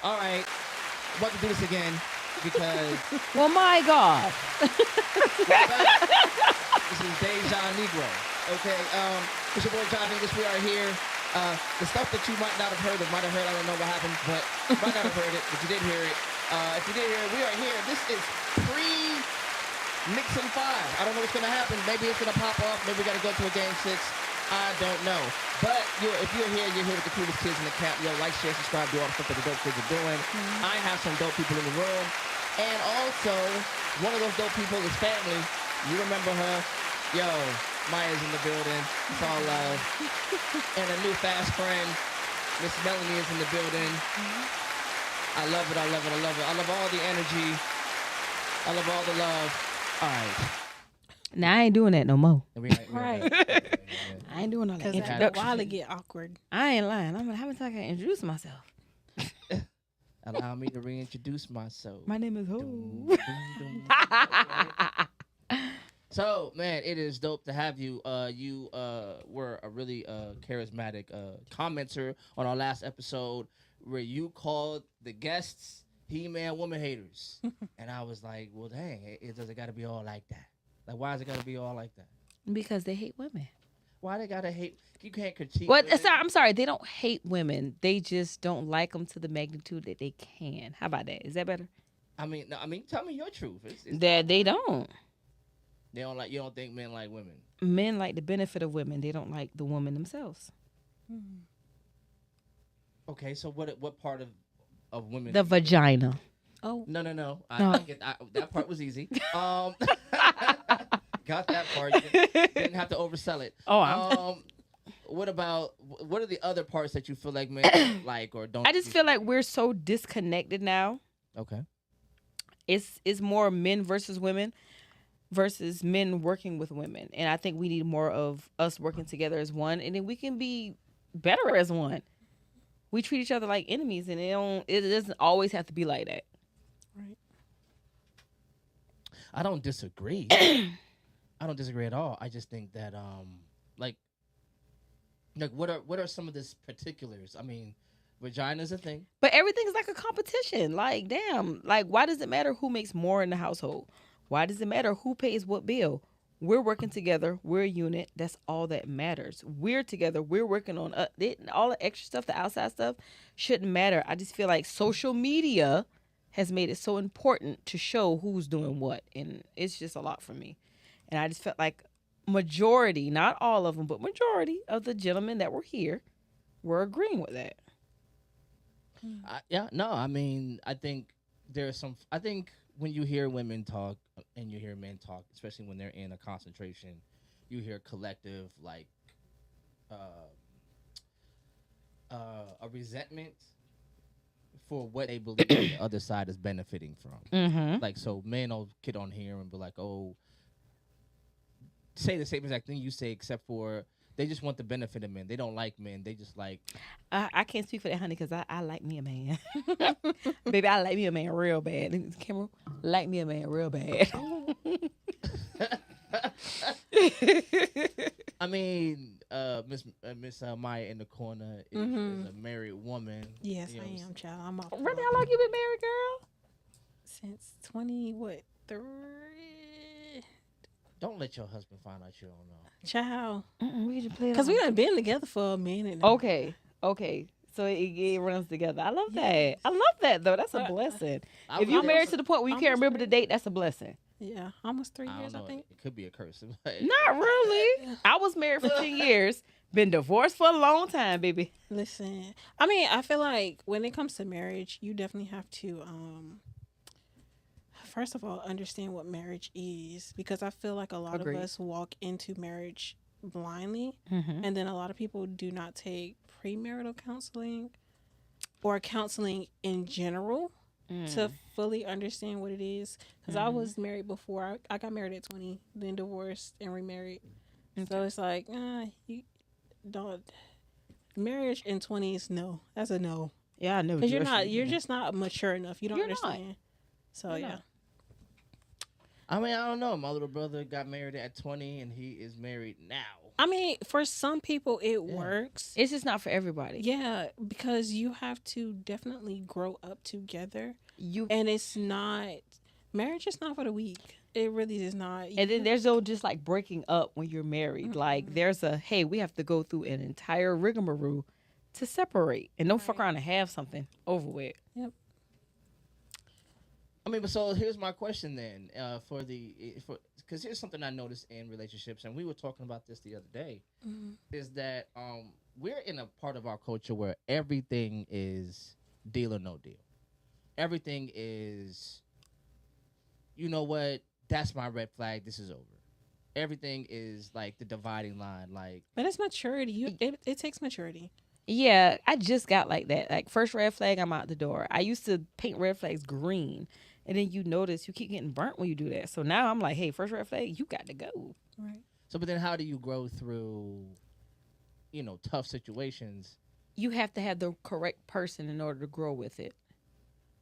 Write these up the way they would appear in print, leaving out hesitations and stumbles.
All right. About to do this again because Well, my God. this is Deja Negro. Okay. It's your boy John English. We are here. The stuff that you might not have heard or might have heard, I don't know what happened, but you might not have heard it, but you did hear it. If you did hear it, we are here. This is pre-Nixon 5. I don't know what's going to happen. Maybe it's going to pop off. Maybe we got to go to a game 6. I don't know. But if you're here with the coolest kids in the camp. Yo, like, share, subscribe, do all the stuff that the dope kids are doing. Mm-hmm. I have some dope people in the room. And also, one of those dope people is family. You remember her. Yo, Maya's in the building. It's all love. And a new fast friend, Miss Melanie, is in the building. I love it. I love it. I love it. I love all the energy. I love all the love. All right. Now, I ain't doing that no more. Right. I ain't doing all that Because after a introduction. while it get awkward. I ain't lying. I'm having time to introduce myself. Allow me to reintroduce myself. My name is Ho. So, man, it is dope to have you. You were a really charismatic commenter on our last episode where you called the guests He-Man woman haters. And I was like, well, dang, it doesn't got to be all like that. Like, why is it got to be all like that? Because they hate women. Why they got to hate? You can't critique What? women. I'm sorry. They don't hate women. They just don't like them to the magnitude that they can. How about that? Is that better? I mean, tell me your truth. It's That they don't. They don't like. You don't think men like women? Men like the benefit of women. They don't like the woman themselves. Okay, so what part of women? The vagina. Oh. No. No. That part was easy. Got that part. Didn't have to oversell it. Oh, what are the other parts that you feel like men like or don't? I just feel like we're so disconnected now. Okay. It's more men versus women versus men working with women. And I think we need more of us working together as one, and then we can be better as one. We treat each other like enemies, and it doesn't always have to be like that. Right. I don't disagree. I don't disagree at all. I just think that like what are some of the particulars? I mean, vagina's a thing. But everything's like a competition. Like, damn. Like, why does it matter who makes more in the household? Why does it matter who pays what bill? We're working together. We're a unit. That's all that matters. We're together. We're working on all the extra stuff, the outside stuff shouldn't matter. I just feel like social media has made it so important to show who's doing what. And it's just a lot for me. And I just felt like majority, not all of them, but majority of the gentlemen that were here were agreeing with that. I mean, I think I think when you hear women talk and you hear men talk, especially when they're in a concentration, you hear collective, like, a resentment for what they believe the other side is benefiting from. Mm-hmm. Like, so men will get on here and be like, oh, say the same exact thing you say, except for they just want the benefit of men. They don't like men. They just like. I can't speak for that, honey, because I like me a man. Baby, I like me a man real bad. Look at this camera. Like me a man real bad. I mean, Miss Maya in the corner is a married woman. Yes, I am, child. I'm off. Really, how long you been married, girl? Since 3. Don't let your husband find out you don't know. Child. We just play it Because off. we done been together for a minute. Okay. So it runs together. I love that. I love that, though. That's a blessing. If you're married to the point where you can't remember the date, that's a blessing. Yeah, almost 3 years, don't I know. think. It could be a curse. Not really. I was married for 10 years. Been divorced for a long time, baby. Listen, I mean, I feel like when it comes to marriage, you definitely have to, first of all, understand what marriage is. Because I feel like a lot Agreed. of us walk into marriage blindly. Mm-hmm. And then a lot of people do not take premarital counseling or counseling in general to fully understand what it is. Because I was married before. I got married at 20, then divorced and remarried. So it's like, you don't. Marriage in 20s, no. That's a no. Yeah, I know. Because you're just not mature enough. You don't You're not. understand. So, You're yeah. not. I mean, I don't know. My little brother got married at 20, and he is married now. I mean, for some people it Yeah. works. It's just not for everybody. Yeah, because you have to definitely grow up together, You and it's not marriage is not for the weak. It really is not. And then there's no just like breaking up when you're married. Like there's a hey, we have to go through an entire rigmarole to separate, and don't fuck Right. around and have something over with. Yep. I mean, but so here's my question then, because here's something I noticed in relationships, and we were talking about this the other day, is that we're in a part of our culture where everything is deal or no deal. Everything is, you know what? That's my red flag. This is over. Everything is like the dividing line. Like, But it's maturity. It takes maturity. Yeah, I just got like that. Like first red flag, I'm out the door. I used to paint red flags green, and then you notice you keep getting burnt when you do that. So now I'm like, hey, first red flag, you got to go. Right. so, but then how do you grow through, tough situations? You have to have the correct person in order to grow with it.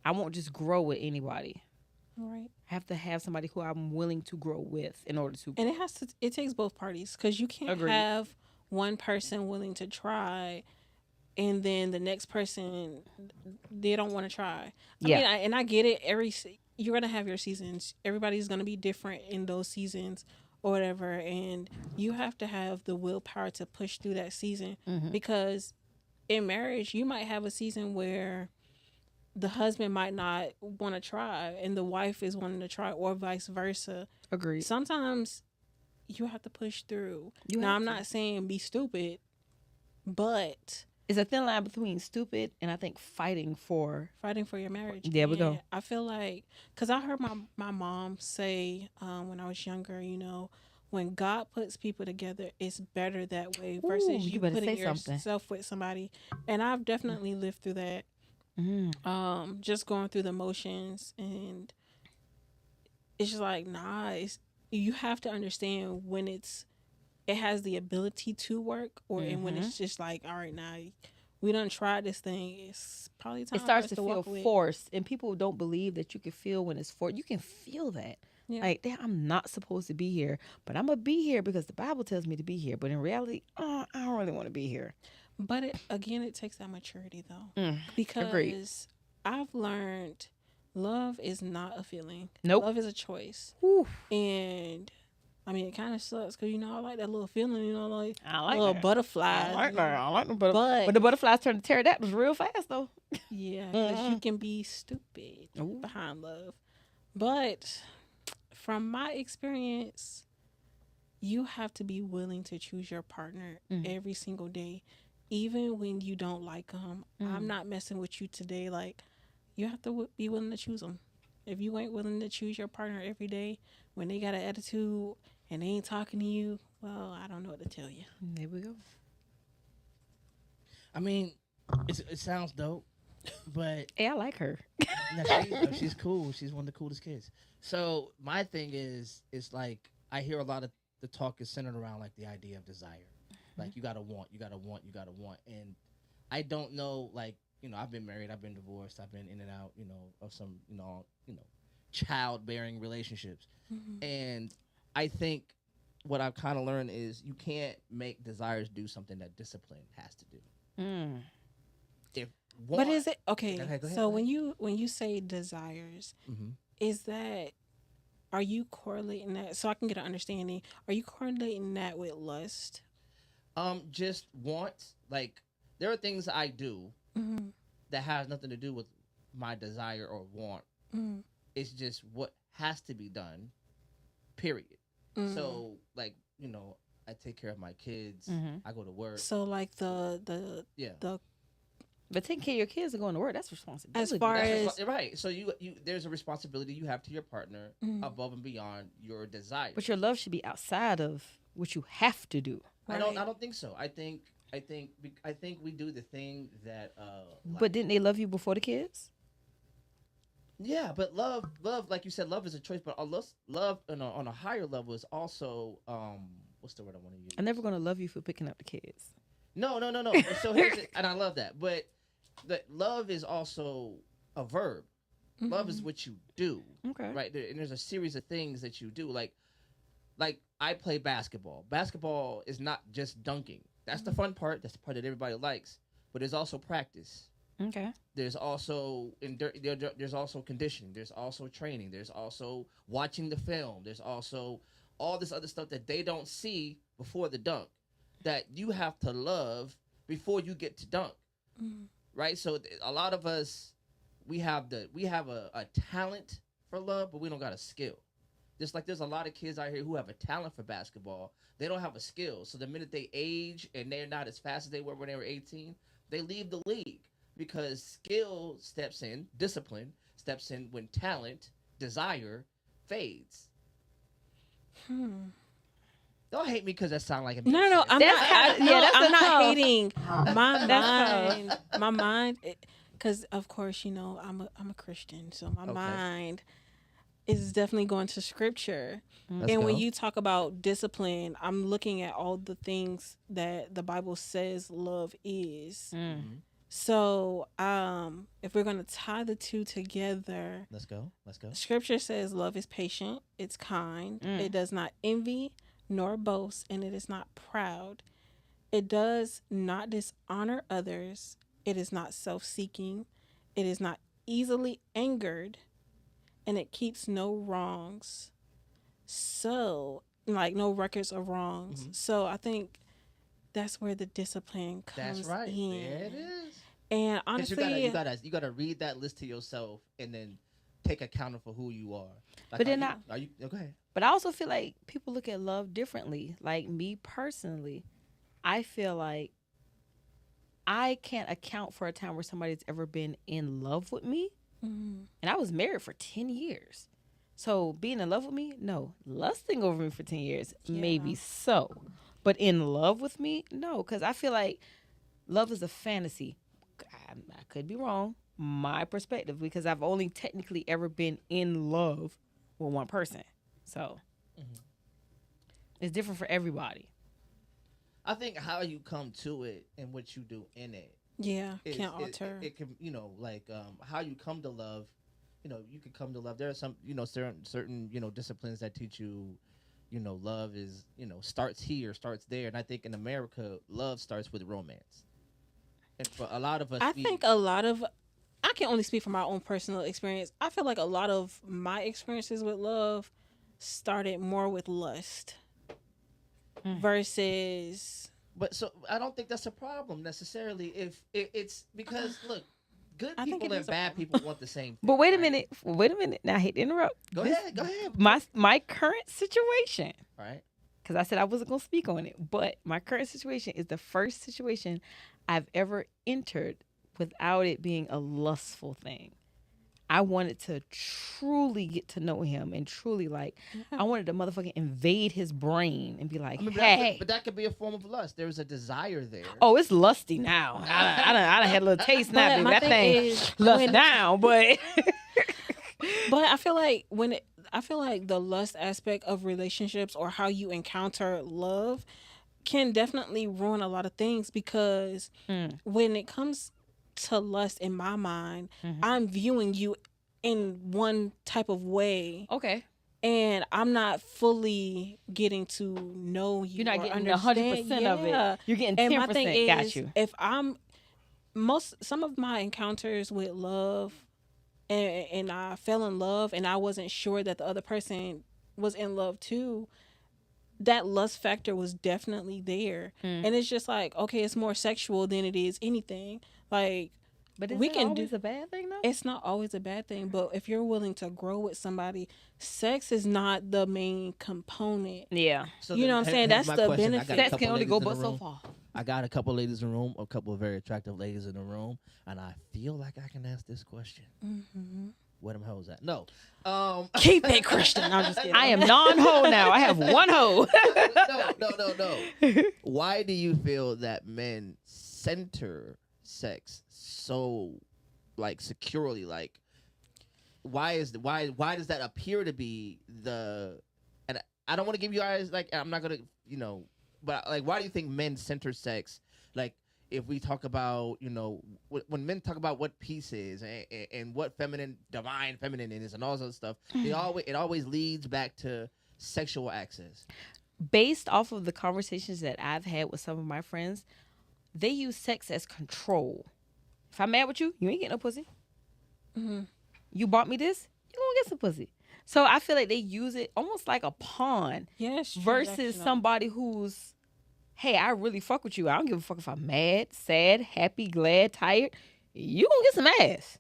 I won't just grow with anybody. Right. I have to have somebody who I'm willing to grow with in order to. And it takes both parties, because you can't Agreed. have one person willing to try and then the next person, they don't want to try. Yeah. I mean, I get it. You're going to have your seasons. Everybody's going to be different in those seasons or whatever, and you have to have the willpower to push through that season, because in marriage you might have a season where the husband might not want to try and the wife is wanting to try, or vice versa. Agreed. Sometimes you have to push through. You Now, have I'm to. not saying be stupid, but It's a thin line between stupid and I think fighting for. fighting for your marriage. There we go. And I feel like, because I heard my mom say when I was younger, when God puts people together, it's better that way versus Ooh, you you better putting say something. yourself with somebody. And I've definitely lived through that. Just going through the motions, and it's just like, nah, you have to understand when it has the ability to work, or and when it's just like, all right, now we done tried this thing, it's probably time It starts for us to feel walk away. forced, and people don't believe that you can feel when it's forced. You can feel that. Yeah. Like, damn, I'm not supposed to be here, but I'm going to be here because the Bible tells me to be here. But in reality, I don't really want to be here. But it takes that maturity though, because agreed. I've learned love is not a feeling. Nope. Love is a choice. Whew. And I mean, it kind of sucks because I like that little feeling, like I like little that. butterflies. I like them butterflies. But But the butterflies turn to pterodactyls real fast, though. yeah, because you can be stupid Ooh. behind love. But from my experience, you have to be willing to choose your partner every single day, even when you don't like them. I'm not messing with you today. Like, you have to be willing to choose them. If you ain't willing to choose your partner every day, when they got an attitude and they ain't talking to you, well, I don't know what to tell you. There we go. I mean, it sounds dope, but Hey, I like her. she's cool. She's one of the coolest kids. So my thing is like, I hear a lot of the talk is centered around like the idea of desire. Like, you gotta want, and I don't know. Like, I've been married, I've been divorced, I've been in and out, of some, childbearing relationships, and I think what I've kind of learned is you can't make desires do something that discipline has to do. If But is it okay? Go ahead, So go ahead. when you say desires, is that, are you correlating that, so I can get an understanding? Are you correlating that with lust? Just wants, like, there are things I do that has nothing to do with my desire or want. It's just what has to be done, period. So, like, I take care of my kids. I go to work. So like the But taking care of your kids and going to work, that's responsibility. As far That's as right. So you there's a responsibility you have to your partner above and beyond your desire. But your love should be outside of what you have to do. I don't think so. I think we do the thing that But didn't they love you before the kids? yeah, but love, like you said, love is a choice. But love on a higher level is also what's the word I want to use? I'm never going to love you for picking up the kids. No. So and I love that, but the love is also a verb. Love is what you do. Okay. Right? And there's a series of things that you do. Like I play basketball. Basketball is not just dunking. That's the fun part. That's the part that everybody likes. But there's also practice. Okay. There's also there's also conditioning. There's also training. There's also watching the film. There's also all this other stuff that they don't see before the dunk that you have to love before you get to dunk. Right? So a lot of us we have a talent for love, but we don't got a skill. Just like there's a lot of kids out here who have a talent for basketball, they don't have a skill. So the minute they age and they're not as fast as they were when they were 18, they leave the league because skill steps in, discipline steps in when talent, desire fades. Don't hate me because that sounds like a No, I'm not. I'm not hating. My mind, because of course I'm a Christian, so my mind is definitely going to scripture. When you talk about discipline, I'm looking at all the things that the Bible says love is. So if we're going to tie the two together, let's go. Scripture says love is patient, it's kind, it does not envy nor boast, and it is not proud. It does not dishonor others. It is not self-seeking. It is not easily angered, and it keeps no wrongs. So, like, no records of wrongs. So I think that's where the discipline comes in. That's right. There it is. And honestly, you gotta read that list to yourself and then take account for who you are. Like, but then are you okay? But I also feel like people look at love differently. Like me personally, I feel like I can't account for a time where somebody's ever been in love with me. And I was married for 10 years. So being in love with me, no. Lusting over me for 10 years, maybe so. But in love with me, no. Because I feel like love is a fantasy. I could be wrong. My perspective, because I've only technically ever been in love with one person. So it's different for everybody. I think how you come to it and what you do in it. Can't alter. It can, how you come to love. You can come to love. There are some, certain, disciplines that teach you, love is, starts here, starts there. And I think in America, love starts with romance. And for a lot of us, I can only speak from my own personal experience. I feel like a lot of my experiences with love started more with lust versus. But so I don't think that's a problem necessarily. If it's because look, good people and bad people want the same thing. But wait a minute. Now I hate to interrupt. Go ahead. My current situation. Right. Because I said I wasn't going to speak on it. But my current situation is the first situation I've ever entered without it being a lustful thing. I wanted to truly get to know him and truly I wanted to motherfucking invade his brain and be like, hey. But that could be a form of lust. There's a desire there. Oh, it's lusty now. I done had a little taste now, baby. That thing lust now, but. But I feel like the lust aspect of relationships or how you encounter love can definitely ruin a lot of things because when it comes to lust in my mind, I'm viewing you in one type of way. Okay. And I'm not fully getting to know you. You're not getting 100% of it. You're getting 10%. And my thing is, got you. If some of my encounters with love and I fell in love and I wasn't sure that the other person was in love too, that lust factor was definitely there. And it's just like, okay, it's more sexual than it is anything. Like, but is it always a bad thing though? It's not always a bad thing, but if you're willing to grow with somebody, sex is not the main component. Yeah. So you know what I'm saying? That's the benefit. Sex can only go but so far. I got a couple ladies in the room, a couple of very attractive ladies in the room, and I feel like I can ask this question. Where them hoes at? No. Keep it, Christian. I'm just kidding. I am non-hoe now. I have one hoe. No. Why do you feel that men center sex so securely? Why does that appear to be the? And I don't want to give you guys I'm not gonna but why do you think men center sex if we talk about, when men talk about what peace is and what divine feminine is and all that stuff, it always leads back to sexual access. Based off of the conversations that I've had with some of my friends, they use sex as control. If I'm mad with you, you ain't getting no pussy. You bought me this, you gonna get some pussy. So I feel like they use it almost like a pawn versus somebody who's, hey, I really fuck with you. I don't give a fuck if I'm mad, sad, happy, glad, tired. You gonna get some ass.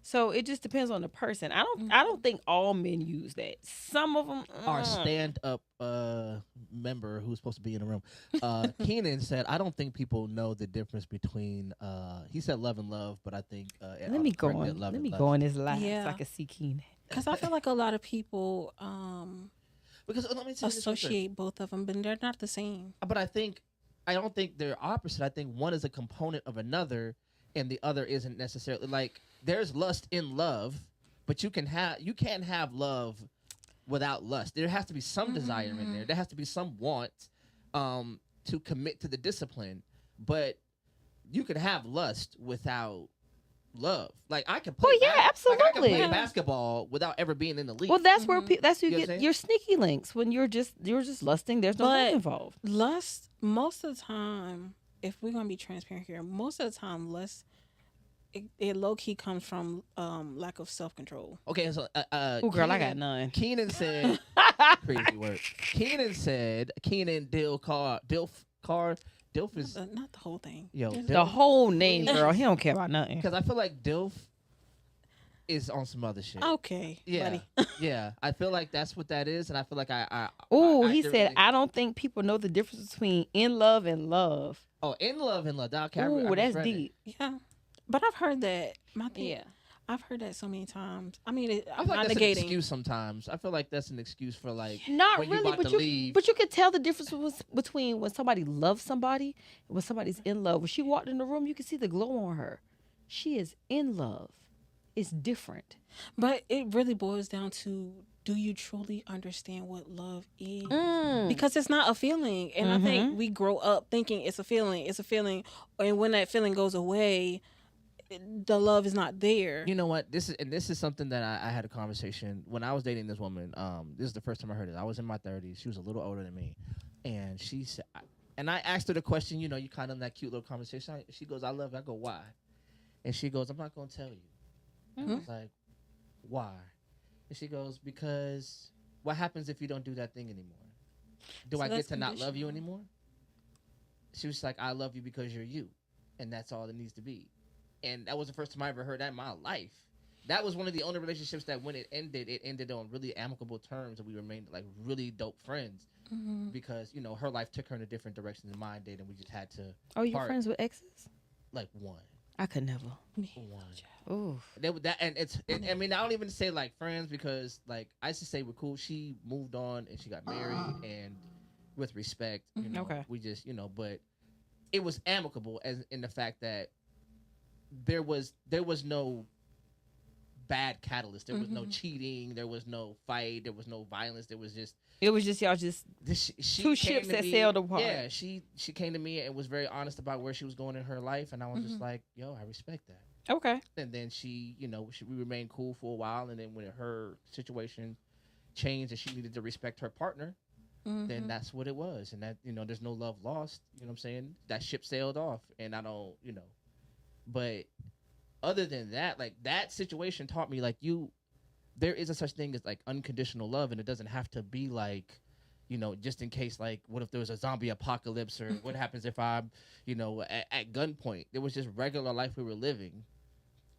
So it just depends on the person. I don't think all men use that. Some of them Our stand-up member who's supposed to be in the room, Keenan said, "I don't think people know the difference between." He said love and love, but I think let me go on his live so I can see Keenan. Because I feel like a lot of people because let me say associate both of them, but they're not the same. But I don't think they're opposite. I think one is a component of another, and the other isn't necessarily. Like, there's lust in love, but you can't have love without lust. There has to be some desire in there. There has to be some want to commit to the discipline. But you can have lust without love. Like, I can play. Oh yeah, absolutely. Like, I can play basketball without ever being in the league. Well, that's where that's where You know you what I'm get your sneaky links when you're just lusting. There's no love involved. Lust, most of the time, if we're gonna be transparent here, most of the time, lust it low key comes from lack of self control. Okay, so oh girl, I got none. Keenan said crazy word. Keenan said Dilf is Not the whole thing. The whole name, girl. He don't care about nothing. Because I feel like Dilf is on some other shit. Okay, yeah, buddy. yeah. I feel like that's what that is, and I feel like he said, I don't think people know the difference between in love and love. Oh, in love and love. Ooh, that's deep. Yeah, but I've heard that. I've heard that so many times. I mean, I feel like that's an excuse sometimes. I feel like that's an excuse for like not when really, you're about to leave. But you can tell the difference between when somebody loves somebody and when somebody's in love. When she walked in the room, you can see the glow on her. She is in love. It's different. But it really boils down to, do you truly understand what love is? Because it's not a feeling. And I think we grow up thinking it's a feeling. It's a feeling. And when that feeling goes away, the love is not there. You know what? This is something that I had a conversation when I was dating this woman. This is the first time I heard it. I was in my 30s. She was a little older than me, and she said, and I asked her the question. You kind of that cute little conversation. She goes, "I love you." I go, "Why?" And she goes, "I'm not gonna tell you." I was like, "Why?" And she goes, "Because what happens if you don't do that thing anymore? Do I get to not love you anymore?" She was like, "I love you because you're you, and that's all it needs to be." And that was the first time I ever heard that in my life. That was one of the only relationships that when it ended on really amicable terms, and we remained like really dope friends. Because her life took her in a different direction than mine did, and we just had to. Oh, you're friends with exes? Like one. I could never. One. Ooh. I mean, I don't even say like friends because like I used to say we're cool. She moved on and she got married, and with respect, okay. We just but it was amicable as in the fact that there was no bad catalyst. There was no cheating. There was no fight. There was no violence. It was just y'all two ships that sailed apart. Yeah, she came to me and was very honest about where she was going in her life, and I was just like, yo, I respect that. Okay. And then we remained cool for a while, and then when her situation changed and she needed to respect her partner, then that's what it was. And that there's no love lost. You know what I'm saying? That ship sailed off, and I don't But other than that, like that situation taught me like there is a such thing as like unconditional love, and it doesn't have to be like, just in case like what if there was a zombie apocalypse or what happens if I'm, at gunpoint. It was just regular life we were living,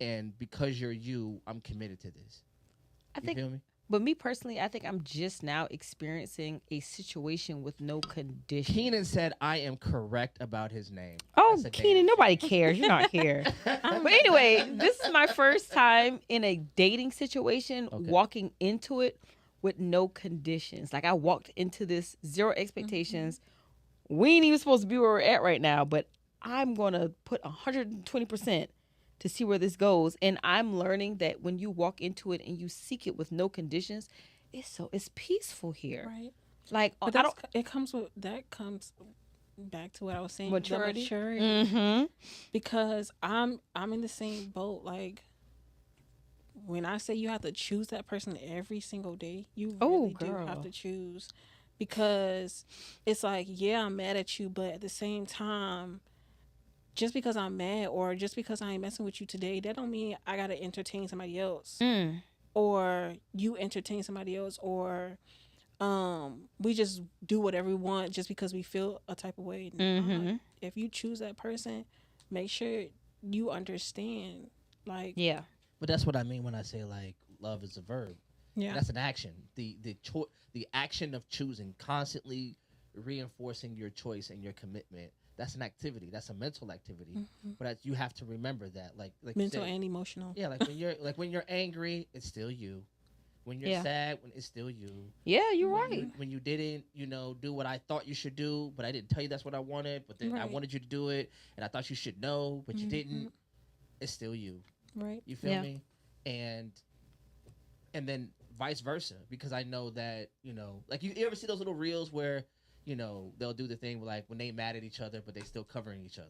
and because you're you, I'm committed to this. You feel me? But me personally, I think I'm just now experiencing a situation with no condition. Keenan said I am correct about his name. Oh, Keenan, nobody cares. You're not here. But anyway, this is my first time in a dating situation, walking into it with no conditions. Like I walked into this zero expectations. We ain't even supposed to be where we're at right now, but I'm going to put 120% to see where this goes. And I'm learning that when you walk into it and you seek it with no conditions, it's peaceful here. Right. Like but back to what I was saying, Maturity. the maturity, Mm-hmm. because I'm in the same boat. Like when I say you have to choose that person every single day, you Oh, really do have girl. to choose, because it's like, yeah, I'm mad at you, but at the same time, just because I'm mad or just because I ain't messing with you today, that don't mean I gotta entertain somebody else, Mm. or you entertain somebody else, or we just do whatever we want just because we feel a type of way. Nah, Mm-hmm. if you choose that person, make sure you understand. Like, Yeah. But that's what I mean when I say like love is a verb. yeah, That's an action. The action of choosing, constantly reinforcing your choice and your commitment. That's an activity. That's a mental activity. But you have to remember that, like you mental said, and emotional. yeah, like when you're angry, it's still you. When you're Yeah. sad, when it's still you. Yeah, you're When right. you didn't, do what I thought you should do, but I didn't tell you that's what I wanted. But then I Right. wanted you to do it, and I thought you should know, but you didn't. It's still you. Right. You feel Yeah. me? And then vice versa, because I know that like you ever see those little reels where they'll do the thing where, like, when they mad at each other but they still covering each other.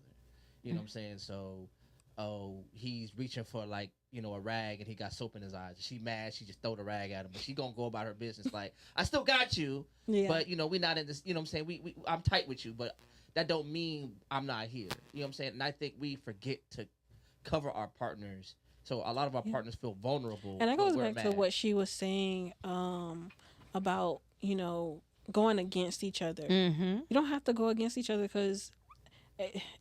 You know what I'm saying? So, oh, he's reaching for, like, a rag and he got soap in his eyes. She mad, she just throw the rag at him, but she gonna go about her business like, I still got you, Yeah. but we not in this. You know what I'm saying? We I'm tight with you, but that don't mean I'm not here. You know what I'm saying? And I think we forget to cover our partners. So a lot of our partners feel vulnerable. And that when goes we're back to mad. what she was saying about, going against each other. Mm-hmm. You don't have to go against each other because,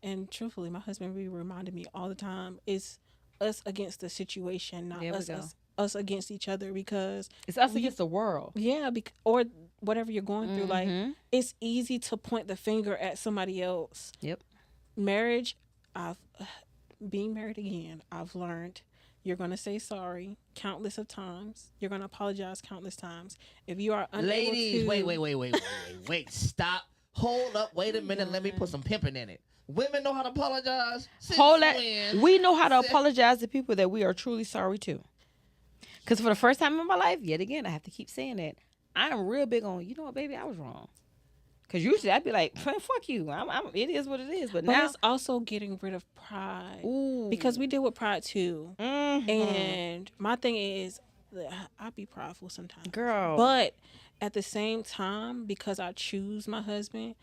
and truthfully, my husband really reminded me all the time, it's us against the situation, not There we us, go. us against each other, because, It's us against the world. yeah, or whatever you're going through. Like, Mhm. it's easy to point the finger at somebody else. Yep. Marriage, I've being married again, I've learned you're going to say sorry countless of times. You're going to apologize countless times. If you are unable Ladies, to... wait. Stop. Hold up. Wait a minute. Let me put some pimping in it. Women know how to apologize. Since Hold that. when? We know how to apologize to people that we are truly sorry to. Because for the first time in my life, yet again, I have to keep saying that. I am real big on, you know what, baby, I was wrong. Because usually I'd be like, fuck you. It is what it is. But now, it's also getting rid of pride. ooh. Because we deal with pride too. Mhm. And my thing is, I be prideful sometimes. Girl. But at the same time, because I choose my husband,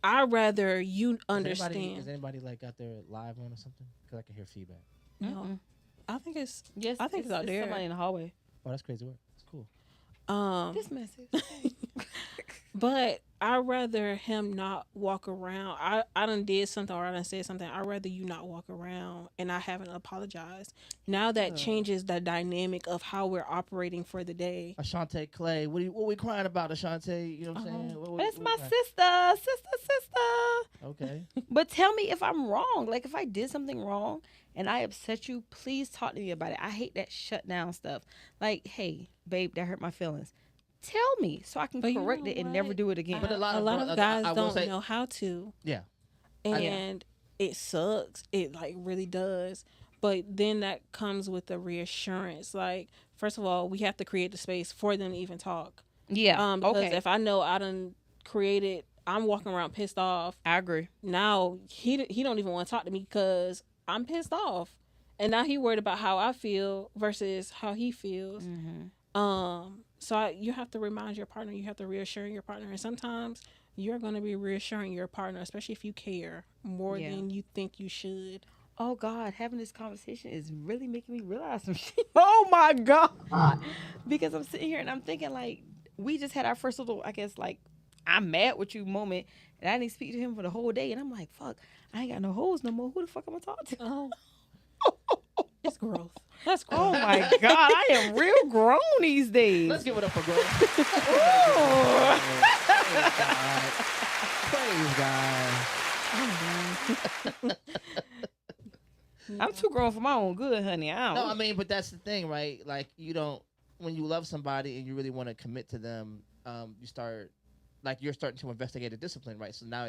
I'd rather you understand. Is anybody like out there live on or something? Because I can hear feedback. No, I think it's... Yes, I think it's out there. somebody in the hallway. Oh, that's crazy work. It's cool. This message. But I'd rather him not walk around. I done did something or I done said something. I'd rather you not walk around and I haven't apologized. Now that changes the dynamic of how we're operating for the day. Ashante Clay, what we crying about, Ashante? You know what I'm saying? That's my crying? sister. Okay. But tell me if I'm wrong. Like, if I did something wrong and I upset you, please talk to me about it. I hate that shut down stuff. Like, hey, babe, that hurt my feelings. Tell me so I can But you correct know it and what? never do it again. But A lot of guys I will don't say- know how to. Yeah. And it sucks. It like really does. But then that comes with the reassurance. Like, first of all, we have to create the space for them to even talk. Yeah. Because Okay. if I know I done created, I'm walking around pissed off. I agree. Now he don't even want to talk to me because I'm pissed off, and now he worried about how I feel versus how he feels. So you have to remind your partner. You have to reassure your partner, and sometimes you're going to be reassuring your partner, especially if you care more than you think you should. Oh God, having this conversation is really making me realize some shit. Oh my God. Because I'm sitting here and I'm thinking, like, we just had our first little, I guess, like, I'm mad with you moment, and I didn't speak to him for the whole day, and I'm like, fuck, I ain't got no hoes no more. Who the fuck am I talking to? Oh, it's growth. That's growth. Oh my God, I am real grown these days. Let's give it up for growth. Praise God. I'm too grown for my own good, honey. I don't. No, I mean, but that's the thing, right? Like, you don't, when you love somebody and you really want to commit to them, you start, like, you're starting to investigate a discipline, right? So now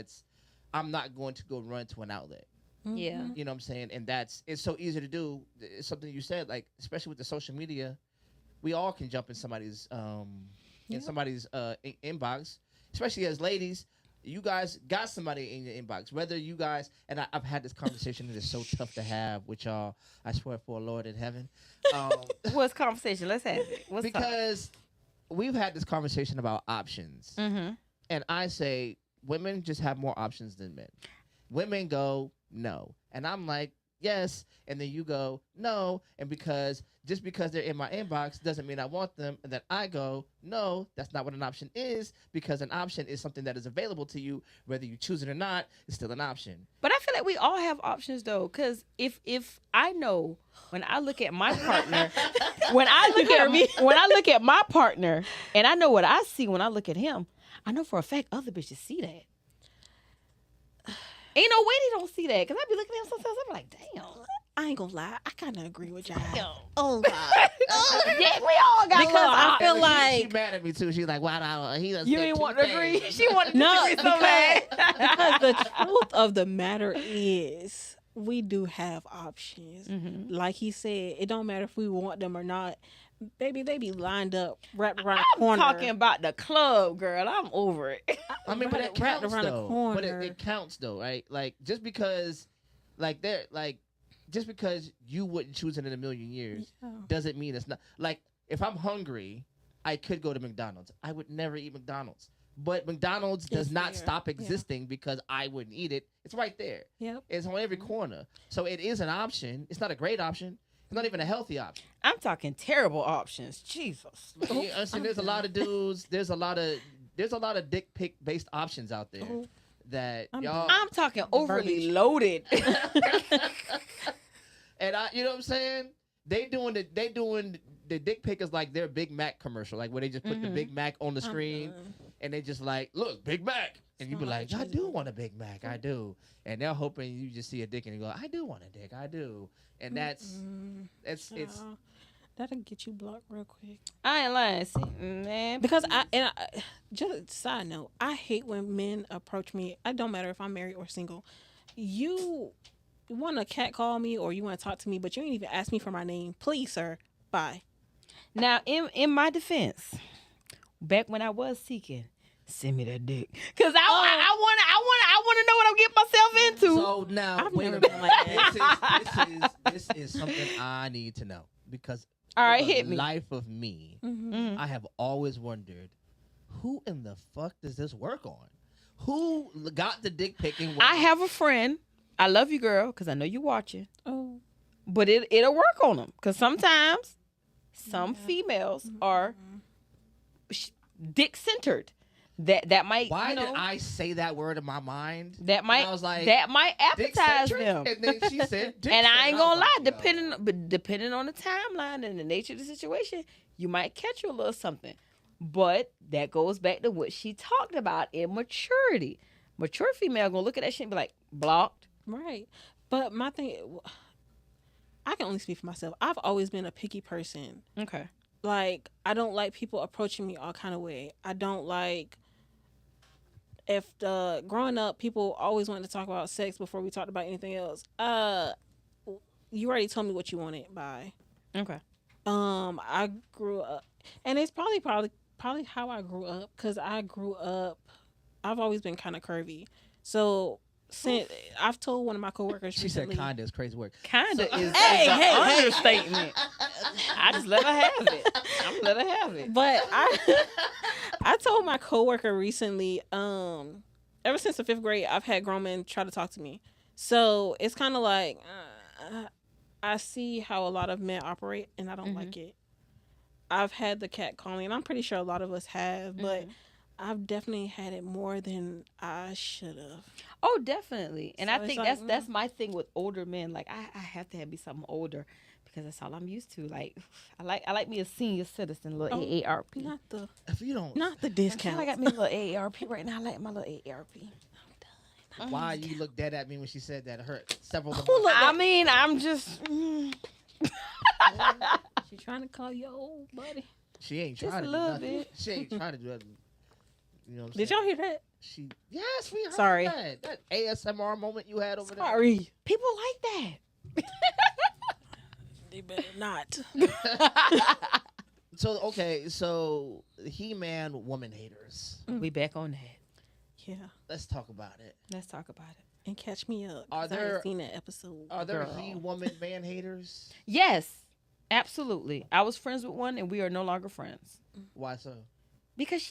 I'm not going to go run to an outlet. Yeah. You know what I'm saying? And it's so easy to do. It's something you said, like, especially with the social media, we all can jump in somebody's inbox, especially as ladies. you guys got somebody in your inbox, whether you guys, and I've had this conversation that is so tough to have with y'all, I swear for a Lord in heaven. What's conversation? Let's have it. What's Because we've had this conversation about options. Mm-hmm. And I say, women just have more options than men. Women go, no. And I'm like, yes. And then you go, no. And just because they're in my inbox doesn't mean I want them. And then I go, no, that's not what an option is, because an option is something that is available to you. Whether you choose it or not, it's still an option. But I feel like we all have options though, because if I know when I look at my partner, when I look at my partner, and I know what I see when I look at him, I know for a fact other bitches see that. Ain't no way they don't see that, because I be looking at him sometimes. I'm like, damn. I ain't gonna lie. I kind of agree with y'all. Damn. Oh God. Yeah, we all got Because I feel She like mad at me too. She's like, wow, he doesn't. you ain't want to agree. She wanted to no, agree so bad. because the truth of the matter is we do have options. Mm-hmm. Like he said, it don't matter if we want them or not. Baby, they be lined up, wrapped around the I'm corner. talking about the club, girl. I'm over it. I mean, but it wrapped counts around the though. But corner. it counts though, right? Like just because you wouldn't choose it in a million years Yeah. doesn't mean it's not. Like if I'm hungry, I could go to McDonald's. I would never eat McDonald's. But McDonald's does It's not there. stop existing because I wouldn't eat it. It's right there. Yep. It's on every corner. So it is an option. It's not a great option. It's not even a healthy option. I'm talking terrible options. Jesus. You understand? There's a lot of dudes. There's a lot of dick pic based options out there Oh. that I'm y'all. I'm talking overly verbiage. loaded. And you know what I'm saying? They doing the dick pic is like their Big Mac commercial, like where they just put the Big Mac on the screen, and they just like, look, Big Mac, and you be like, I do want a Big Mac, I do, and they're hoping you just see a dick and you go, I do want a dick, I do, and it's that'll get you blocked real quick. I ain't lying. See, man. Because just a side note, I hate when men approach me. It don't matter if I'm married or single. You want to catcall me or you want to talk to me, but you ain't even ask me for my name. Please, sir. Bye. Now, in my defense, back when I was seeking, send me that dick, cause I want to know what I'm getting myself into. So now, I've wait a never minute. been like that. This is something I need to know, because All right, for the hit me. life of me, I have always wondered, who in the fuck does this work on? Who got the dick pic and I have a friend. I love you, girl, cause I know you watching. Oh. But it'll work on them, cause sometimes some females are dick centered. That might. Why did I say that word in my mind? That might. I was like, that might appetize dick-centric? them. And then she said, dick And I ain't gonna lie, centric. I was like, depending on the timeline and the nature of the situation, you might catch you a little something. But that goes back to what she talked about, immaturity. Mature female gonna look at that shit and be like, blocked. Right. But my thing, I can only speak for myself. I've always been a picky person. Okay. Like, I don't like people approaching me all kind of way. I don't like, if growing up, people always wanted to talk about sex before we talked about anything else. You already told me what you wanted. Bye. Okay. I grew up, and it's probably how I grew up, because I've always been kind of curvy. So since I've told one of my coworkers she said recently, kinda is crazy word. Kinda is Hey, an hey. understatement. I just let her have it. I'm let her have it. but I told my coworker recently, ever since the 5th grade, I've had grown men try to talk to me. So it's kind of like I see how a lot of men operate, and I don't like it. I've had the cat calling, and I'm pretty sure a lot of us have, but I've definitely had it more than I should have. Oh, definitely. And So I it's think like, that's my thing with older men. Like I have to be something older, because that's all I'm used to. Like I like me a senior citizen, little AARP. If you don't, Not the I discount. got me a little AARP right now. I like my little AARP. why you looked dead at me when she said that? Hurt several. Of I mean, I'm just. She trying to call you old buddy. She ain't Just trying a to do little nothing. bit. She ain't trying to do nothing. You know what I'm Did saying? y'all hear that? Yes, we heard Sorry. that ASMR moment you had over Sorry. People like that. They better not. there. So okay, so He-Man woman haters. We back on that. Yeah. Let's talk about it. Let's talk about it. And catch me up. Are 'Cause I there- ain't seen that episode. Are there Girl. he woman man haters? Yes, absolutely. I was friends with one, and we are no longer friends Why so? because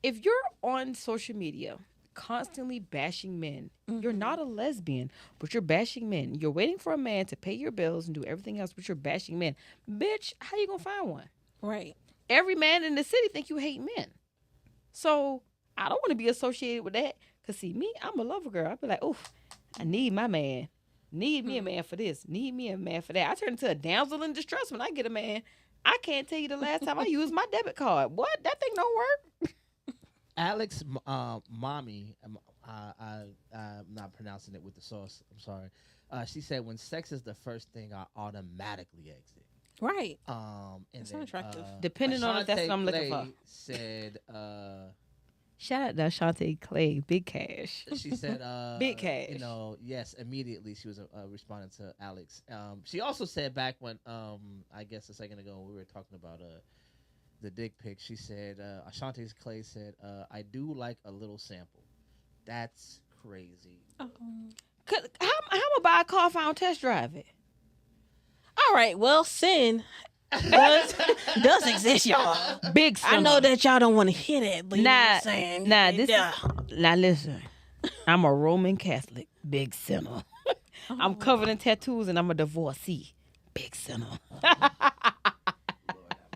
if you're on social media constantly bashing men, you're not a lesbian, but you're bashing men. You're waiting for a man to pay your bills and do everything else, but you're bashing men. Bitch, how you gonna find one? Right. Every man in the city think you hate men. So I don't want to be associated with that. Cause see me, I'm a lover girl. I be like, oof, I need my man. Need me a man for this. Need me a man for that. I turn into a damsel in distress when I get a man. I can't tell you the last time I used my debit card. What? That thing don't work. Alex, mommy, I'm not pronouncing it with the sauce. I'm sorry. She said, when sex is the first thing, I automatically exit. Right. And That's then, not attractive. Depending on if that's what I'm looking for. Clay said, Shout out to Ashante Clay, big cash. she said, Big cash. You know, yes, immediately she was responding to Alex. She also said back when, I guess a second ago, when we were talking about the dick pic, she said, Ashanti Clay said, I do like a little sample. That's crazy. How about buy a car if I don't test drive it? All right. Well, sin does exist, y'all. Big sinner. I know that y'all don't want to hear that, but you know what I'm saying? Now listen. I'm a Roman Catholic, big sinner. I'm covered in tattoos and I'm a divorcee, big sinner.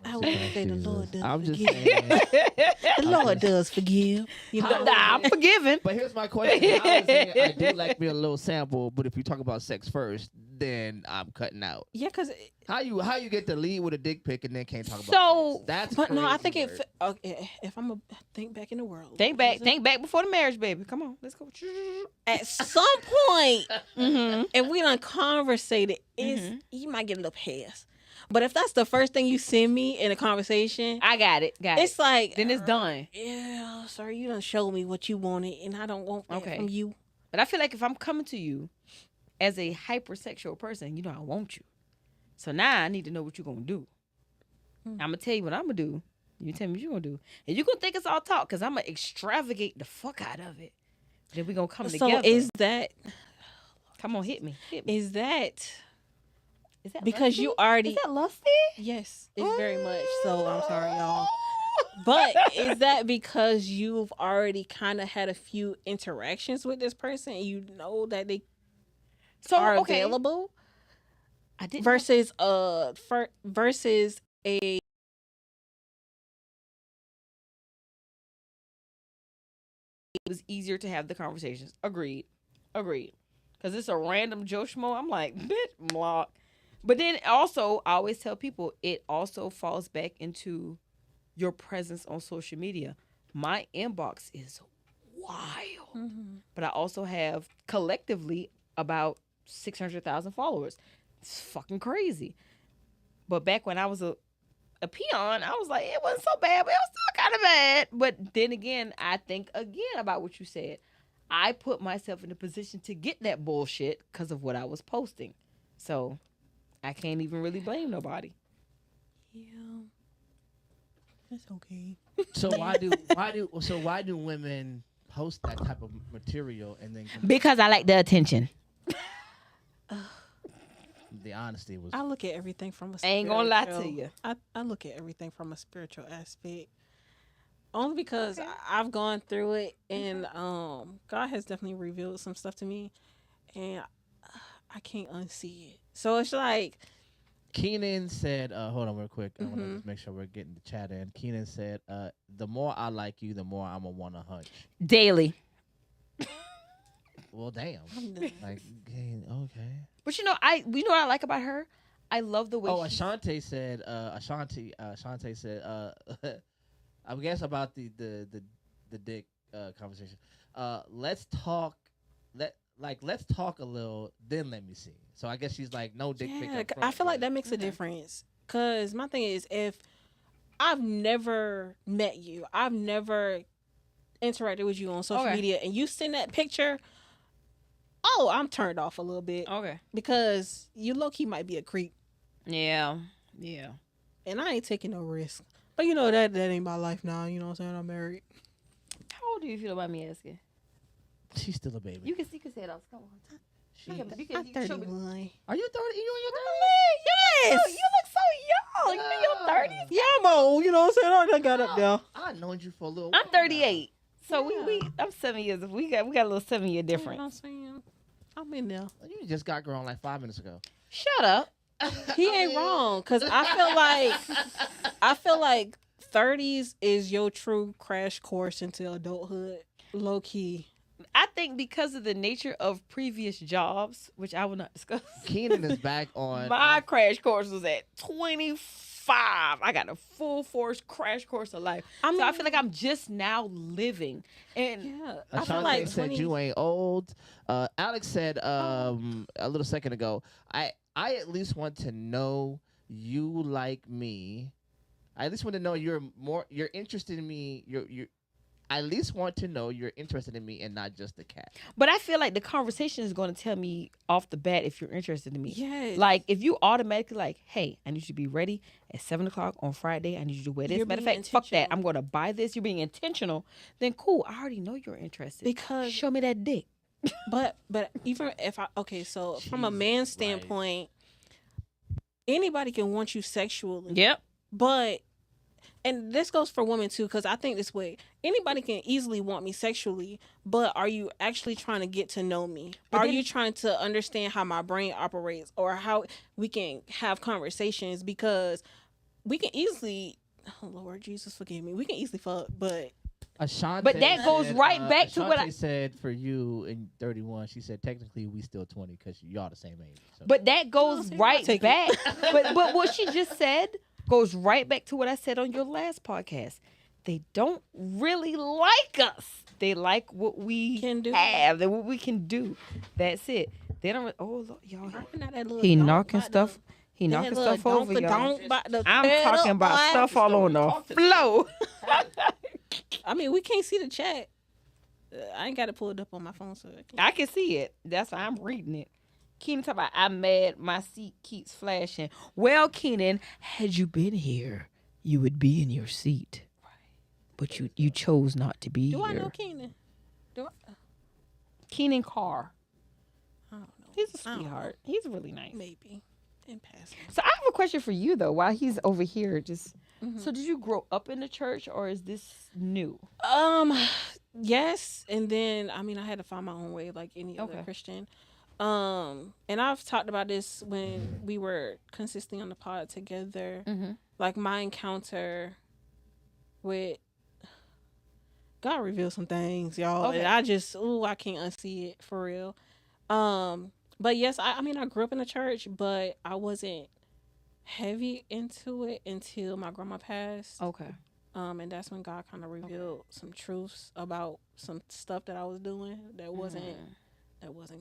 I would say the Lord does I'm just forgive. saying. The Lord does forgive. You know? I'm forgiven. But here's my question. I do like me a little sample, but if you talk about sex first, then I'm cutting out. Yeah, because How you get to lead with a dick pic and then can't talk about So- sex? That's but no, I crazy think work. okay, if I'm a think back in the world. Think back before the marriage, baby. Come on, let's go. At some point, Mm-hmm. if we done conversated, you might get a little pass. But if that's the first thing you send me in a conversation, I got it. it's like Then it's done. Yeah, sir, you done showed me what you wanted, and I don't want that Okay. from you. But I feel like if I'm coming to you as a hypersexual person, you know I want you. So now I need to know what you're gonna do. I'm gonna tell you what I'm gonna do. You tell me what you're gonna do, and you gonna think it's all talk because I'm gonna extravagate the fuck out of it. Then we gonna come So together. is that Come on, hit me. is that Is that because lusty? you already Is that lusty? yes, it's very much so. I'm sorry, y'all. But is that because you've already kind of had a few interactions with this person and you know that they So are okay. available I didn't versus versus a it was easier to have the conversations. Agreed. Because it's a random Joe Schmo. I'm like, bitch, block. But then also, I always tell people it also falls back into your presence on social media. My inbox is wild. But I also have collectively about 600,000 followers. It's fucking crazy. But back when I was a peon, I was like, it wasn't so bad, but it was still kind of bad. But then again, I think again about what you said. I put myself in a position to get that bullshit because of what I was posting. So I can't even really blame nobody. yeah, that's okay. So why do women post that type of material and then Because I like the attention. the honesty was I look at everything from a I ain't gonna lie to spiritual- you. I look at everything from a spiritual aspect. Only because I've gone through it and God has definitely revealed some stuff to me and I can't unsee it. So it's like Keenan said, hold on real quick. I want to just make sure we're getting the chat in. Keenan said, the more I like you, the more I'm going to want to hunch. Daily. Well, damn. I'm done. Like, okay. But you know what I like about her? I love the way Oh, she- Ashanti said, said, I guess about the dick conversation. Let's talk a little, then let me see. So I guess she's like, no dick pic. Yeah, up front, I feel like but- that makes a difference. Cause my thing is, if I've never met you, I've never interacted with you on social Okay. media, and you send that picture, I'm turned off a little bit Okay. because you low key might be a creep, Yeah. and I ain't taking no risk. But you know that ain't my life now. You know what I'm saying? I'm married. How old old are you if you don't mind me asking? She's still a baby. You can say it out. Come on. She, You I'm can show me. 31. are you 30? You in your 30s? Yes. Oh, you look so young. You in your 30s. Yeah, I'm old. You know what I'm saying? I got up there. I known you for a little. I'm while 38. So Yeah. I'm 7 years. We got a little 7-year You know what I'm difference. saying? I'm in there. now. You just got grown like 5 minutes ago. Shut up. He ain't wrong, cause I feel like 30s is your true crash course into adulthood, low key. I think because of the nature of previous jobs, which I will not discuss. Keenan is back on. My crash course was at 25. I got a full force crash course of life. I So I feel like I'm just now living. And yeah, I feel Ashanti like said 20. you ain't old. Alex said a little second ago, I at least want to know you like me. I at least want to know you're interested in me. I at least want to know you're interested in me and not just the cat. but I feel like the conversation is going to tell me off the bat if you're interested in me. Yes. Like if you automatically like, hey, I need you to be ready at 7:00 on Friday. I need you to wear this. You're Matter of being fact, fuck that. intentional. I'm going to buy this. You're being intentional. Then cool. I already know you're interested. Because Show me that dick. but even if so from a Jesus man's Christ. standpoint, anybody can want you sexually. Yep. But and this goes for women too, because I think this way, anybody can easily want me sexually, but are you actually trying to get to know me? But Are then- you trying to understand how my brain operates or how we can have conversations? Because we can easily, oh Lord Jesus, forgive me, we can easily fuck, but Ashanti But that goes said, right back to what Ashanti said for you in 31. She said technically we still 20 because y'all the same age. So. But that goes see, I'll right take it. back. but what she just said goes right back to what I said on your last podcast. They don't really like us. They like what we Can do. have, what we can do. That's it. They don't. Oh, look, y'all. not that little He donk knocking by stuff. the- He that knocking little stuff over, y'all. donk by the I'm pedal, talking about boy. stuff all on the floor. I mean, we can't see the chat. I ain't got it pulled up on my phone, so I can't. I can see it. That's why I'm reading it. Keenan talking about, I'm mad. My seat keeps flashing. Well, Keenan, had you been here, you would be in your seat. But you chose not to be Do here. I know Keenan? Do I? Keenan Carr. I don't know. He's a I don't know. sweetheart. He's really nice. Maybe in passing. So I have a question for you though. While he's over here, just Mm-hmm. so did you grow up in the church or is this new? Yes, and then I mean I had to find my own way like any other Okay. Christian. And I've talked about this when we were consistently on the pod together. Mm-hmm. Like my encounter with God revealed some things, y'all. Okay. And I just I can't unsee it for real. But yes, I mean I grew up in the church, but I wasn't heavy into it until my grandma passed. Okay. And that's when God kind of revealed some truths about some stuff that I was doing that wasn't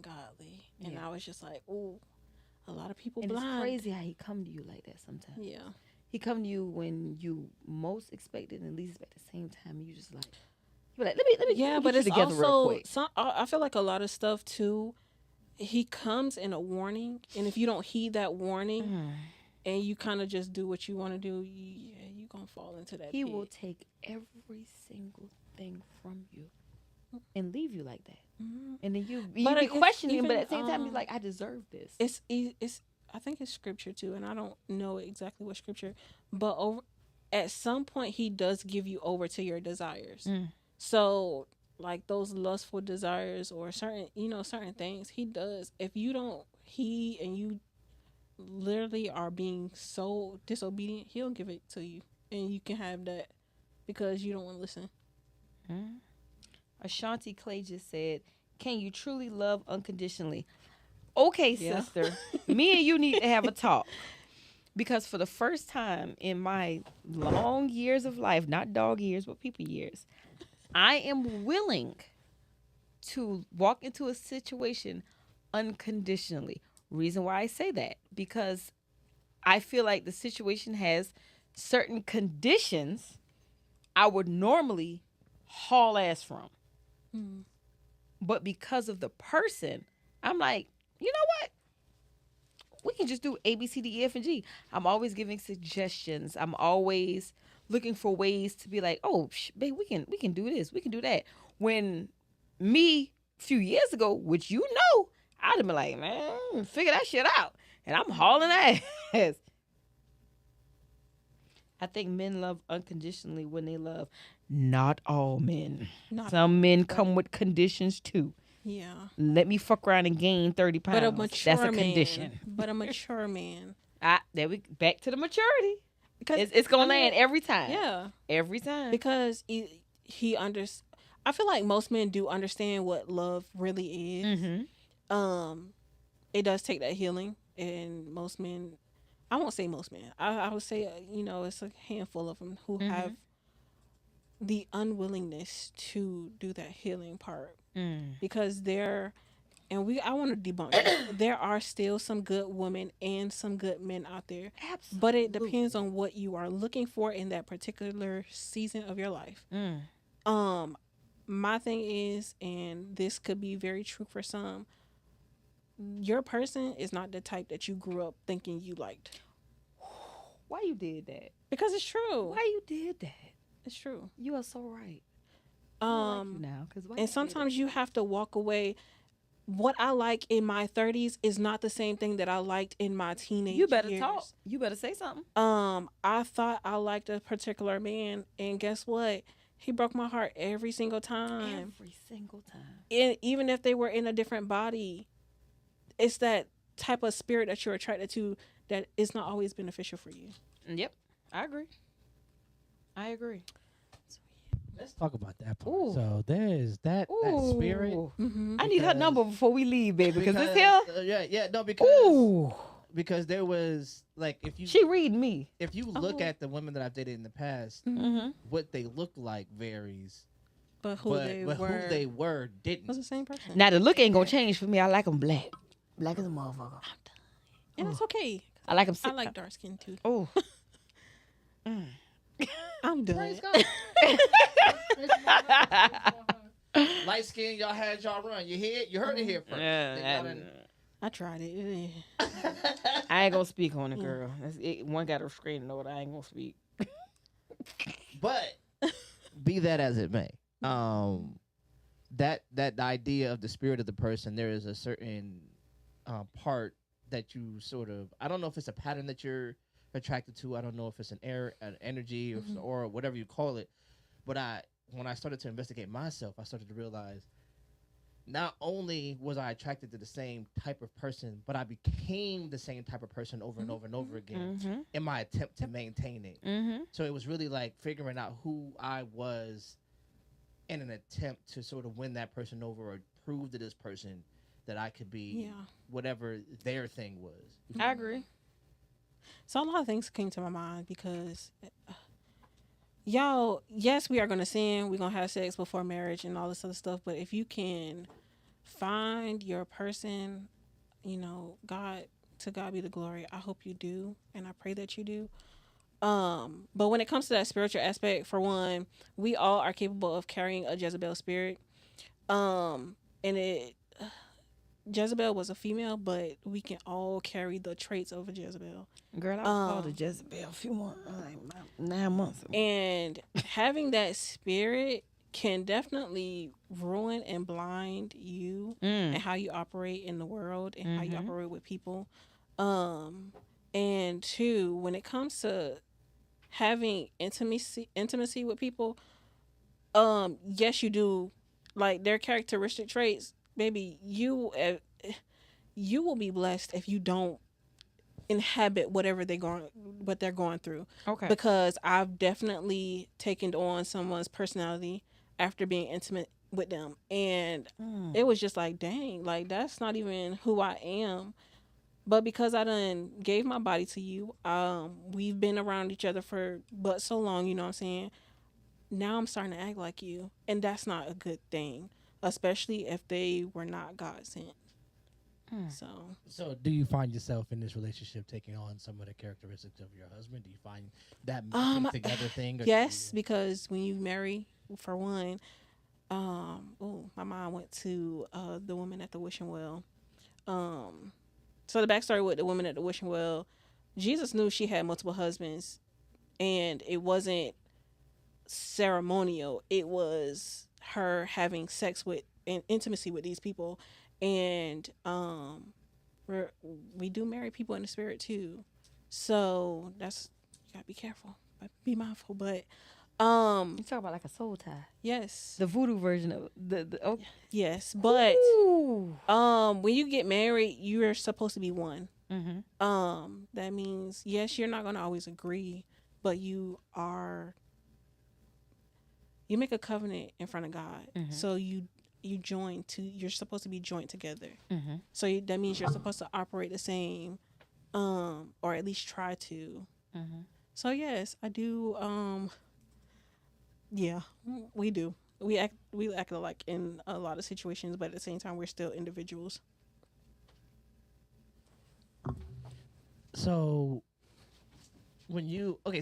godly. And Yeah. I was just like, ooh, a lot of people And blind. it's crazy how he come to you like that sometimes. Yeah. He come to you when you most expect it and least expect at the same time. And you just like, you be like, let me Yeah, get but you it's together real also quick. I feel like a lot of stuff too. He comes in a warning, and if you don't heed that warning, Mm. and you kind of just do what you want to do, you gonna fall into that. He pit. will take every single thing from you and leave you like that. Mhm. And then you But be it's questioning him, but even, at the same time, he's like, I deserve this. It's I think it's scripture too, and I don't know exactly what scripture, but over at some point he does give you over to your desires. Mm. So like those lustful desires or certain things, he does. If you don't heed and you literally are being so disobedient, he'll give it to you, and you can have that because you don't want to listen. Ashanti Clay just said, can you truly love unconditionally? Okay, Yeah. sister, me and you need to have a talk. Because for the first time in my long years of life, not dog years, but people years, I am willing to walk into a situation unconditionally. Reason why I say that, because I feel like the situation has certain conditions I would normally haul ass from. But because of the person, I'm like, you know what? We can just do A, B, C, D, E, F, and G. I'm always giving suggestions. I'm always looking for ways to be like, oh, babe, we can do this. We can do that. When me a few years ago, which you know, I'd have been like, man, figure that shit out. And I'm hauling ass. I think men love unconditionally when they love. Not all men. Not Some men come with conditions too. yeah. Let me fuck around and gain 30 pounds. But a mature That's a man. condition. But a mature man. There we back to the maturity. Because It's gonna land every time. Yeah. Every time. Because he I feel like most men do understand what love really is. Mm-hmm. It does take that healing, and most men, I won't say most men, I would say it's a handful of them who have the unwillingness to do that healing part because I want to debunk it. There are still some good women and some good men out there. Absolutely. But it depends on what you are looking for in that particular season of your life. My thing is, and this could be very true for some, your person is not the type that you grew up thinking you liked. Why you did that? Because it's true. Why you did that? It's true. You are so right. I like you now, and sometimes you have to walk away. What I like in my 30s is not the same thing that I liked in my teenage years. You better talk. You better say something. I thought I liked a particular man, and guess what? He broke my heart every single time. Every single time. And even if they were in a different body, it's that type of spirit that you're attracted to that is not always beneficial for you. Yep, I agree. Let's talk about that part. Ooh. So there's that spirit. Mm-hmm. I need her number before we leave, baby, because this here. Because there was if you she read me. if you look at the women that I've dated in the past, what they look like varies. But who they were didn't. was the same person. Now the look ain't gonna change for me. I like them black as a motherfucker. And that's okay. I like them. I like dark skin too. Oh. I'm done. Light skin, y'all had y'all run. You heard it here first. I tried it. I ain't gonna speak on it, girl. One got her screen note. I ain't gonna speak. But be that as it may, that idea of the spirit of the person, there is a certain part that you sort of, I don't know if it's a pattern that you're attracted to. I don't know if it's an energy or whatever you call it. But when I started to investigate myself, I started to realize not only was I attracted to the same type of person, but I became the same type of person over and over and over again in my attempt to maintain it. So it was really like figuring out who I was in an attempt to sort of win that person over or prove to this person that I could be whatever their thing was. I agree. So a lot of things came to my mind because, y'all, yes, we are going to sin. We're going to have sex before marriage and all this other stuff. But if you can find your person, God be the glory. I hope you do. And I pray that you do. But when it comes to that spiritual aspect, for one, we all are capable of carrying a Jezebel spirit. Jezebel was a female, but we can all carry the traits of a Jezebel. Girl, I was called a Jezebel a few more, 9 months ago. And having that spirit can definitely ruin and blind you and how you operate in the world and how you operate with people. And two, when it comes to having intimacy with people, yes, you do. Like their characteristic traits, baby, you will be blessed if you don't inhabit what they're going through. Okay. Because I've definitely taken on someone's personality after being intimate with them, and it was just like, dang, like that's not even who I am. But because I done gave my body to you, we've been around each other for but so long, you know what I'm saying? Now I'm starting to act like you, and that's not a good thing, especially if they were not God sent. So do you find yourself in this relationship taking on some of the characteristics of your husband? Do you find that mixing together thing? Yes, because when you marry, for one, my mom went to the woman at the wishing well. So the backstory with the woman at the wishing well, Jesus knew she had multiple husbands, and it wasn't ceremonial. It was her having sex with and intimacy with these people, and we do marry people in the spirit too. So that's, you gotta be careful, be mindful. But You talk about like a soul tie, yes, the voodoo version of the okay. yes. But Ooh. when you get married, you're supposed to be one. Mm-hmm. That means, yes, you're not gonna always agree, but you make a covenant in front of God. Mm-hmm. So you join to, you're supposed to be joined together. Mm-hmm. So that means you're supposed to operate the same, or at least try to. Mm-hmm. So yes, I do. Yeah, we do. We act alike in a lot of situations, but at the same time, we're still individuals. So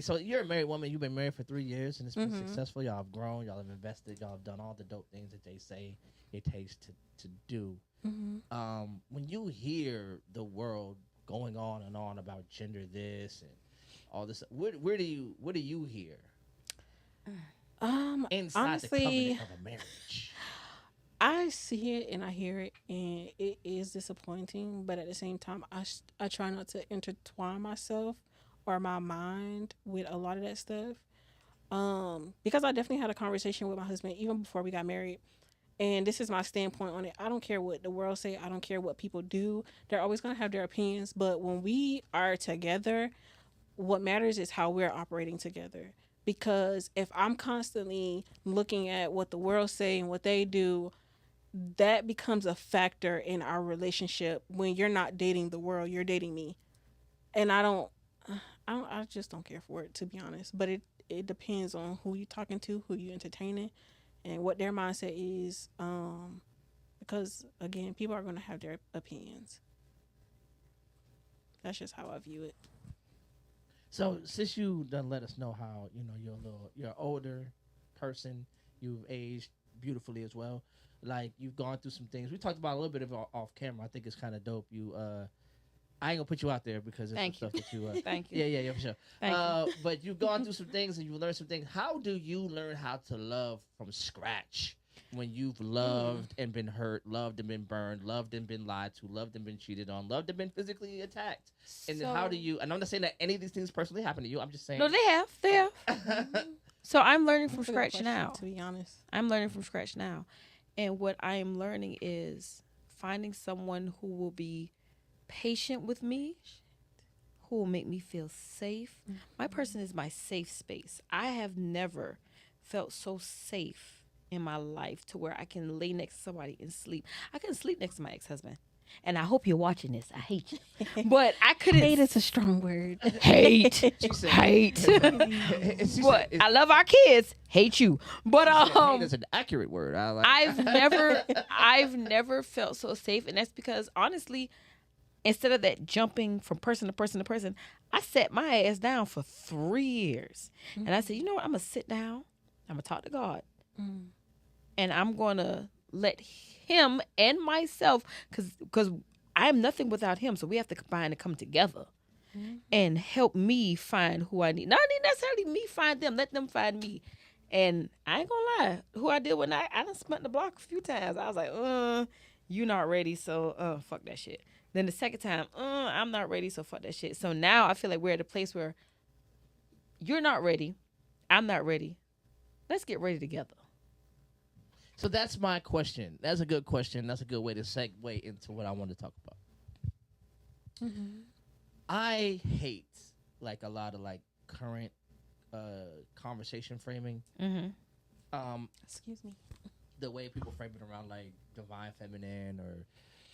so you're a married woman. You've been married for 3 years, and it's been successful. Y'all have grown. Y'all have invested. Y'all have done all the dope things that they say it takes to do. When you hear the world going on and on about gender this and all this, what do you hear? Inside Honestly, the covenant of a marriage. I see it and I hear it, and it is disappointing. But at the same time, I try not to intertwine myself or my mind with a lot of that stuff. Because I definitely had a conversation with my husband even before we got married, and this is my standpoint on it. I don't care what the world say. I don't care what people do. They're always gonna have their opinions. But when we are together, what matters is how we're operating together. Because if I'm constantly looking at what the world say and what they do, that becomes a factor in our relationship. When you're not dating the world, you're dating me, and I just don't care for it, to be honest. But it depends on who you're talking to, who you're entertaining, and what their mindset is. Because again, people are going to have their opinions. That's just how I view it. So since you done let us know how you're an older person, you've aged beautifully as well. Like you've gone through some things. We talked about a little bit of it off camera. I think it's kind of dope. I ain't gonna put you out there because it's some stuff that you. Thank you. Yeah, for sure. Thank you. But you've gone through some things and you've learned some things. How do you learn how to love from scratch when you've loved and been hurt, loved and been burned, loved and been lied to, loved and been cheated on, loved and been physically attacked? And then how do you? And I'm not saying that any of these things personally happen to you. I'm just saying. No, they have. So I'm learning from That's a good scratch question, now. to be honest. I'm learning from scratch now. And what I am learning is finding someone who will be patient with me, who will make me feel safe. My person is my safe space. I have never felt so safe in my life to where I can lay next to somebody and sleep. I couldn't sleep next to my ex-husband. And I hope you're watching this. I hate you. But I couldn't. Hate is a strong word. Hate. Hate. But I love our kids. Hate you. But hate is an accurate word. I like. I've never felt so safe, and that's because honestly, instead of that jumping from person to person to person, I sat my ass down for 3 years, and I said, you know what? I'm gonna sit down. I'm gonna talk to God, and I'm gonna let Him and myself, because I'm nothing without Him, so we have to combine and come together. And help me find who I need. Not necessarily me find them. Let them find me. And I ain't gonna lie. Who I did when I done spent the block a few times. I was like, you not ready, so fuck that shit. Then the second time, I'm not ready, so fuck that shit. So now I feel like we're at a place where you're not ready. I'm not ready. Let's get ready together. So that's my question. That's a good question. That's a good way to segue into what I want to talk about. I hate like a lot of like current conversation framing. Excuse me. The way people frame it around like divine feminine or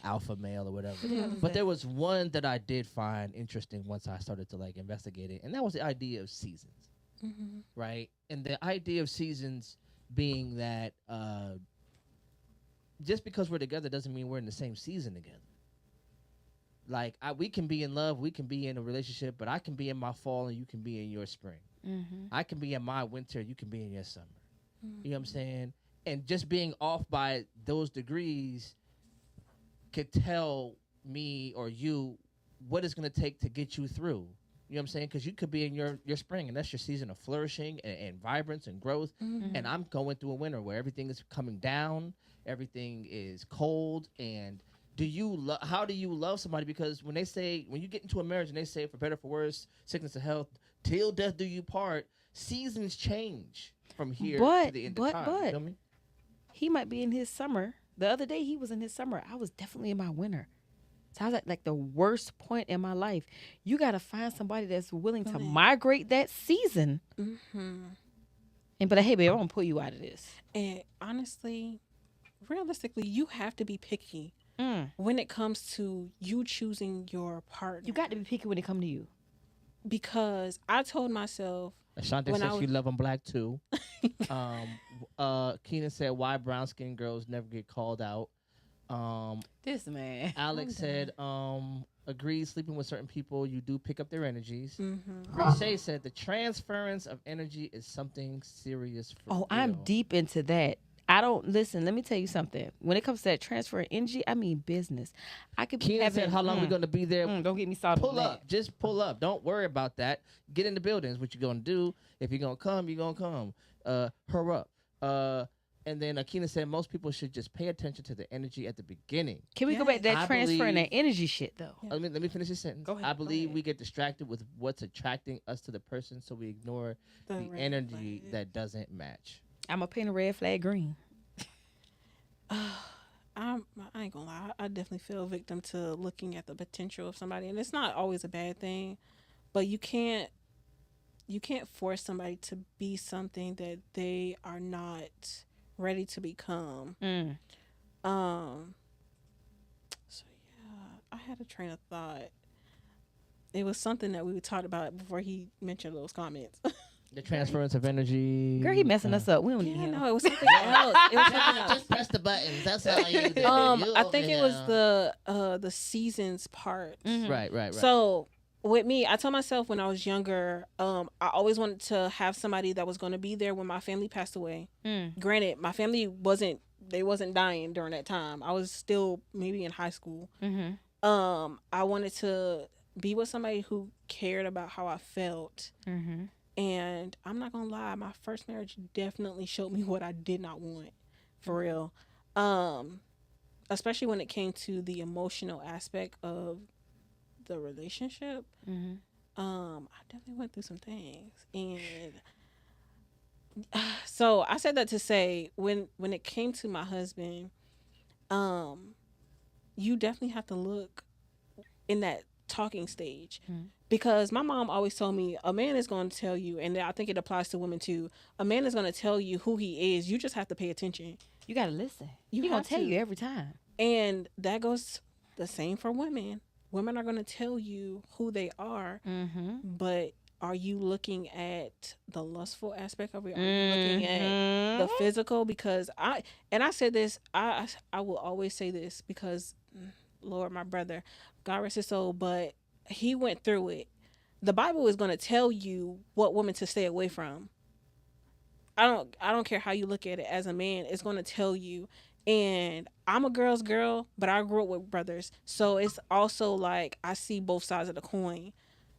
alpha male or whatever. But there was one that I did find interesting once I started to like investigate it, and that was the idea of seasons. Right? And the idea of seasons being that just because we're together doesn't mean we're in the same season together. Like we can be in love, we can be in a relationship, but I can be in my fall and you can be in your spring. I can be in my winter, you can be in your summer. You know what I'm saying? And just being off by those degrees could tell me or you what it's going to take to get you through. You know what I'm saying? Because you could be in your spring, and that's your season of flourishing and vibrance and growth. And I'm going through a winter where everything is coming down, everything is cold. And how do you love somebody? Because when you get into a marriage and they say for better, for worse, sickness or health, till death do you part, seasons change from here to the end of time. You feel me? He might be in his summer. The other day he was in his summer. I was definitely in my winter. So I was at like the worst point in my life. You got to find somebody that's willing to migrate that season. And be like, hey, babe, I want to pull you out of this. And honestly, realistically, you have to be picky when it comes to you choosing your partner. You got to be picky when it comes to you. Because I told myself, Ashante said she love them black too. Keenan said, why brown skinned girls never get called out. This man. Alex said, agreed, sleeping with certain people, you do pick up their energies. Shay said, the transference of energy is something serious for real. I'm deep into that. Listen, let me tell you something. When it comes to that transfer of energy, I mean business. I could be Keenan said, how long we going to be there? Don't get me started. Pull up. Just pull up. Don't worry about that. Get in the buildings. What you going to do. If you're going to come, you're going to come. Hurry up. And then Akina said most people should just pay attention to the energy at the beginning. Can we go back to that transfer and that energy shit, though? Let me finish this sentence. Go ahead, I believe we get distracted with what's attracting us to the person, so we ignore the energy that doesn't match. I'm going to paint a red flag green. I ain't gonna lie. I definitely feel victim to looking at the potential of somebody, and it's not always a bad thing, but you can't force somebody to be something that they are not ready to become. So yeah, I had a train of thought. It was something that we talked about before he mentioned those comments. The transference of energy. Girl, he messing us up. We don't need him. No, it was something else. It was something else. Just press the buttons. That's all you do. I think it was the seasons part. Right. So with me, I told myself when I was younger, I always wanted to have somebody that was going to be there when my family passed away. Granted, my family wasn't dying during that time. I was still maybe in high school. I wanted to be with somebody who cared about how I felt. And I'm not gonna lie, my first marriage definitely showed me what I did not want, for real. Especially when it came to the emotional aspect of the relationship. I definitely went through some things, and so I said that to say when it came to my husband, you definitely have to look in that talking stage. Because my mom always told me a man is going to tell you, and I think it applies to women too, a man is going to tell you who he is. You just have to pay attention. You got to listen. He's going to tell you every time. And that goes the same for women. Women are going to tell you who they are, but are you looking at the lustful aspect of it? Are you looking at the physical? Because I said this, I will always say this because, Lord, my brother, God rest his soul, but he went through it. The Bible is going to tell you what woman to stay away from. I don't care how you look at it as a man. It's going to tell you. And I'm a girl's girl, but I grew up with brothers. So it's also like I see both sides of the coin.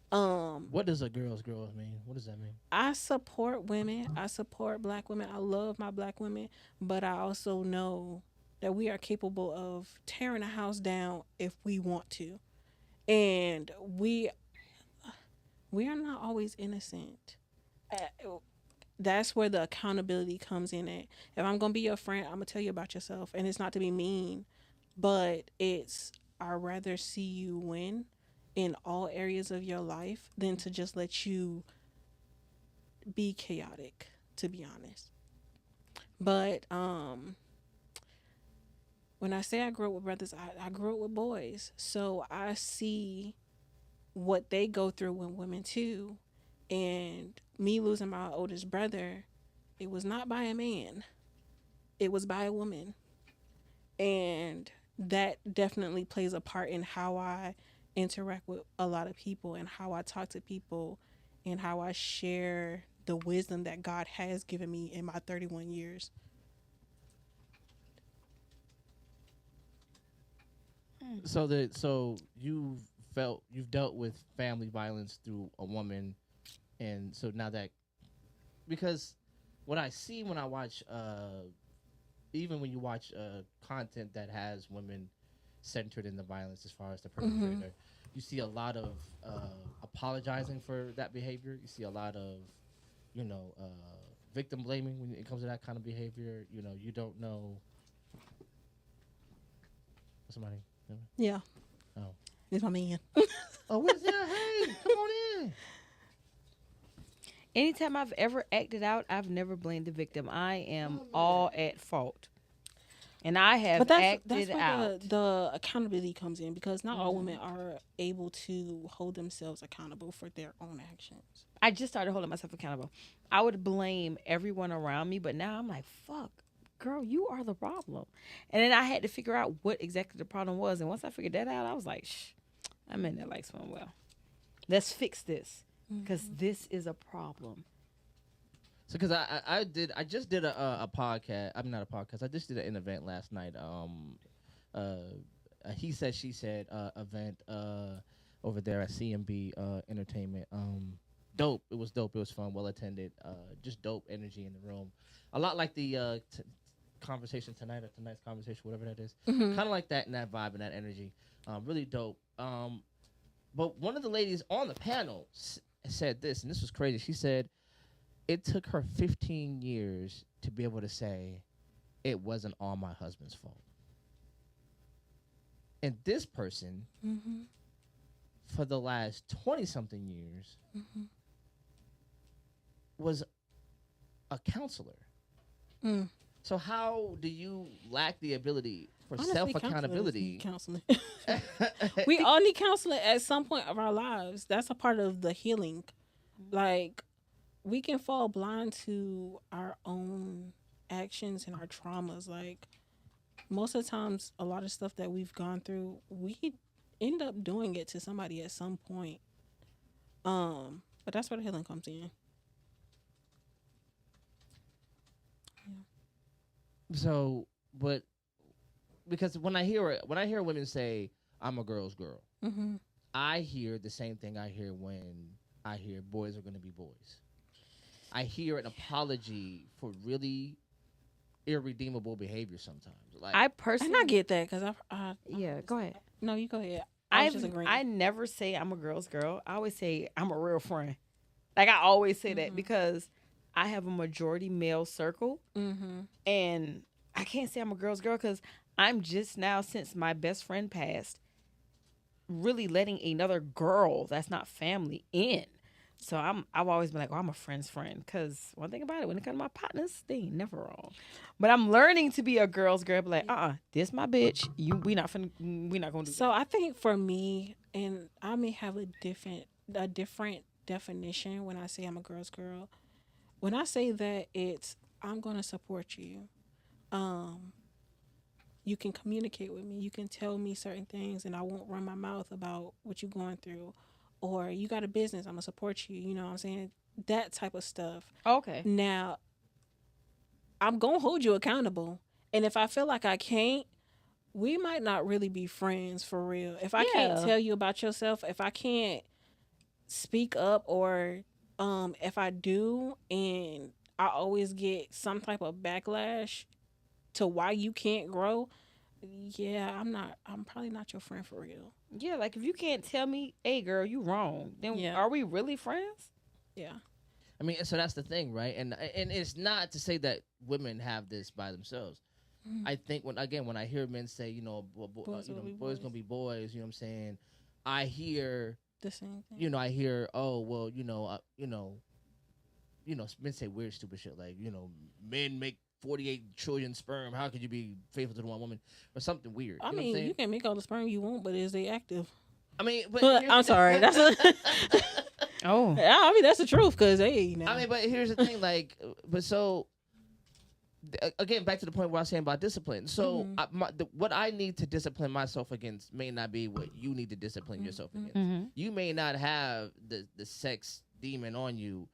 What does a girl's girl mean? What does that mean? I support women. I support black women. I love my black women. But I also know that we are capable of tearing a house down if we want to. And we are not always innocent. That's where the accountability comes in at. If I'm going to be your friend, I'm going to tell you about yourself. And it's not to be mean, but I'd rather see you win in all areas of your life than to just let you be chaotic, to be honest. But when I say I grew up with brothers, I grew up with boys. So I see what they go through with women too. And me losing my oldest brother, it was not by a man. It was by a woman. And that definitely plays a part in how I interact with a lot of people and how I talk to people and how I share the wisdom that God has given me in my 31 years. So you you've dealt with family violence through a woman, and so now that, because what I see when I watch, even when you watch content that has women centered in the violence as far as the perpetrator, you see a lot of apologizing for that behavior. You see a lot of, victim blaming when it comes to that kind of behavior. You don't know. Somebody? Yeah. Oh. It's my man. Oh, what's that? Hey, come on in. Anytime I've ever acted out, I've never blamed the victim. I am all at fault. And I have But that's acted where out. the accountability comes in, because not all women are able to hold themselves accountable for their own actions. I just started holding myself accountable. I would blame everyone around me, but now I'm like, fuck, girl, you are the problem. And then I had to figure out what exactly the problem was. And once I figured that out, I was like, I'm in there like swim well. Let's fix this, because this is a problem. So, because I just did a podcast. I'm not a podcast. I just did an event last night. He said, she said event over there at CMB Entertainment. Dope. It was dope. It was fun. Well attended. Just dope energy in the room. A lot like the conversation tonight, or tonight's conversation, whatever that is. Kind of like that, and that vibe and that energy. Really dope. But one of the ladies on the panel said this, and this was crazy. She said it took her 15 years to be able to say it wasn't all my husband's fault. And this person, for the last 20-something years, was a counselor. So how do you lack the ability for self-accountability? Counseling. We all need counseling at some point of our lives. That's a part of the healing. Like, we can fall blind to our own actions and our traumas. Like, most of the times, a lot of stuff that we've gone through, we end up doing it to somebody at some point. But that's where the healing comes in. So, but because when I hear women say I'm a girl's girl, I hear the same thing I hear when I hear boys are going to be boys. I hear an apology for really irredeemable behavior sometimes. Like, I personally, And I get that, because yeah, go ahead. No, you go ahead. I never say I'm a girl's girl. I always say I'm a real friend. Like, I always say that, because I have a majority male circle, and I can't say I'm a girl's girl, because I'm just now, since my best friend passed, really letting another girl that's not family in. So I've always been like, oh, I'm a friend's friend, because one thing about it, when it comes to my partners, they ain't never wrong. But I'm learning to be a girl's girl, be like, this my bitch. We not gonna do. So I think for me, and I may have a different definition when I say I'm a girl's girl. When I say that, it's I'm gonna support you. You can communicate with me. You can tell me certain things, and I won't run my mouth about what you're going through. Or you got a business, I'm gonna support you. You know what I'm saying? That type of stuff. Okay. Now, I'm gonna hold you accountable, and if I feel like I can't, we might not really be friends for real. If I can't tell you about yourself, if I can't speak up, or if I do and I always get some type of backlash to why you can't grow, I'm probably not your friend for real. Yeah, like if you can't tell me, hey girl, you wrong, then are we really friends? Yeah. I mean, so that's the thing, right? And it's not to say that women have this by themselves. I think when I hear men say, boys gonna be boys, you know what I'm saying? I hear the same thing. I hear, oh well, men say weird, stupid shit like, men make 48 trillion sperm. How could you be faithful to the one woman, or something weird? I mean, you can make all the sperm you want, but is they active? I mean, but I'm sorry. That's oh. Yeah, I mean that's the truth. Cause hey, I mean, but here's the thing, like, but so again, back to the point where I was saying about discipline. So what I need to discipline myself against may not be what you need to discipline yourself against. You may not have the sex demon on you,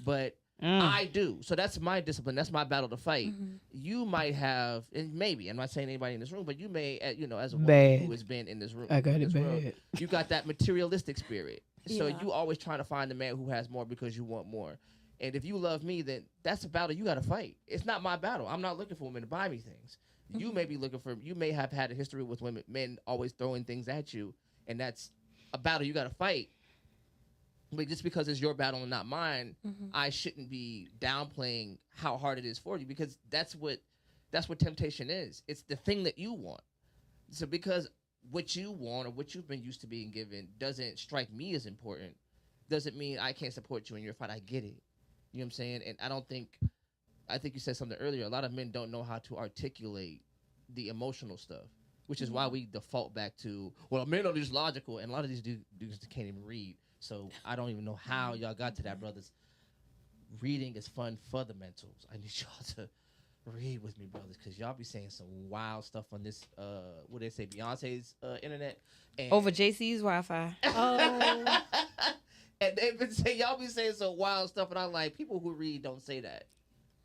but I do. So that's my discipline. That's my battle to fight. You might have, and maybe, I'm not saying anybody in this room, but you may, as a woman who has been in this room, I got it world, bad. you got that materialistic spirit. So Yeah. you always trying to find the man who has more because you want more. And if you love me, then that's a battle you got to fight. It's not my battle. I'm not looking for women to buy me things. You may be looking for, you may have had a history with men always throwing things at you, and that's a battle you got to fight. But just because it's your battle and not mine, I shouldn't be downplaying how hard it is for you, because that's what temptation is. It's the thing that you want. So because what you want or what you've been used to being given doesn't strike me as important, doesn't mean I can't support you in your fight. I get it. You know what I'm saying? And I think you said something earlier. A lot of men don't know how to articulate the emotional stuff, which is why we default back to, well, men are just logical, and a lot of these dudes can't even read. So I don't even know how y'all got to that, brothers. Reading is fun for the mentals. I need y'all to read with me, brothers, because y'all be saying some wild stuff on this, what they say, Beyonce's internet. And Over JC's Wi-Fi. Oh. and they've been saying, y'all be saying some wild stuff, and I'm like, people who read don't say that.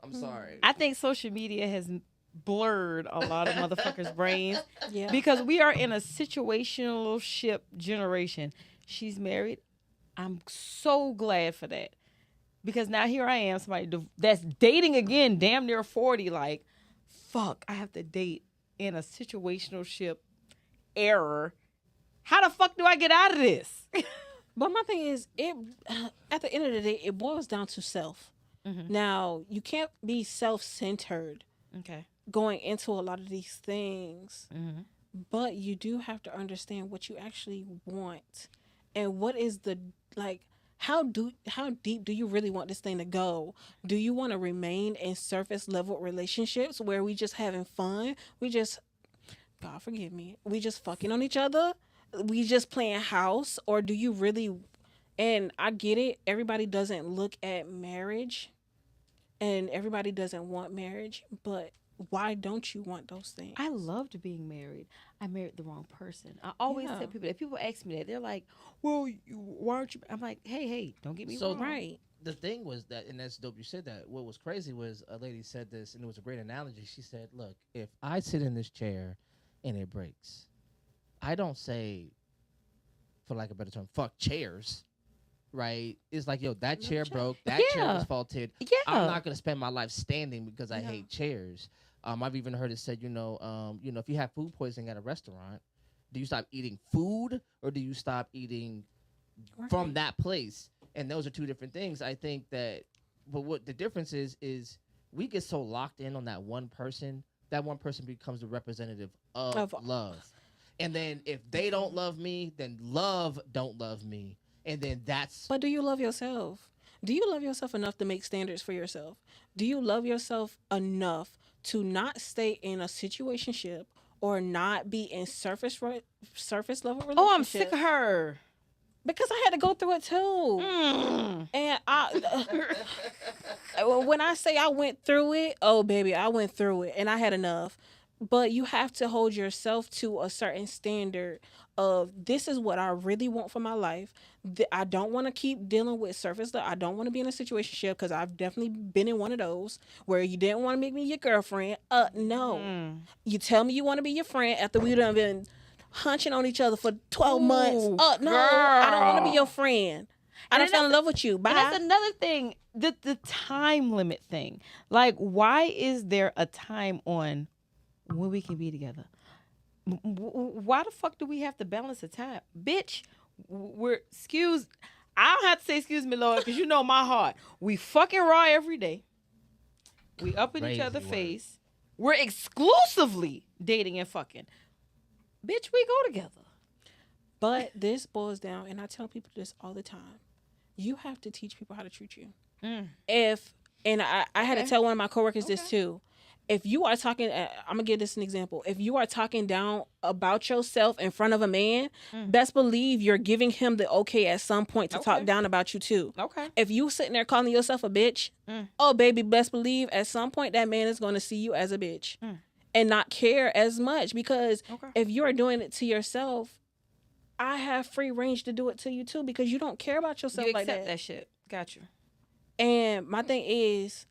I'm sorry. I think social media has blurred a lot of motherfuckers' brains Yeah. because we are in a situational ship generation. She's married. I'm so glad for that, because now here I am, somebody that's dating again, damn near 40. Like, fuck, I have to date in a situational ship error. How the fuck do I get out of this? But my thing is, at the end of the day, it boils down to self. Now, you can't be self-centered Okay. going into a lot of these things, but you do have to understand what you actually want and what is the, like, how deep do you really want this thing to go? Do you want to remain in surface level relationships where we just having fun? We just, God forgive me, we just fucking on each other? We just playing house? Or do you really, and I get it, everybody doesn't look at marriage and everybody doesn't want marriage, but why don't you want those things? I loved being married. I married the wrong person. I always tell people, if people ask me that, they're like, well, why aren't you? I'm like, hey, don't get me wrong. Right. The thing was that, and that's dope you said that, what was crazy was a lady said this, and it was a great analogy. She said, look, if I sit in this chair and it breaks, I don't say, for lack of a better term, fuck chairs, right? It's like, yo, that chair broke, that chair was faulted. Yeah. I'm not going to spend my life standing because I hate chairs. I've even heard it said, if you have food poisoning at a restaurant, do you stop eating food or do you stop eating from that place? And those are two different things. I think that, but what the difference is we get so locked in on that one person becomes the representative of love. And then if they don't love me, then love don't love me. And then that's... But do you love yourself? Do you love yourself enough to make standards for yourself? Do you love yourself enough to not stay in a situationship or not be in surface level relationship? Oh, I'm sick of her. Because I had to go through it too. And when I say I went through it, oh baby, I went through it and I had enough. But you have to hold yourself to a certain standard of, this is what I really want for my life. I don't want to keep dealing with surface stuff. I don't want to be in a situationship, because I've definitely been in one of those where you didn't want to make me your girlfriend. No. You tell me you want to be your friend after we done been hunching on each other for 12 months. No, girl. I don't want to be your friend. I don't fell in love with you. Bye. And that's another thing, the time limit thing. Like, why is there a time on when we can be together? Why the fuck do we have to balance the time? Bitch, I don't have to say excuse me, Lord, because you know my heart. We fucking raw every day. We up in each other's face. We're exclusively dating and fucking. Bitch, we go together. But this boils down, and I tell people this all the time, you have to teach people how to treat you. I had to tell one of my coworkers this too. If you are talking, I'm going to give this an example. If you are talking down about yourself in front of a man, best believe you're giving him the okay at some point to talk down about you too. Okay. If you sitting there calling yourself a bitch, oh baby, best believe at some point that man is going to see you as a bitch and not care as much, because if you are doing it to yourself, I have free range to do it to you too, because you don't care about yourself You like accept that. that shit. Got you. And my thing is,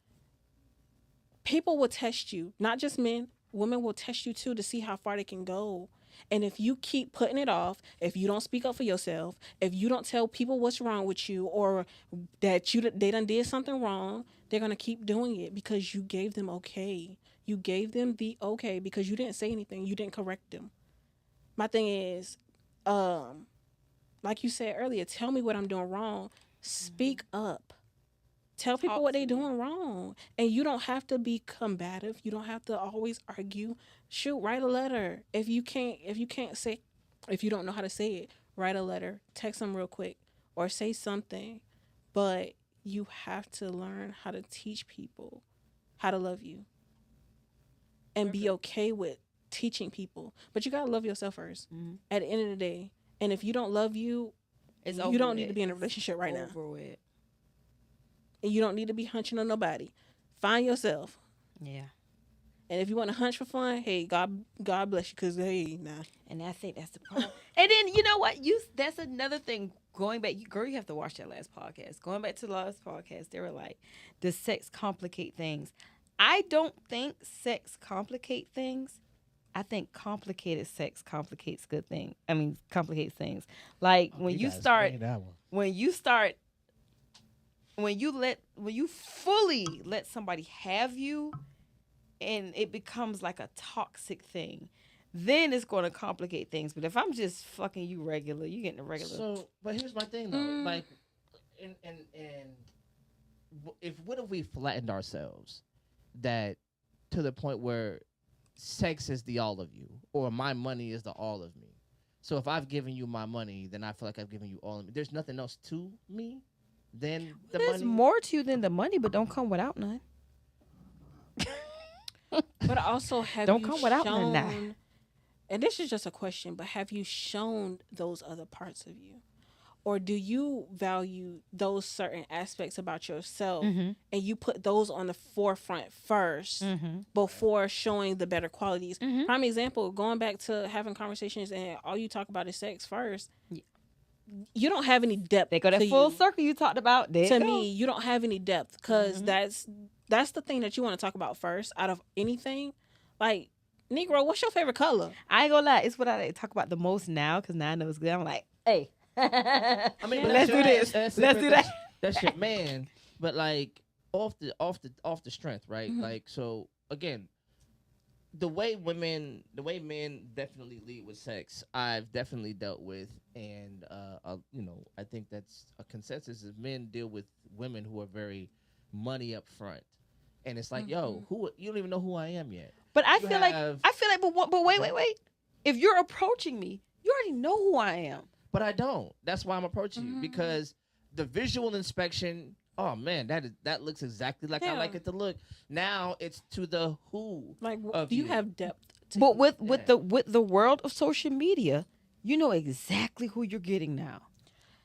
people will test you, not just men. Women will test you too to see how far they can go. And if you keep putting it off, if you don't speak up for yourself, if you don't tell people what's wrong with you or that they done did something wrong, they're gonna keep doing it because you gave them okay. You gave them the okay because you didn't say anything. You didn't correct them. My thing is, like you said earlier, tell me what I'm doing wrong. Speak up. Tell people what they're doing wrong. And you don't have to be combative. You don't have to always argue. Shoot, write a letter. If you don't know how to say it, write a letter. Text them real quick or say something. But you have to learn how to teach people how to love you and be okay with teaching people. But you got to love yourself first at the end of the day. And if you don't love you, you don't need to be in a relationship right now. And you don't need to be hunching on nobody. Find yourself. Yeah. And if you want to hunch for fun, hey, God bless you, because, hey, nah. And I think that's the problem. And then, you know what? That's another thing. Going back, girl, you have to watch that last podcast. Going back to the last podcast, they were like, does sex complicate things? I don't think sex complicate things. I think complicated sex complicates complicates things. Like when you fully let somebody have you and it becomes like a toxic thing, then it's going to complicate things. But if I'm just fucking you regular, you getting a regular. So, but here's my thing though. Like, what if we flattened ourselves that to the point where sex is the all of you, or my money is the all of me? So if I've given you my money, then I feel like I've given you all of me. There's nothing else to me than the money. There's more to you than the money, but don't come without none. But also, don't come without none now. And this is just a question, but have you shown those other parts of you? Or do you value those certain aspects about yourself and you put those on the forefront first before showing the better qualities? Prime example, going back to having conversations and all you talk about is sex first. You don't have any depth. They go that full circle you talked about. To me, you don't have any depth because that's the thing that you want to talk about first out of anything. Like, Negro, what's your favorite color? I ain't gonna lie. It's what I talk about the most now because now I know it's good. I'm like, hey. I mean, let's do this. Let's do that. That's your man. But like off the strength, right? Like, so again, the way men definitely lead with sex, I've definitely dealt with, and I think that's a consensus. Is men deal with women who are very money up front, and it's like, yo, you don't even know who I am yet. But I feel like, but wait. If you're approaching me, you already know who I am. But I don't. That's why I'm approaching you, because the visual inspection. Oh man, that looks exactly like I like it to look. Now it's to the who. Like, do you have depth? But with the world of social media, you know exactly who you're getting now.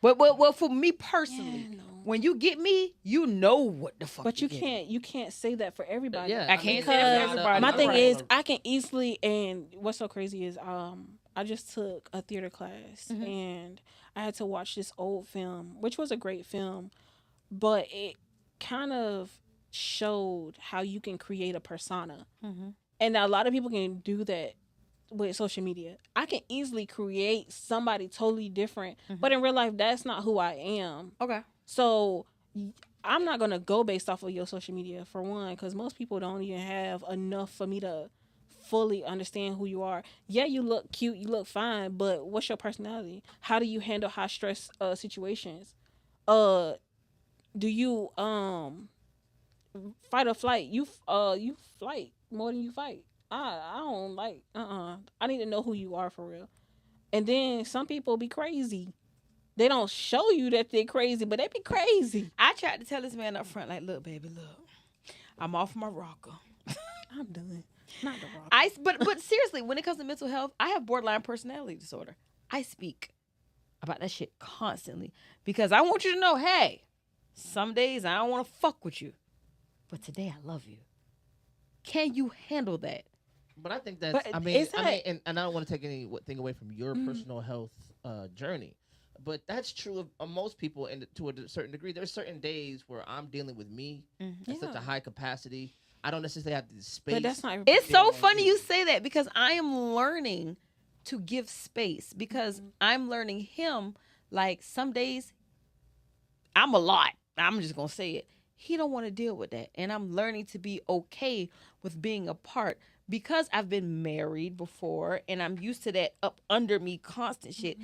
But for me personally, when you get me, you know what the fuck. But you can't say that for everybody. I can't say that for everybody. My thing is, I can easily, and what's so crazy is, I just took a theater class and I had to watch this old film, which was a great film, but it kind of showed how you can create a persona. And a lot of people can do that with social media. I can easily create somebody totally different, but in real life, that's not who I am. Okay. So I'm not going to go based off of your social media, for one, because most people don't even have enough for me to fully understand who you are. Yeah, you look cute, you look fine, but what's your personality? How do you handle high stress situations? Do you fight or flight? You flight more than you fight. I don't like I need to know who you are for real. And then some people be crazy. They don't show you that they're crazy, but they be crazy. I tried to tell this man up front, like, look, baby, look, I'm off my rocker. I'm done. Not the rocker. But seriously, when it comes to mental health, I have borderline personality disorder. I speak about that shit constantly because I want you to know, hey, some days I don't want to fuck with you, but today I love you. Can you handle that? But I think that's, and I don't want to take anything away from your personal health journey. but that's true of most people, and to a certain degree. There's certain days where I'm dealing with me at such a Yeah. high capacity. I don't necessarily have the space. But that's not everybody. It's so Yeah, funny you. you say that because I am learning to give space because I'm learning him. Like some days I'm a lot. I'm just gonna say it. He don't want to deal with that, and I'm learning to be okay with being apart because I've been married before, and I'm used to that up under me constant shit.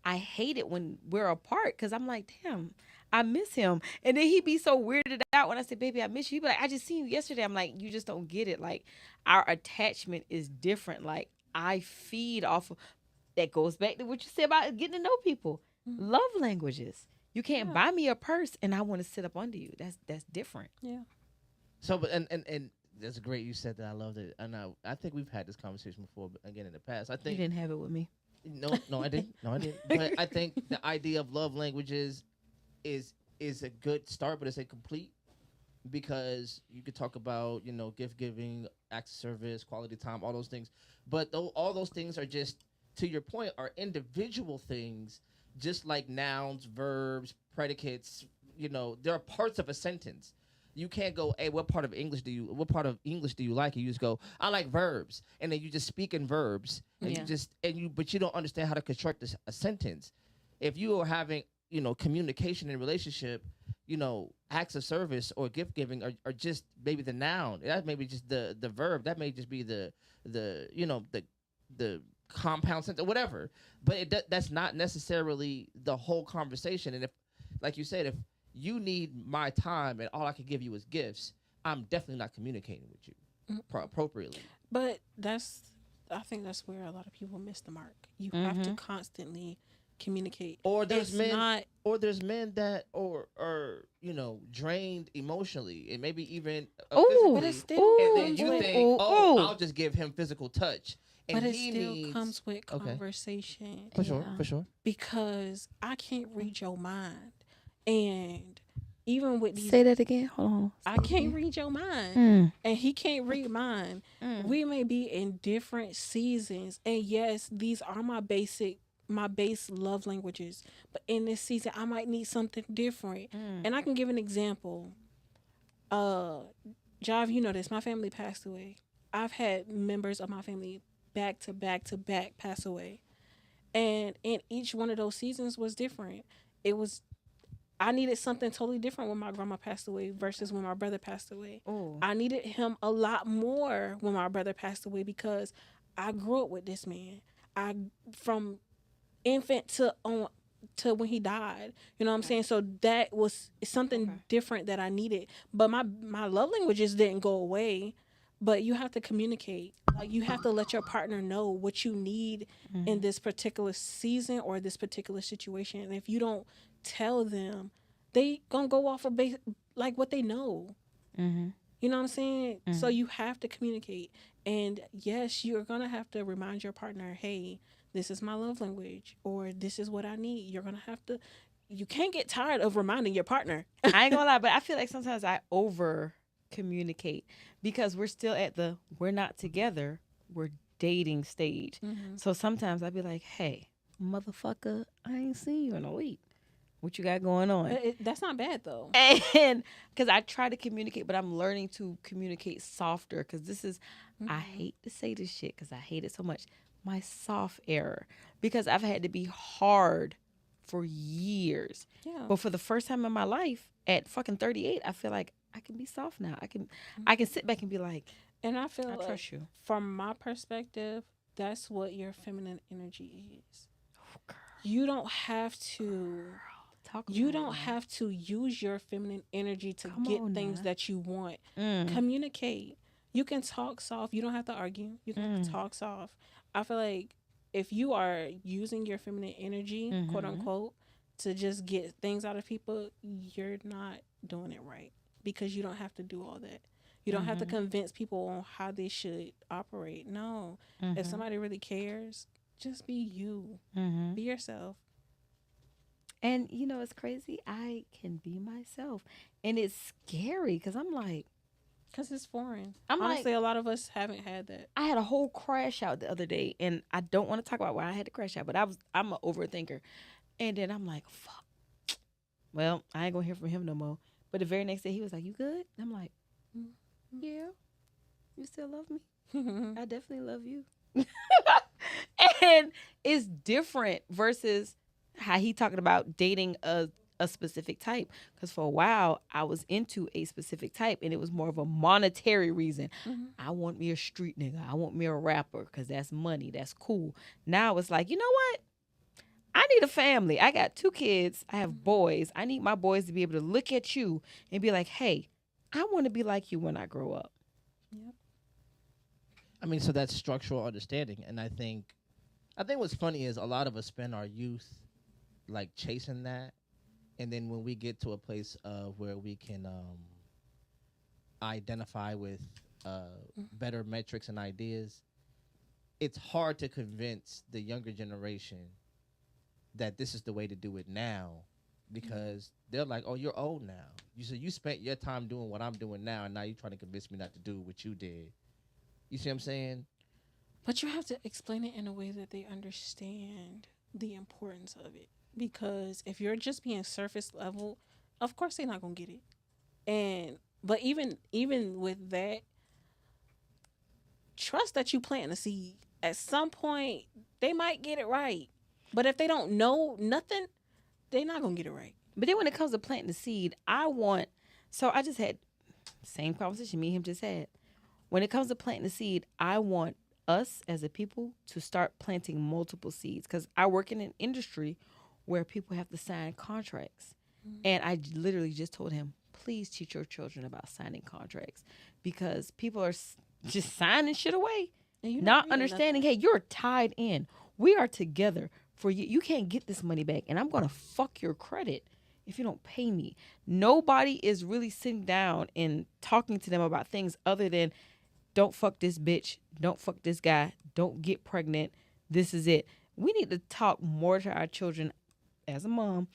I hate it when we're apart because I'm like, damn, I miss him, and then he be so weirded out when I say, baby, I miss you. He be like, I just seen you yesterday. I'm like, you just don't get it. Like our attachment is different. Like I feed off of that. Goes back to what you said about getting to know people. Love languages. You can't buy me a purse and I want to sit up under you. That's different. Yeah. So, but and that's great. You said that. I loved it. And I think we've had this conversation before, but again in the past. I You think didn't have it with me. no, I didn't. No, I didn't. But I think the idea of love languages is a good start, but it's incomplete because you could talk about gift giving, acts of service, quality time, all those things. But all those things are just, to your point, are individual things, just like nouns, verbs, predicates. They're parts of a sentence. You can't go, hey, what part of English do you like? You just go, I like verbs, and then you just speak in verbs, and but you don't understand how to construct a sentence. If you are having communication in a relationship, acts of service or gift giving are just maybe the noun. That may be just the verb. That may just be the compound sentence, whatever. But that's not necessarily the whole conversation. And if, like you said, if you need my time and all I can give you is gifts, I'm definitely not communicating with you appropriately. But I think that's where a lot of people miss the mark. You have to constantly communicate. Or there's It's men, not- that are drained emotionally and maybe even Ooh, physically. But it still And then comes you with, think, I'll just give him physical touch. And but it he still needs, comes with Okay. conversation. For sure. Because I can't read your mind. And even with these, Say that again. Hold on. I can't read your mind. And he can't read mine. We may be in different seasons. And yes, these are my base love languages. But in this season, I might need something different. And I can give an example. Jav, you know this. My family passed away. I've had members of my family back to back to back pass away. And in each one of those seasons was different. I needed something totally different when my grandma passed away versus when my brother passed away. Ooh. I needed him a lot more when my brother passed away because I grew up with this man. From infant to when he died. You know what I'm saying? So that was something different that I needed. But my love languages didn't go away. But you have to communicate. Like you have to let your partner know what you need in this particular season or this particular situation. And if you don't tell them, they gonna go off of like what they know. You know what I'm saying? So you have to communicate. And yes, you're gonna have to remind your partner, hey, this is my love language, or this is what I need. You're gonna have to. You can't get tired of reminding your partner. I ain't gonna lie, but I feel like sometimes I over communicate because we're still at the we're not together, we're dating stage. So sometimes I'd be like, hey, motherfucker, I ain't seen you in a week. What you got going on? That's not bad though. And because I try to communicate, but I'm learning to communicate softer because this is, I hate to say this shit because I hate it so much, my soft error. Because I've had to be hard for years. Yeah. But for the first time in my life, at fucking 38, I feel like I can be soft now. I can sit back and be like, And I feel I like, trust you. from my perspective, that's what your feminine energy is. Oh, girl, You don't have to. talk You about don't it. have to use your feminine energy to Come get on things now. that you want. Mm. Communicate. You can talk soft. You don't have to argue. You can talk soft. I feel like if you are using your feminine energy, quote unquote, to just get things out of people, you're not doing it right because you don't have to do all that. You don't have to convince people on how they should operate. No. If somebody really cares, just be you. Be yourself. And you know, it's crazy. I can be myself, and it's scary because I'm like, Because it's foreign. I'm Honestly, a lot of us haven't had that. I had a whole crash out the other day, and I don't want to talk about why I had to crash out, but I'm an overthinker. And then I'm like, fuck. Well, I ain't gonna hear from him no more. But the very next day, he was like, "You good?" I'm like, "Yeah, you still love me? I definitely love you." And it's different versus how he talking about dating a specific type. Because for a while, I was into a specific type, and it was more of a monetary reason. I want me a street nigga. I want me a rapper because that's money. That's cool. Now it's like, you know what? I need a family. I got 2 kids. I have boys. I need my boys to be able to look at you and be like, hey, I want to be like you when I grow up. Yep. I mean, so that's structural understanding, and I think what's funny is a lot of us spend our youth like chasing that, and then when we get to a place of where we can identify with better metrics and ideas, it's hard to convince the younger generation that this is the way to do it now, because they're like, "Oh, you're old now. You spent your time doing what I'm doing now, and now you're trying to convince me not to do what you did." You see what I'm saying? But you have to explain it in a way that they understand the importance of it. Because if you're just being surface level, of course they're not gonna get it. But even with that, trust that you plant the seed. At some point, they might get it right. But if they don't know nothing, they're not gonna get it right. But then when it comes to planting the seed, I just had same conversation me and him just had. When it comes to planting the seed, I want us as a people to start planting multiple seeds, because I work in an industry where people have to sign contracts. And I literally just told him, please teach your children about signing contracts, because people are just signing shit away, And not understanding, hey, you're tied in. We are together for you. You can't get this money back, and I'm going to fuck your credit if you don't pay me. Nobody is really sitting down and talking to them about things other than, don't fuck this bitch, don't fuck this guy, don't get pregnant, this is it. We need to talk more to our children as a mom.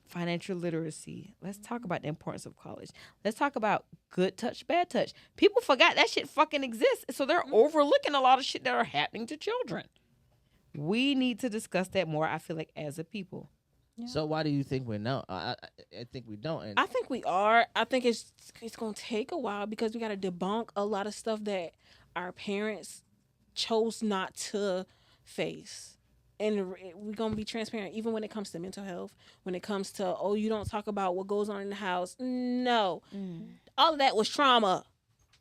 Financial literacy. Let's talk about the importance of college. Let's talk about good touch, bad touch. People forgot that shit fucking exists, so they're overlooking a lot of shit that are happening to children. We need to discuss that more, I feel like, as a people. Yeah. So why do you think we're not? I think we don't. And I think we are. I think it's gonna take a while because we got to debunk a lot of stuff that our parents chose not to face. And we're gonna be transparent, even when it comes to mental health. When it comes to, oh, you don't talk about what goes on in the house. No, all of that was trauma.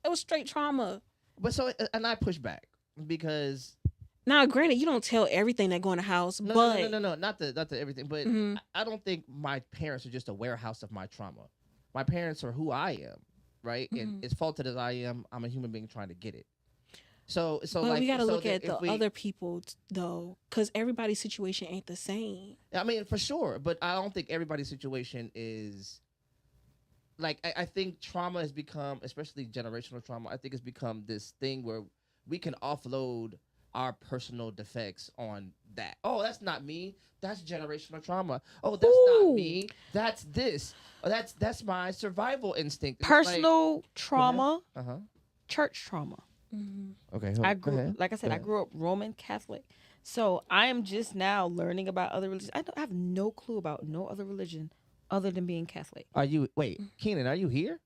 It was straight trauma. But so, and I push back because Now, granted, you don't tell everything that go in the house, but no, not the everything. But I don't think my parents are just a warehouse of my trauma. My parents are who I am, right? And as faulted as I am, I'm a human being trying to get it. So but like, we got to so look that at the if we, other people though, because everybody's situation ain't the same. I mean, for sure, but I don't think everybody's situation is like. I think trauma has become, especially generational trauma, I think it's become this thing where we can offload our personal defects on that. Oh, that's not me. That's generational trauma. Oh, that's not me. That's this. Oh, that's my survival instinct. It's Personal trauma, church trauma. Okay. I grew, like I said, I grew up Roman Catholic, so I am just now learning about other religions. I have no clue about no other religion other than being Catholic. Are you Keenan? Are you here?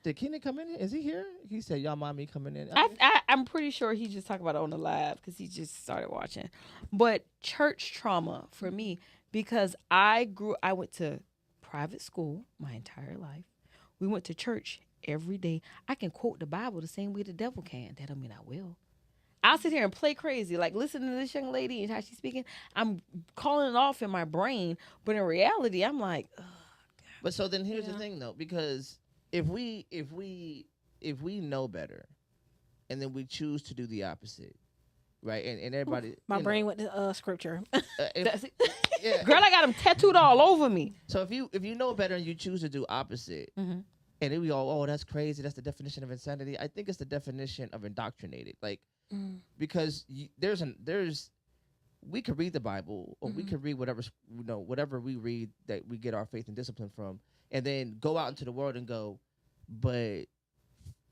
Did Keenan come in? Is he here? He said, "Y'all mind me coming in?" I'm pretty sure he just talked about it on the live because he just started watching. But church trauma for me, because I went to private school my entire life. We went to church every day. I can quote the Bible the same way the devil can. That don't mean I will. I'll sit here and play crazy, like listen to this young lady and how she's speaking. I'm calling it off in my brain, but in reality, I'm like, ugh. But so then here's the thing, though, because if we know better, and then we choose to do the opposite, right? And everybody, My brain went to scripture. Yeah. Girl, I got them tattooed all over me. So if you know better and you choose to do opposite, and then we all, oh, that's crazy. That's the definition of insanity. I think it's the definition of indoctrinated. Like, because we could read the Bible, or we could read whatever we read that we get our faith and discipline from, and then go out into the world and go, but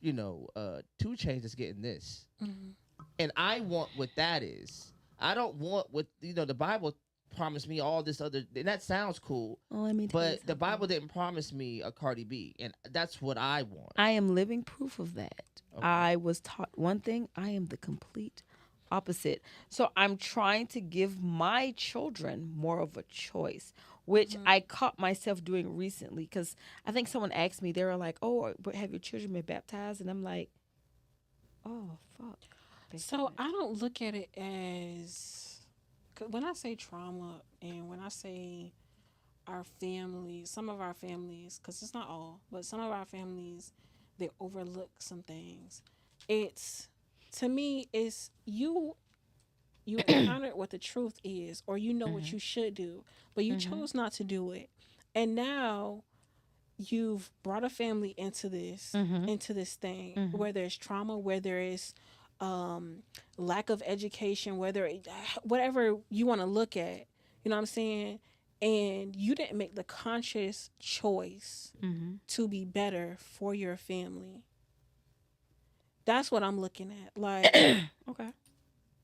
2 Chainz is getting this, and I want what that is. I don't want what the Bible promised me all this other, and that sounds cool. Well, let me tell you But the something. Bible didn't promise me a Cardi B, and that's what I want. I am living proof of that. Okay. I was taught one thing, I am the complete opposite. So I'm trying to give my children more of a choice, which I caught myself doing recently because I think someone asked me, they were like, "Oh, but have your children been baptized?" And I'm like, "Oh, fuck." So I don't look at it as, 'cause when I say trauma and when I say our families, some of our families, because it's not all, but some of our families, they overlook some things. It's, to me, it's you encountered what the truth is, or you know what you should do, but you chose not to do it, and now you've brought a family into this thing where there's trauma, where there is lack of education, whatever you want to look at, you know what I'm saying, and you didn't make the conscious choice to be better for your family. That's what I'm looking at. Like, Okay.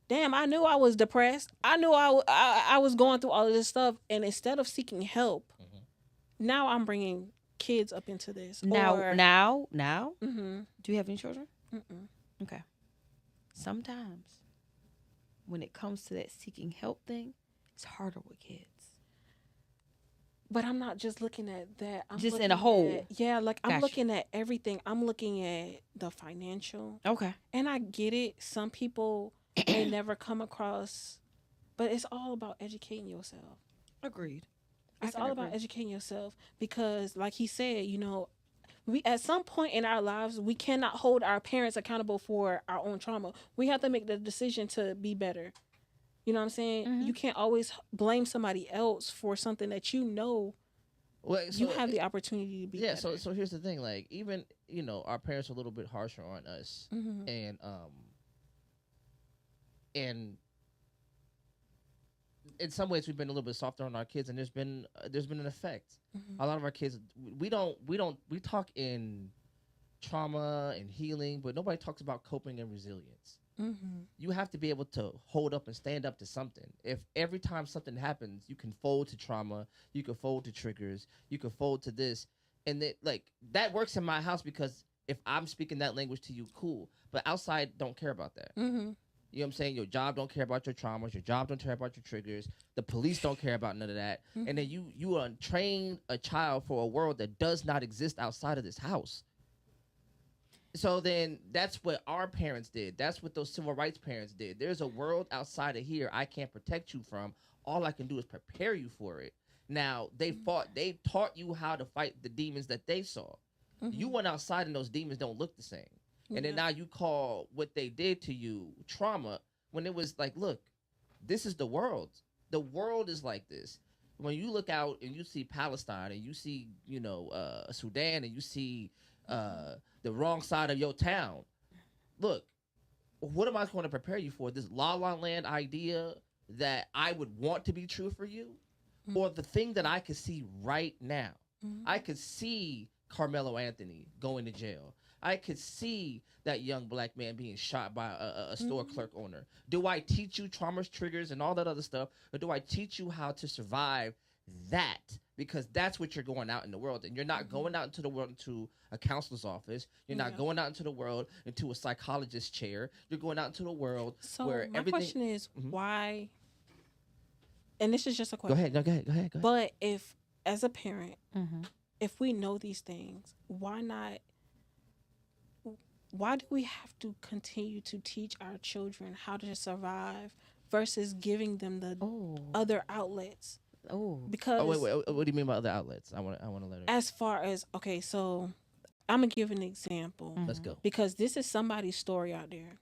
damn, I knew I was depressed. I knew I was going through all of this stuff, and instead of seeking help, now I'm bringing kids up into this. Now, Mm-hmm. do you have any children? Mm-mm. Okay. Sometimes when it comes to that seeking help thing, it's harder with kids. But I'm not just looking at that. I'm Just in looking a whole. like I'm Gotcha. looking at everything. I'm looking at the financial. Okay. And I get it. Some people may never come across, but it's all about educating yourself. Agreed. It's all about educating yourself because, like he said, you know, we at some point in our lives we cannot hold our parents accountable for our own trauma. We have to make the decision to be better. You know what I'm saying? You can't always blame somebody else for something that you know Well, you have the opportunity to be yeah. better. So here's the thing. Like, even our parents are a little bit harsher on us, and in some ways we've been a little bit softer on our kids, and there's been an effect. A lot of our kids, we talk in trauma and healing, but nobody talks about coping and resilience. You have to be able to hold up and stand up to something. If every time something happens, you can fold to trauma, you can fold to triggers, you can fold to this, and that works in my house because if I'm speaking that language to you, cool. But outside, don't care about that. You know what I'm saying? Your job don't care about your traumas. Your job don't care about your triggers. The police don't care about none of that. And then you train a child for a world that does not exist outside of this house. So then that's what our parents did. That's what those civil rights parents did. There's a world outside of here I can't protect you from. All I can do is prepare you for it. Now, they taught you how to fight the demons that they saw. You went outside and those demons don't look the same. And then now you call what they did to you trauma when it was like, look, this is the world. The world is like this. When you look out and you see Palestine and you see, Sudan and you see the wrong side of your town, look, what am I going to prepare you for? This La La Land idea that I would want to be true for you? Or the thing that I could see right now? I could see Carmelo Anthony going to jail. I could see that young black man being shot by a store clerk owner. Do I teach you traumas, triggers, and all that other stuff? Or do I teach you how to survive that? Because that's what you're going out in the world. And you're not going out into the world into a counselor's office. You're not going out into the world into a psychologist's chair. You're going out into the world where my everything... question is, why... And this is just a question. Go ahead. But if, as a parent, if we know these things, why not... Why do we have to continue to teach our children how to survive versus giving them the other outlets? Because wait, what do you mean by other outlets? I want to let her. As far as, okay, so I'm gonna give an example. Let's go. Because this is somebody's story out there.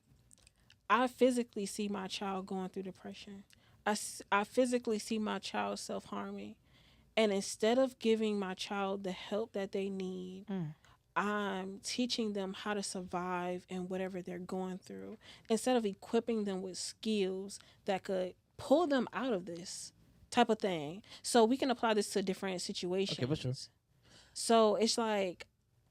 I physically see my child going through depression. I physically see my child self-harming, and instead of giving my child the help that they need, I'm teaching them how to survive in whatever they're going through, instead of equipping them with skills that could pull them out of this type of thing. So we can apply this to different situations. Okay, for sure. So it's like,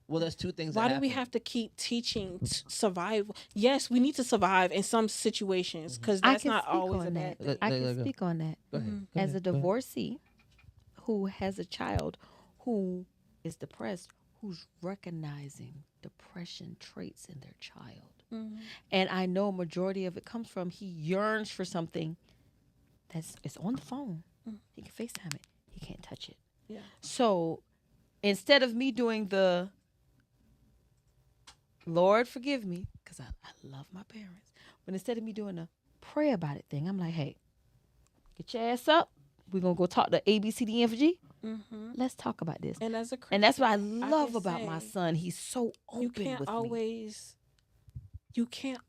Well, there's two things. Why that do we happen. have to keep teaching survival? Yes, we need to survive in some situations because I that's can not speak always a on bad that. thing. I Go can ahead. speak on that. Go ahead. Go As ahead. a divorcee who has a child who is depressed, who's recognizing depression traits in their child. And I know a majority of it comes from he yearns for something it's on the phone. He can FaceTime it. He can't touch it. Yeah. So instead of me doing the Lord forgive me, because I love my parents, but instead of me doing a pray about it thing, I'm like, hey, get your ass up. We're going to go talk to A, B, C, D, F, G. Let's talk about this. And as a Christian, And that's what I can love about my say, son. He's so open you can't with me.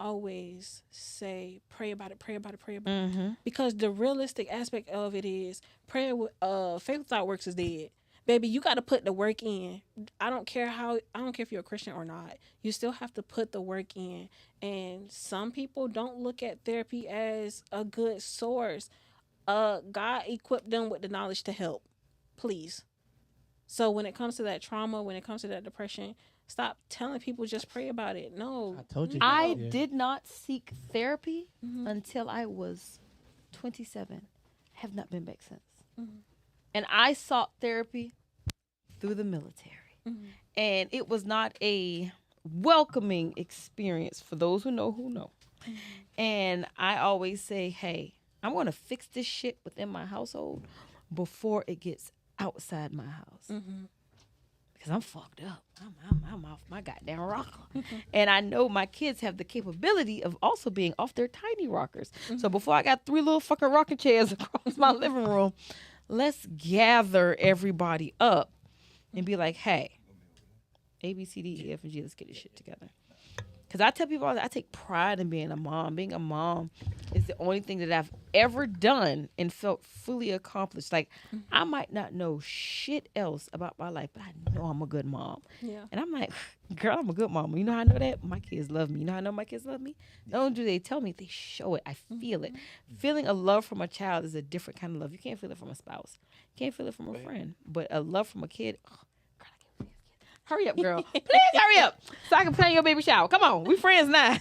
always say pray about it, because the realistic aspect of it is prayer. Faith without works is dead. Baby, you got to put the work in. I don't care if you're a Christian or not. You still have to put the work in. And some people don't look at therapy as a good source. God equipped them with the knowledge to help. Please. So when it comes to that trauma, when it comes to that depression, stop telling people just pray about it. No. I told you. I did not seek therapy until I was 27. Have not been back since. And I sought therapy through the military. And it was not a welcoming experience for those who know. And I always say, hey, I'm going to fix this shit within my household before it gets outside my house. Because I'm fucked up. I'm off my goddamn rocker. And I know my kids have the capability of also being off their tiny rockers. So before I got 3 little fucking rocking chairs across my living room, let's gather everybody up and be like, hey, A, B, C, D, E, F, and G, let's get this shit together. Because I tell people all that I take pride in being a mom. Being a mom is the only thing that I've ever done and felt fully accomplished. Like, I might not know shit else about my life, but I know I'm a good mom. Yeah. And I'm like, girl, I'm a good mom. You know how I know that? My kids love me. You know how I know my kids love me? Not only do they tell me, they show it. I feel it. Feeling a love from a child is a different kind of love. You can't feel it from a spouse. You can't feel it from a friend. But a love from a kid, oh, girl, I can't feel it. Hurry up, girl. Please hurry up so I can plan your baby shower. Come on. We friends now.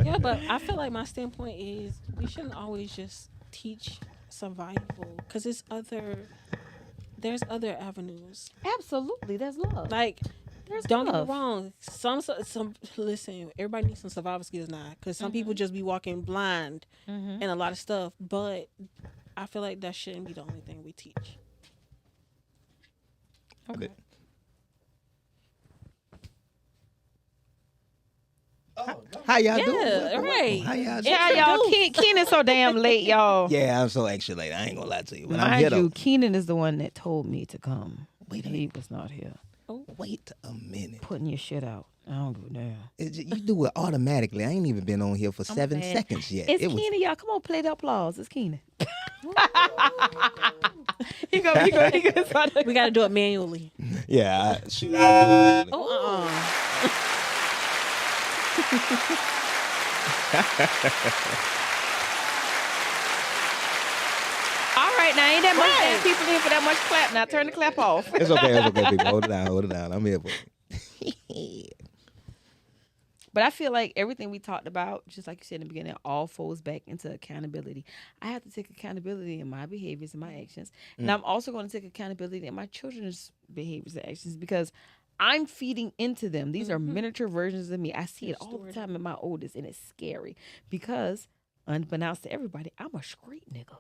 Yeah, but I feel like my standpoint is we shouldn't always just teach survival because there's other avenues. Absolutely. That's love. Like, There's don't get love. me wrong. Some listen. Everybody needs some survival skills now because some people just be walking blind and a lot of stuff. But I feel like that shouldn't be the only thing we teach. Okay. How y'all Yeah, doing? right. How y'all doing? Yeah, y'all. Keenan so damn late, y'all. Yeah, I'm so extra late. I ain't gonna lie to you. But I'm here Mind though. you, Keenan is the one that told me to come. Wait a He minute. was not here. Wait a minute. Putting your shit out. I don't give a damn. You do it automatically. I ain't even been on here for 7 mad. seconds yet. It's It was Keenan, y'all. Come on, play the applause. It's Keenan. he gonna We got to do it manually. yeah. Shoot. I do it. All right, now ain't that much damn people in for that much clap. Now turn the clap off. It's okay. It's okay, people. Hold it down. Hold it down. I'm here for it. But I feel like everything we talked about, just like you said in the beginning, all falls back into accountability. I have to take accountability in my behaviors and my actions. And I'm also going to take accountability in my children's behaviors and actions because I'm feeding into them. These are miniature versions of me. I see it all the time in my oldest, and it's scary because, unbeknownst to everybody, I'm a street nigga.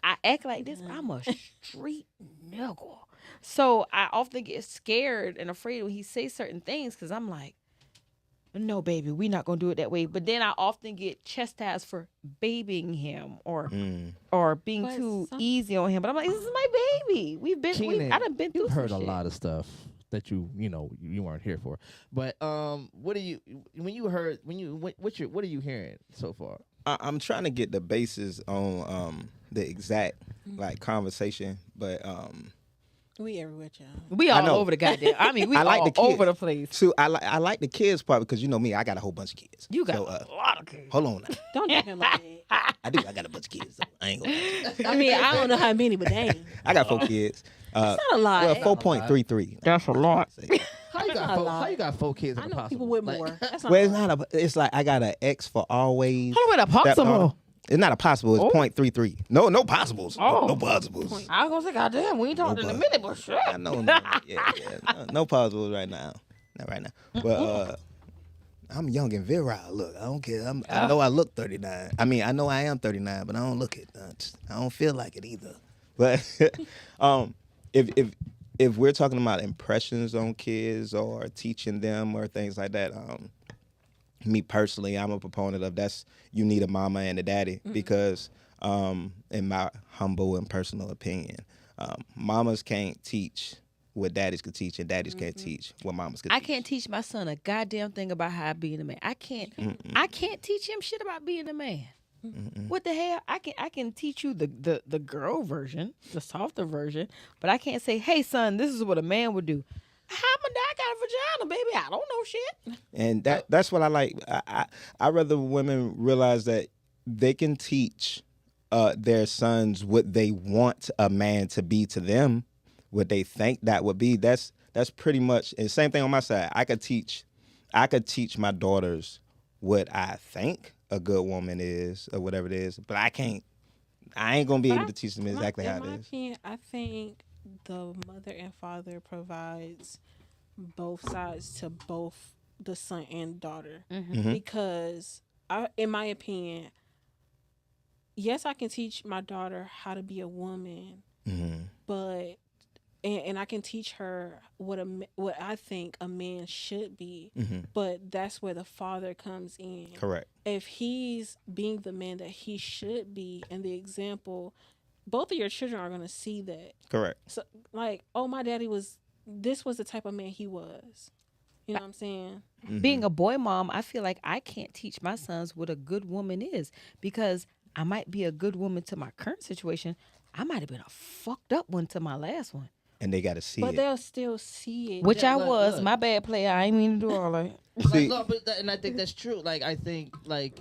I act like this, but I'm a street nigga. So I often get scared and afraid when he says certain things because I'm like, no, baby, we're not going to do it that way. But then I often get chastised for babying him or being But too easy on him. But I'm like, this is my baby. I done been through You've heard a some shit. lot of stuff that you weren't here for. But what are you what are you hearing so far? I'm trying to get the basis on the exact like conversation, but We everywhere, child. We I all know. over the goddamn. I mean, we I like all the kids. over the place. So I like the kids part because you know me, I got a whole bunch of kids. You got so, a lot of kids. Hold on now. Don't do him like that. I do. I got a bunch of kids. Though. I ain't gonna lie to you. I mean, I don't know how many, but dang. I got 4 kids. That's not a lot. Well, 4.33. That's a lot. How you got not a 4, lot. how you got 4 kids? I in know a people possible? with Like, more. That's not Well, a it's lot. not a. It's like I got an X for always. Hold on, wait, a possible. It's not a possible. It's Oh. 0.33. No possibles. Oh. No possibles. I was gonna say, goddamn, we ain't talking in a minute, but shit. I know. No, yeah. No possibles right now. Not right now. But I'm young and virile. Look, I don't care. I know I look 39. I mean, I know I am 39, but I don't look it. I don't feel like it either. But if we're talking about impressions on kids or teaching them or things like that, me personally, I'm a proponent of you need a mama and a daddy because, in my humble and personal opinion, mamas can't teach what daddies could teach, and daddies can't teach what mamas could I teach. can't teach my son a goddamn thing about how being a man. I can't teach him shit about being a man. What the hell? I can teach you the girl version, the softer version, but I can't say, hey son, this is what a man would do. How my dad got a vagina, baby? I don't know shit. And that's what I like. I rather women realize that they can teach their sons what they want a man to be to them, what they think that would be. That's pretty much. And same thing on my side. I could teach my daughters what I think a good woman is or whatever it is, but I ain't gonna be able to teach them exactly how it In my is. opinion, I think the mother and father provides both sides to both the son and daughter because in my opinion, yes, I can teach my daughter how to be a woman, but and I can teach her what I think a man should be, but that's where the father comes in. Correct. If he's being the man that he should be and the example, both of your children are going to see that. Correct. So, like, oh, my daddy this was the type of man he was. You know what I'm saying? Being a boy mom, I feel like I can't teach my sons what a good woman is because I might be a good woman to my current situation. I might have been a fucked up one to my last one. And they got to see But it. they'll still see it. Which Yeah, I was. look. My bad player. I ain't mean to do all that. See- no, and I think that's true. Like, I think, like,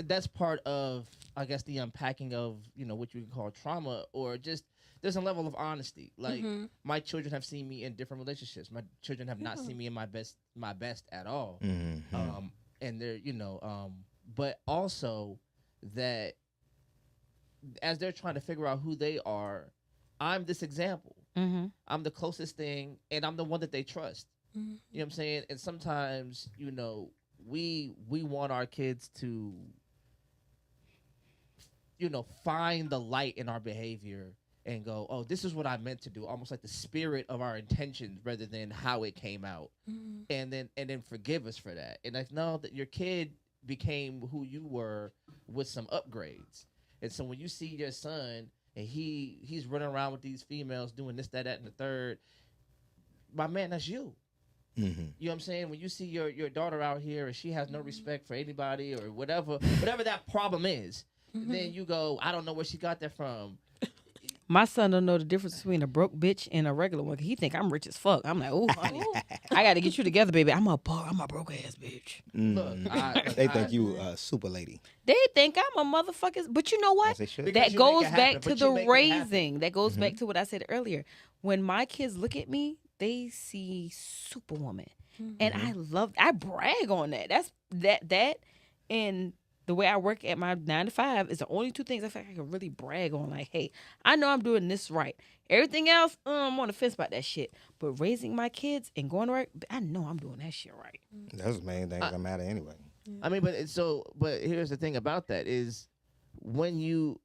that's part of, I guess, the unpacking of, what you can call trauma, or just there's a level of honesty. Like, my children have seen me in different relationships. My children have not seen me in my best at all. And they're, but also that as they're trying to figure out who they are, I'm this example. I'm the closest thing, and I'm the one that they trust. You know what I'm saying? And sometimes, we want our kids to, find the light in our behavior and go, oh, this is what I meant to do. Almost like the spirit of our intentions rather than how it came out. And then forgive us for that. And I know that your kid became who you were with some upgrades. And so when you see your son and he's running around with these females doing this, that, and the third, my man, that's you. You know what I'm saying? When you see your daughter out here and she has no respect for anybody or whatever that problem is, then you go, I don't know where she got that from. My son don't know the difference between a broke bitch and a regular one. He think I'm rich as fuck. I'm like, oh, honey, I got to get you together, baby. I'm a broke ass bitch. Look, They think you a super lady. They think I'm a motherfucker. But you know what? As they should. Because That you goes make it back happen, to but the you make it happen. raising. That goes back to what I said earlier. When my kids look at me, they see Superwoman. And I brag on that. That's that and the way I work at my 9 to 5 is the only two things I feel like I can really brag on. Like, hey, I know I'm doing this right. Everything else, I'm on the fence about that shit. But raising my kids and going to work, I know I'm doing that shit right. That's the main thing that matter anyway. I mean, but here's the thing about that is when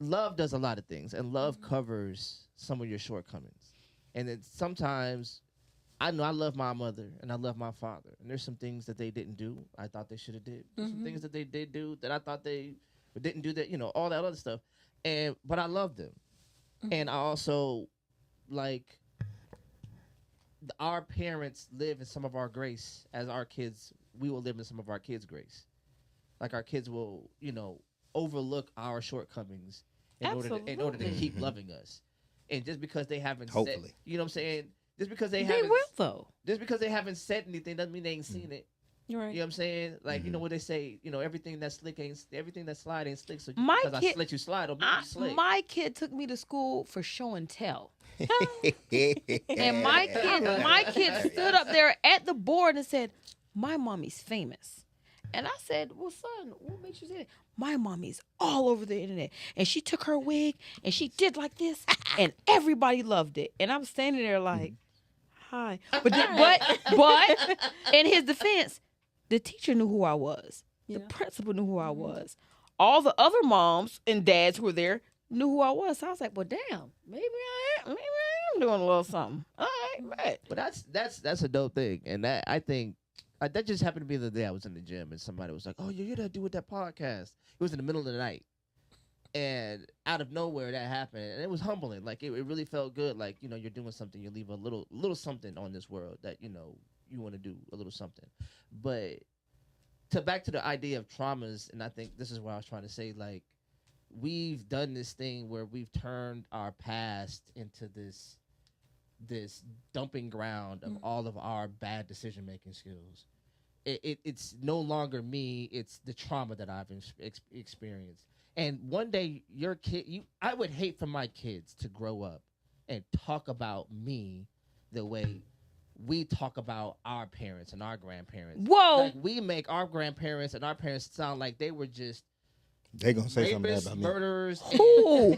love does a lot of things, and love covers some of your shortcomings. And then sometimes I know I love my mother and I love my father, and there's some things that they didn't do I thought they should have did. There's some things that they did do that I thought they didn't do, that all that other stuff. But I love them, and I also like our parents live in some of our grace as our kids. We will live in some of our kids' grace. Like our kids will, overlook our shortcomings in order to keep loving us. And just because they haven't said, Hopefully. you know what I'm saying? Just because They haven't, will though. just because they haven't said anything doesn't mean they ain't seen it. You're right. You know what I'm saying? Like, you know Mhm. what they say, you know, everything that's slick ain't, everything that's slide ain't slick. So My because kid- I slit you slide, don't make you slick. My kid took me to school for show and tell. And and my kid stood up there at the board and said, "My mommy's famous." And I said, "Well, son, what makes you say that?" "My mommy's all over the internet, and she took her wig and she did like this, and everybody loved it." And I'm standing there like, "Hi," but in his defense, the teacher knew who I was. Yeah. The principal knew who I was. All the other moms and dads who were there knew who I was. So I was like, "Well, damn, maybe I am doing a little something." All right, right. But that's a dope thing. And that, I think, that just happened to be the day I was in the gym and somebody was like, "Oh, you're that dude with that podcast." It was in the middle of the night. And out of nowhere that happened. And it was humbling. Like, it really felt good. Like, you know, you're doing something. You leave a little something on this world that, you know, you want to do a little something. But back to the idea of traumas, and I think this is what I was trying to say, like, we've done this thing where we've turned our past into this dumping ground of all of our bad decision making skills. It's no longer me, it's the trauma that I've experienced. And one day your kid, I would hate for my kids to grow up and talk about me the way we talk about our parents and our grandparents. Whoa. Like, we make our grandparents and our parents sound like they were just They gonna say something bad rapists, about me. murderers. Who?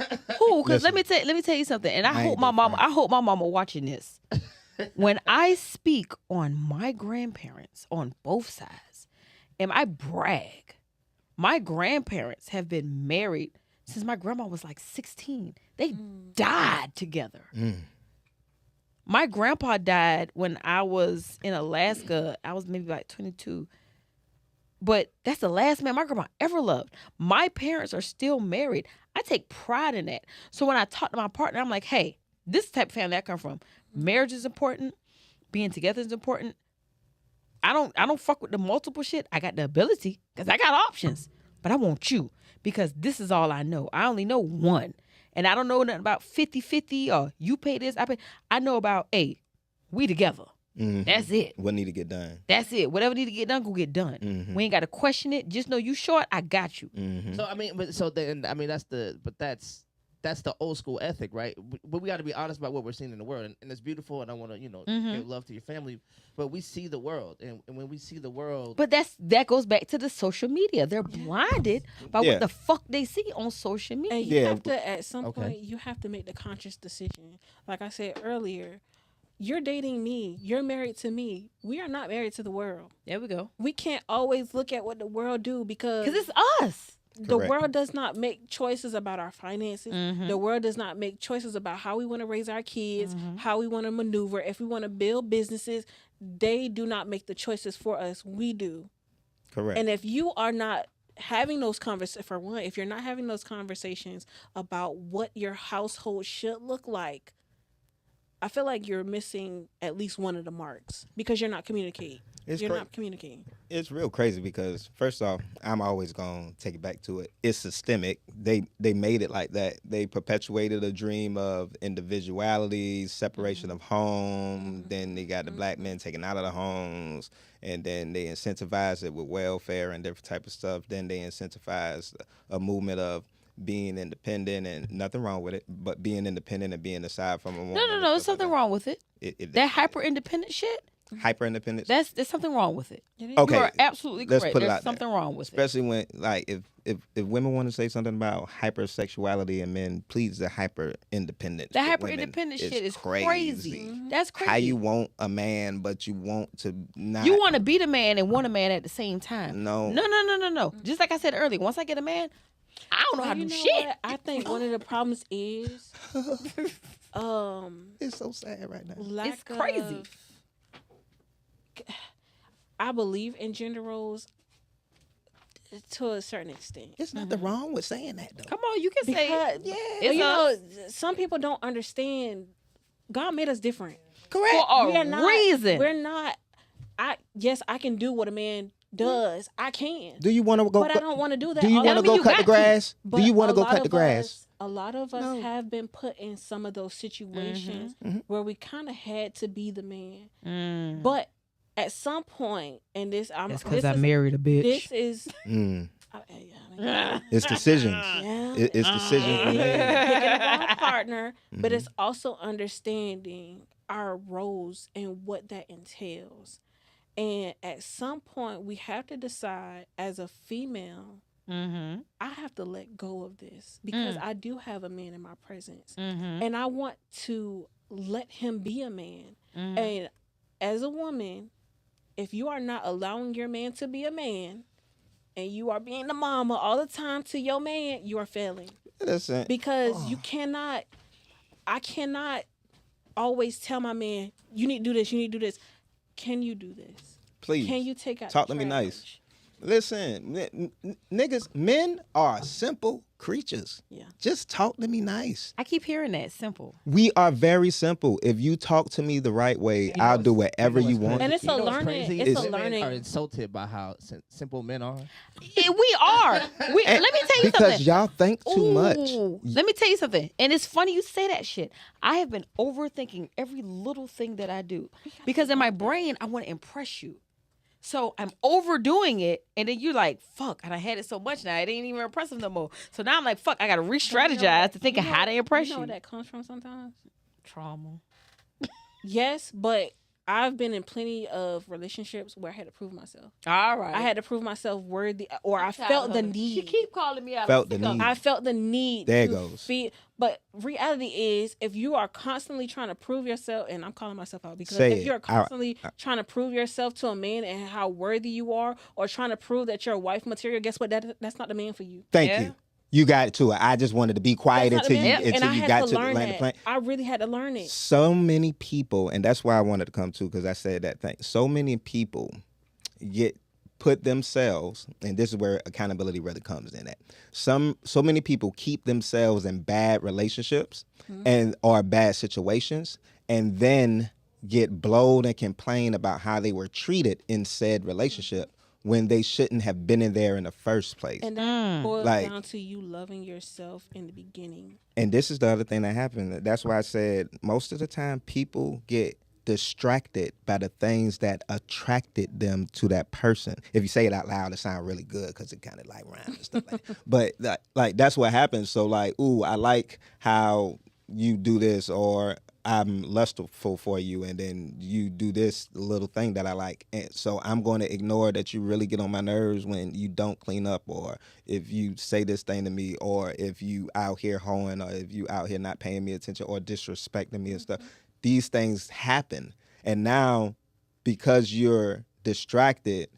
Because let Listen. me tell you something. And I I ain't hope my big mama. fan. I hope my mama watching this. When I speak on my grandparents on both sides, and I brag, my grandparents have been married since my grandma was like 16. They died together. Mm. My grandpa died when I was in Alaska. I was maybe like 22. But that's the last man my grandma ever loved. My parents are still married. I take pride in that. So when I talk to my partner, I'm like, hey, this is the type of family I come from. Marriage is important. Being together is important. I don't fuck with the multiple shit. I got the ability because I got options. But I want you because this is all I know. I only know one. And I don't know nothing about 50-50 or you pay this, I pay. I know about, hey, we together. Mhm. That's it. What need to get done? That's it. Whatever need to get done, go get done. Mhm. We ain't got to question it. Just know you short, I got you. Mhm. So I mean, that's the old school ethic, right? But we got to be honest about what we're seeing in the world, and it's beautiful. And I want to, give love to your family, but we see the world, and when we see the world, But that goes back to the social media. They're blinded by Yeah. what the fuck they see on social media. And you Yeah, have to, at some okay. point, you have to make the conscious decision. Like I said earlier, you're dating me. You're married to me. We are not married to the world. There we go. We can't always look at what the world do because Because it's us. the Correct. world does not make choices about our finances. Mhm. The world does not make choices about how we want to raise our kids, how we want to maneuver. If we want to build businesses, they do not make the choices for us. We do. Correct. And if you are not having those conversations, for one, if you're not having those conversations about what your household should look like, I feel like you're missing at least one of the marks because you're not communicating. You're not communicating. It's real crazy because first off, I'm always gonna take it back to it. It's systemic. They made it like that. They perpetuated a dream of individuality, separation of home. Then they got the black men taken out of the homes, and then they incentivize it with welfare and different type of stuff. Then they incentivize a movement of being independent, and nothing wrong with it, but being independent and being aside from a woman. No. There's something wrong with it. That hyper independent shit. Hyper independence. There's something wrong with it. Okay. You are absolutely Let's correct. put it There's out there. something wrong with it. Especially when, like, if women want to say something about hypersexuality and men, please, the hyper independence. That hyper independent shit is crazy. That's crazy. How you want a man, but you want to not. You want to be the man and want a man at the same time. No. No. Just like I said earlier, once I get a man, I don't know how to do shit. What? I think one of the problems is It's so sad right now. lack It's crazy. of- I believe in gender roles to a certain extent. There's nothing wrong with saying that, though. Come on, you can say Because, it. you It's know, some people don't understand. God made us different. Correct. For We are a not, reason. We're not. Yes, I can do what a man does. I can. Do you want to go? But I don't want to do that. Do you All want to of go you cut got the grass? But Do you want a to go lot cut the of grass? us- a lot of us have been put in some of those situations where we kind of had to be the man. But at some point, and this, That's because I married a bitch. This is. It's decisions. Yeah. It's decisions we made. Picking the wrong partner, but it's also understanding our roles and what that entails. And at some point, we have to decide as a female, I have to let go of this because I do have a man in my presence. And I want to let him be a man. And as a woman, if you are not allowing your man to be a man and you are being the mama all the time to your man, you are failing. Listen. Because I cannot always tell my man, you need to do this, you need to do this. Can you do this? Please. Can you take out Talk the to me trash? nice. Listen, niggas, men are simple creatures. Yeah. Just talk to me nice. I keep hearing that. Simple. We are very simple. If you talk to me the right way, I'll do whatever you want. And it's a learning. It's a Women learning. are insulted by how simple men are. We are. Let me tell you Because something. y'all think too much. Ooh, let me tell you something. And it's funny you say that shit. I have been overthinking every little thing that I do. Because in my brain, I want to impress you. So I'm overdoing it, and then you're like, fuck, and I had it so much now, it ain't even impressive no more. So now I'm like, fuck, I got to re-strategize to think of how to impress you. You know where that comes from sometimes? Trauma. Yes, but I've been in plenty of relationships where I had to prove myself. All right. I had to prove myself worthy, or I felt the need. She keep calling me out. Felt the need. I felt the need. There it to goes. Feel, but reality is, if you are constantly trying to prove yourself, and I'm calling myself out because Say if it. you're constantly trying to prove yourself to a man and how worthy you are, or trying to prove that you're a wife material, guess what? That's not the man for you. Thank Yeah. you. You got to it. I just wanted to be quiet That's not the until you man. And I had got to to the learn land of that. plane. I really had to learn it. So many people, and that's why I wanted to come to, because I said that thing. So many people put themselves, and this is where accountability really comes in at. So many people keep themselves in bad relationships or bad situations, and then get blowed and complain about how they were treated in said relationship when they shouldn't have been in there in the first place. And that boils Like- down to you loving yourself in the beginning. And this is the other thing that happened. That's why I said most of the time people get distracted by the things that attracted them to that person. If you say it out loud, it sounds really good because it kind of like rhymes and stuff like that. But like that's what happens. So like, ooh, I like how you do this, or I'm lustful for you, and then you do this little thing that I like. And so I'm going to ignore that you really get on my nerves when you don't clean up, or if you say this thing to me, or if you out here hoeing, or if you out here not paying me attention or disrespecting me and stuff. These things happen. And now, because you're distracted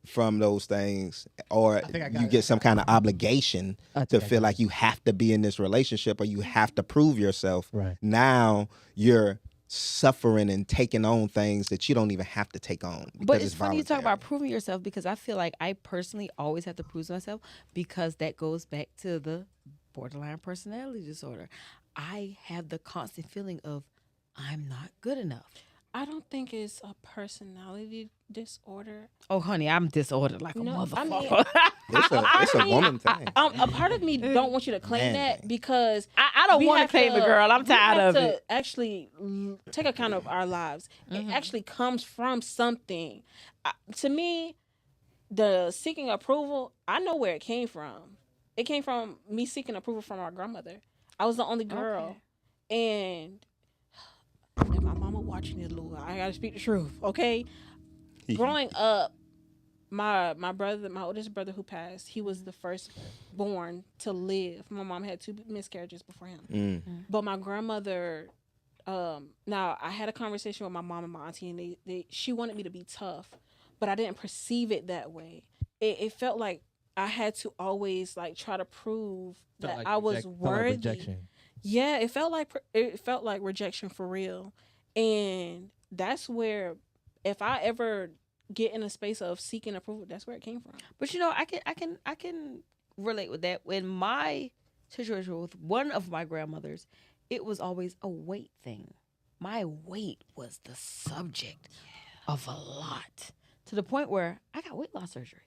from those things, or you get some kind of obligation to feel like you have to be in this relationship, or you have to prove yourself. Right. Now you're suffering and taking on things that you don't even have to take on. But it's funny you talk voluntary. about proving yourself, because I feel like I personally always have to prove myself, because that goes back to the borderline personality disorder. I have the constant feeling of I'm not good enough. I don't think it's a personality disorder. Oh, honey, I'm disordered like a No, I motherfucker. mean- It's a woman thing. A part of me don't want you to claim Man that thing. because I don't we want to have claim it, girl. I'm we tired have of to it. actually take account of our lives. It actually comes from something. To me, the seeking approval, I know where it came from. It came from me seeking approval from our grandmother. I was the only girl, and my mama watching this, Lord. I gotta speak the truth, okay? Growing up, my brother, my oldest brother who passed, he was the first born to live. My mom had 2 miscarriages before him. But my grandmother, now I had a conversation with my mom and my auntie, and she wanted me to be tough, but I didn't perceive it that way. It felt like I had to always like try to prove that I was worthy. Yeah, it felt like rejection for real. And that's where, if I ever get in a space of seeking approval, that's where it came from. But you know, I can relate with that. In my situation with one of my grandmothers, it was always a weight thing. My weight was the subject of a lot, to the point where I got weight loss surgery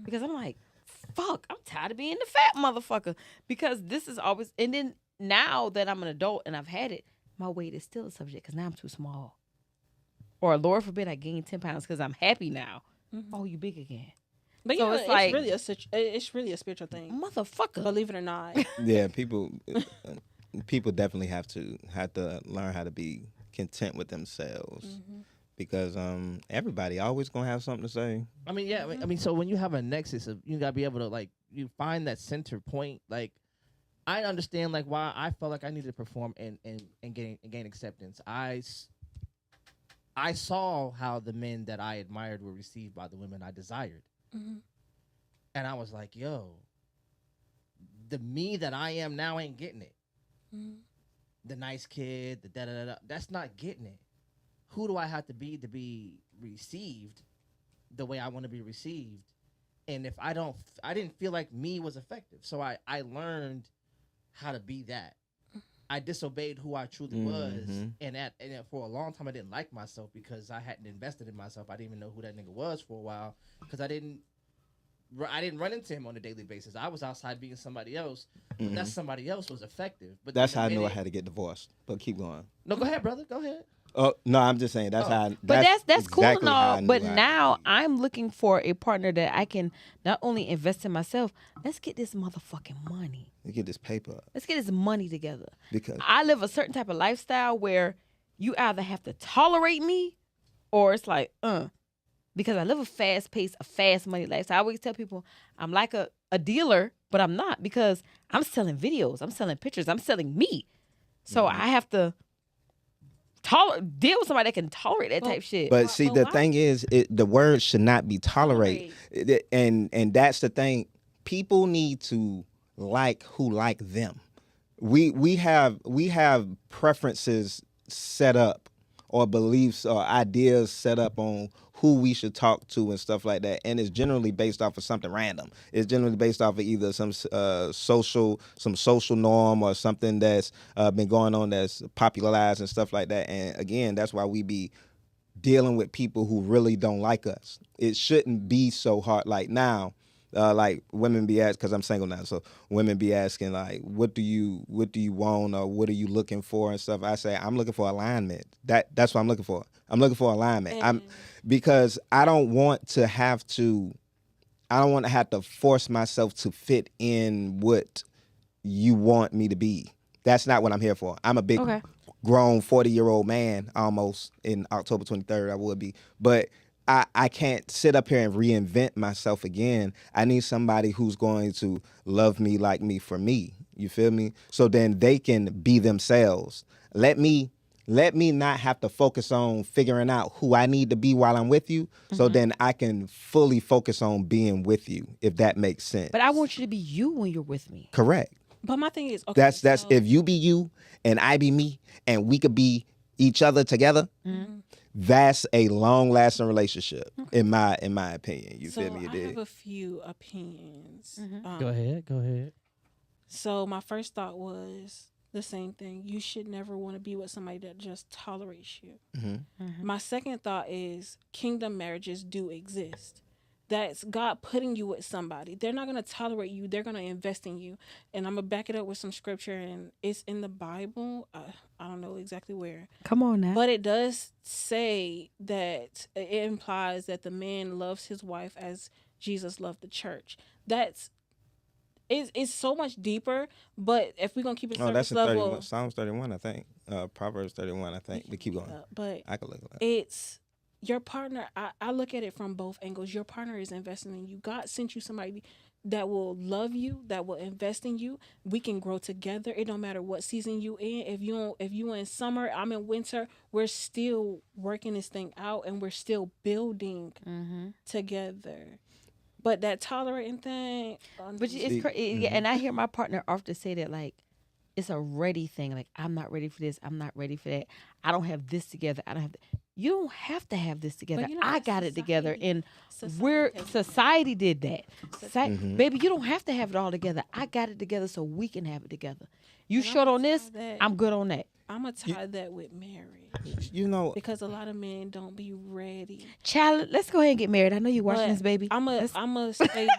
because I'm like, fuck, I'm tired of being the fat motherfucker because this is always. And then now that I'm an adult and I've had it, my weight is still a subject because now I'm too small. Or Lord forbid I gain 10 pounds because I'm happy now. Oh, you big again. But So yeah, it's like- it's really a spiritual thing. Motherfucker. Believe it or not. Yeah, people definitely have to learn how to be content with themselves because everybody always gonna have something to say. I mean, yeah. I mean, so when you have a nexus, you gotta be able to like you find that center point. Like, I understand like why I felt like I needed to perform and gain acceptance. I saw how the men that I admired were received by the women I desired, and I was like, yo, the me that I am now ain't getting it. The nice kid, the da-da-da-da, that's not getting it. Who do I have to be received the way I want to be received? And if I didn't feel like me was effective. So I learned how to be that. I disobeyed who I truly was. And for a long time, I didn't like myself because I hadn't invested in myself. I didn't even know who that nigga was for a while because I didn't run into him on a daily basis. I was outside being somebody else, but that somebody else was effective. But That's how I knew I had to get divorced. But keep going. No, go ahead, brother. Go ahead. Oh no, I'm just saying that's how. But that's cool exactly and how I all. knew But I had to now be. I'm looking for a partner that I can not only invest in myself. Let's get this motherfucking money. You get this paper Let's get this money together. because I live a certain type of lifestyle where you either have to tolerate me or it's like, because I live a fast pace, a fast money lifestyle. I always tell people I'm like a dealer, but I'm not because I'm selling videos, I'm selling pictures, I'm selling me. So I have to deal with somebody that can tolerate that type shit. But see, the thing is, the word should not be tolerate, and that's the thing. People need to like who like them. We have preferences set up, or beliefs or ideas set up on who we should talk to and stuff like that, and it's generally based off of something random. It's generally based off of either some social norm or something that's been going on that's popularized and stuff like that. And again, that's why we be dealing with people who really don't like us. It shouldn't be so hard. Like now, like women be asked, because I'm single now, so women be asking like, what do you want or what are you looking for and stuff. I say I'm looking for alignment. That's what I'm looking for. I'm looking for alignment. Because I don't want to have to force myself to fit in what you want me to be. That's not what I'm here for. I'm a big grown 40-year-old man almost. In October 23rd I would be, but I can't sit up here and reinvent myself again. I need somebody who's going to love me, like me, for me. You feel me? So then they can be themselves. Let me not have to focus on figuring out who I need to be while I'm with you. So then I can fully focus on being with you, if that makes sense. But I want you to be you when you're with me. Correct. But my thing is, okay, That's if you be you and I be me and we could be each other together, that's a long-lasting relationship, in my opinion. You feel me? I have a few opinions. Go ahead. So my first thought was the same thing. You should never want to be with somebody that just tolerates you. My second thought is kingdom marriages do exist. That's God putting you with somebody. They're not going to tolerate you. They're going to invest in you. And I'm going to back it up with some scripture, and it's in the Bible. I don't know exactly where. Come on now. But it does say that it implies that the man loves his wife as Jesus loved the church. It's so much deeper, but if we're going to keep it surface that's in level. Psalms 31, I think. Proverbs 31, I think. We keep going. But I can look at that. it's your partner. I look at it from both angles. Your partner is investing in you. God sent you somebody that will love you, that will invest in you. We can grow together. It don't matter what season you in. If you in summer, I'm in winter. We're still working this thing out, and we're still building together. But that tolerating thing, But it's crazy. And I hear my partner often say that, like, it's a ready thing. Like, I'm not ready for this. I'm not ready for that. I don't have this together. I don't have. You don't have to have this together. you know, I that's got it together, and Society society did that. Baby, you don't have to have it all together. I got it together, so we can have it together. You And short I'm on this, gonna tie that- I'm good on that. I'm gonna tie that with marriage You know, because a lot of men don't be ready. Child, let's go ahead and get married. I know you're watching But this, baby. I'm gonna say this.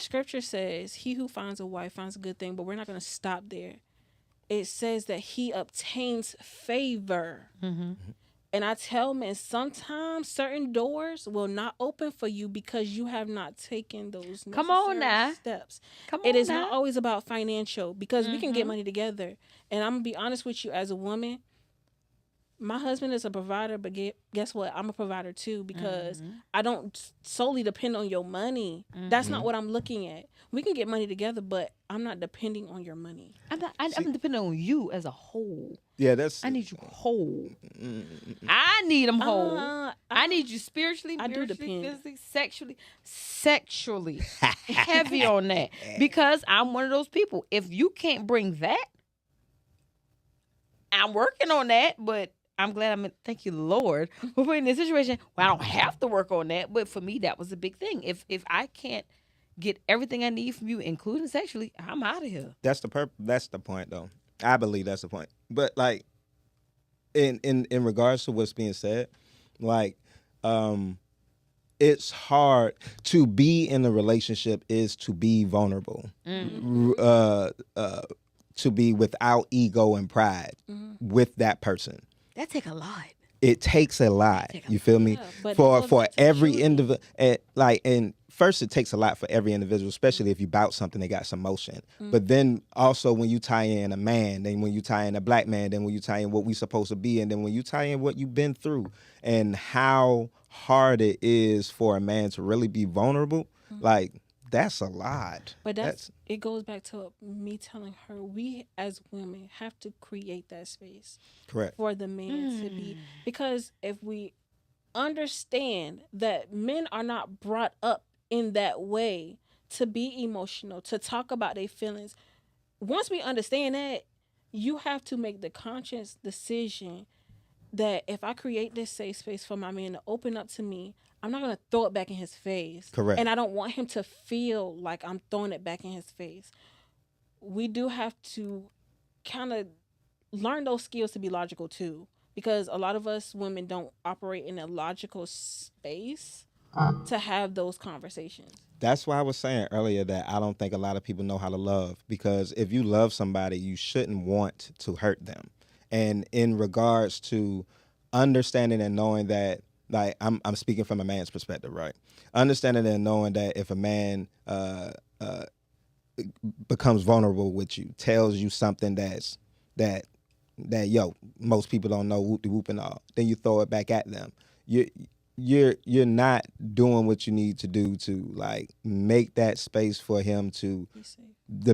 Scripture says, "He who finds a wife finds a good thing," but we're not going to stop there. It says that he obtains favor. And I tell men, sometimes certain doors will not open for you because you have not taken those necessary Come on now. steps. Come It on is now. not always about financial, because we can get money together. And I'm going to be honest with you, as a woman, my husband is a provider, but guess what? I'm a provider too, because I don't solely depend on your money. That's not what I'm looking at. We can get money together, but I'm not depending on your money. I'm depending on you as a whole. Yeah, that's. I need you whole. I need them whole. I need you spiritually, I do spiritually, depend. physically, sexually heavy on that, because I'm one of those people. If you can't bring that, I'm working on that, but I'm glad thank you, Lord, for putting in this situation where I don't have to work on that. But for me, that was a big thing. If I can't get everything I need from you, including sexually, I'm out of here. That's the point, though. I believe that's the point. But like, in regards to what's being said, like, it's hard to be in a relationship is to be vulnerable, to be without ego and pride with that person. That take a lot. It takes a lot. You feel me? but For that goes back to every maturity. individual, and first it takes a lot for every individual, especially if you bout something that got some motion. But then also when you tie in a man, then when you tie in a black man, then when you tie in what we supposed to be, and then when you tie in what you've been through and how hard it is for a man to really be vulnerable, like that's a lot. But it goes back to me telling her, we as women have to create that space Correct. for the man to be, because if we understand that men are not brought up in that way to be emotional, to talk about their feelings, once we understand that, you have to make the conscious decision that if I create this safe space for my man to open up to me, I'm not going to throw it back in his face. Correct. And I don't want him to feel like I'm throwing it back in his face. We do have to kind of learn those skills to be logical too, because a lot of us women don't operate in a logical space to have those conversations. That's why I was saying earlier that I don't think a lot of people know how to love, because if you love somebody, you shouldn't want to hurt them. And in regards to understanding and knowing that, like, I'm speaking from a man's perspective, right? Understanding and knowing that if a man becomes vulnerable with you, tells you something that yo, most people don't know, whoop de whoop and all, then you throw it back at them. You're not doing what you need to do to like make that space for him to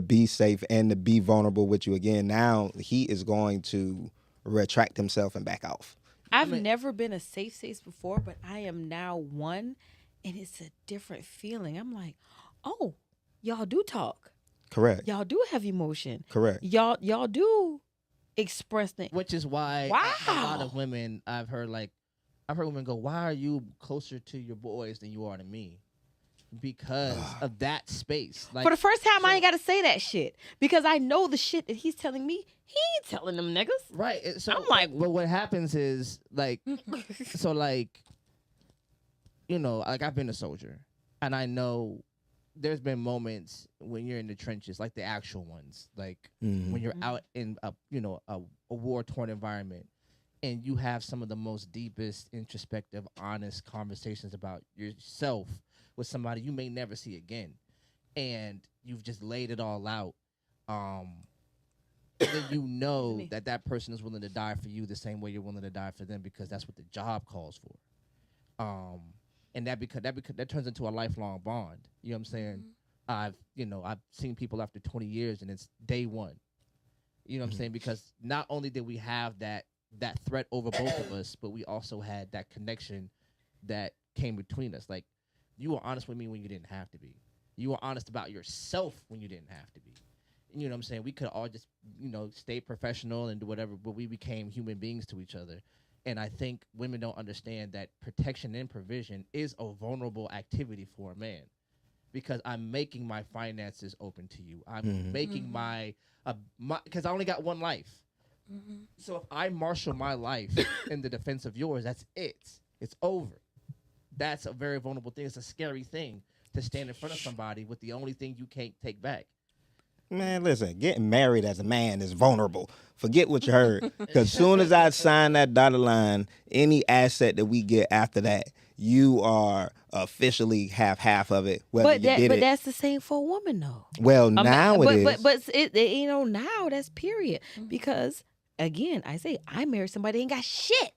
be safe and to be vulnerable with you again. Now he is going to retract himself and back off. I've never been a safe space before, but I am now one, and it's a different feeling. I'm like, oh, y'all do talk. Correct. Y'all do have emotion. Correct. Y'all do express things. Which is why a lot of women, I've heard women go, why are you closer to your boys than you are to me? Because of that space. Like, For the first time, I ain't got to say that shit, because I know the shit that he's telling me. He ain't telling them niggas. right. So I'm like, but what happens is like, so like, you know, like I've been a soldier, and I know there's been moments when you're in the trenches, like the actual ones, like when you're out in a war-torn environment, and you have some of the most deepest, introspective, honest conversations about yourself with somebody you may never see again, and you've just laid it all out. Then you know that person is willing to die for you the same way you're willing to die for them, because that's what the job calls for. And that turns into a lifelong bond. You know what I'm saying? I've seen people after 20 years and it's day one. You know what I'm saying? Because not only did we have that threat over both of us, but we also had that connection that came between us. Like, you were honest with me when you didn't have to be. You were honest about yourself when you didn't have to be. You know what I'm saying? We could all just, stay professional and do whatever, but we became human beings to each other. And I think women don't understand that protection and provision is a vulnerable activity for a man, because I'm making my finances open to you. I'm making my because I only got one life. So if I marshal my life in the defense of yours, that's it. It's over. That's a very vulnerable thing. It's a scary thing to stand in front of somebody with the only thing you can't take back. Man, listen, getting married as a man is vulnerable. Forget what you heard. Because soon as I sign that dotted line, any asset that we get after that, you are officially half of it. Whether But you did it. that's the same for a woman though. Well, now it is. But it now that's period. Because again, I say I married somebody that ain't got shit.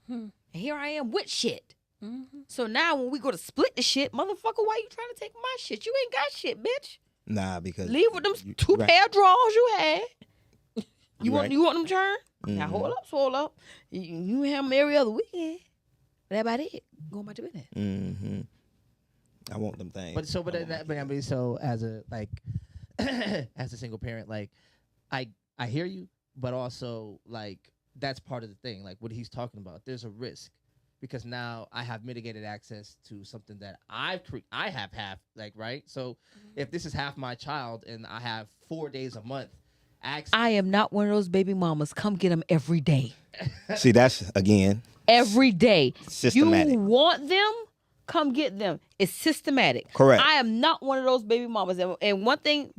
And here I am with shit. So now when we go to split the shit, motherfucker, why you trying to take my shit? You ain't got shit, bitch. Nah, because Leave with them you- two right. pair of drawers you had. You Right. want them turn? Now hold up. You have them every other weekend. That about it. Go about your business. Mm-hmm. I want them things. So as a as a single parent, like I hear you, but also like that's part of the thing. Like what he's talking about, there's a risk because now I have mitigated access to something that I have half, like, right? So if this is half my child and I have 4 days a month, I am not one of those baby mamas. Come get them every day. See, that's again Every day. systematic. You want them? Come get them. It's systematic. Correct. I am not one of those baby mamas. And one thing,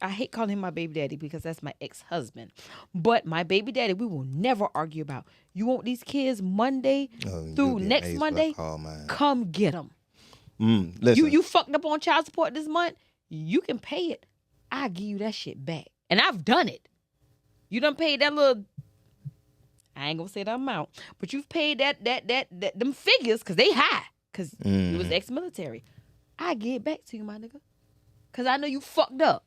I hate calling him my baby daddy because that's my ex-husband. But my baby daddy, we will never argue about. You want these kids Monday you'll through be next amazed what I Monday? call mine. Come get them. Listen, You fucked up on child support this month? You can pay it. I'll give you that shit back. And I've done it. You done paid that little, I ain't gonna say the amount, but you've paid that them figures because they high. Because it was ex-military. I get it back to you, my nigga. Because I know you fucked up.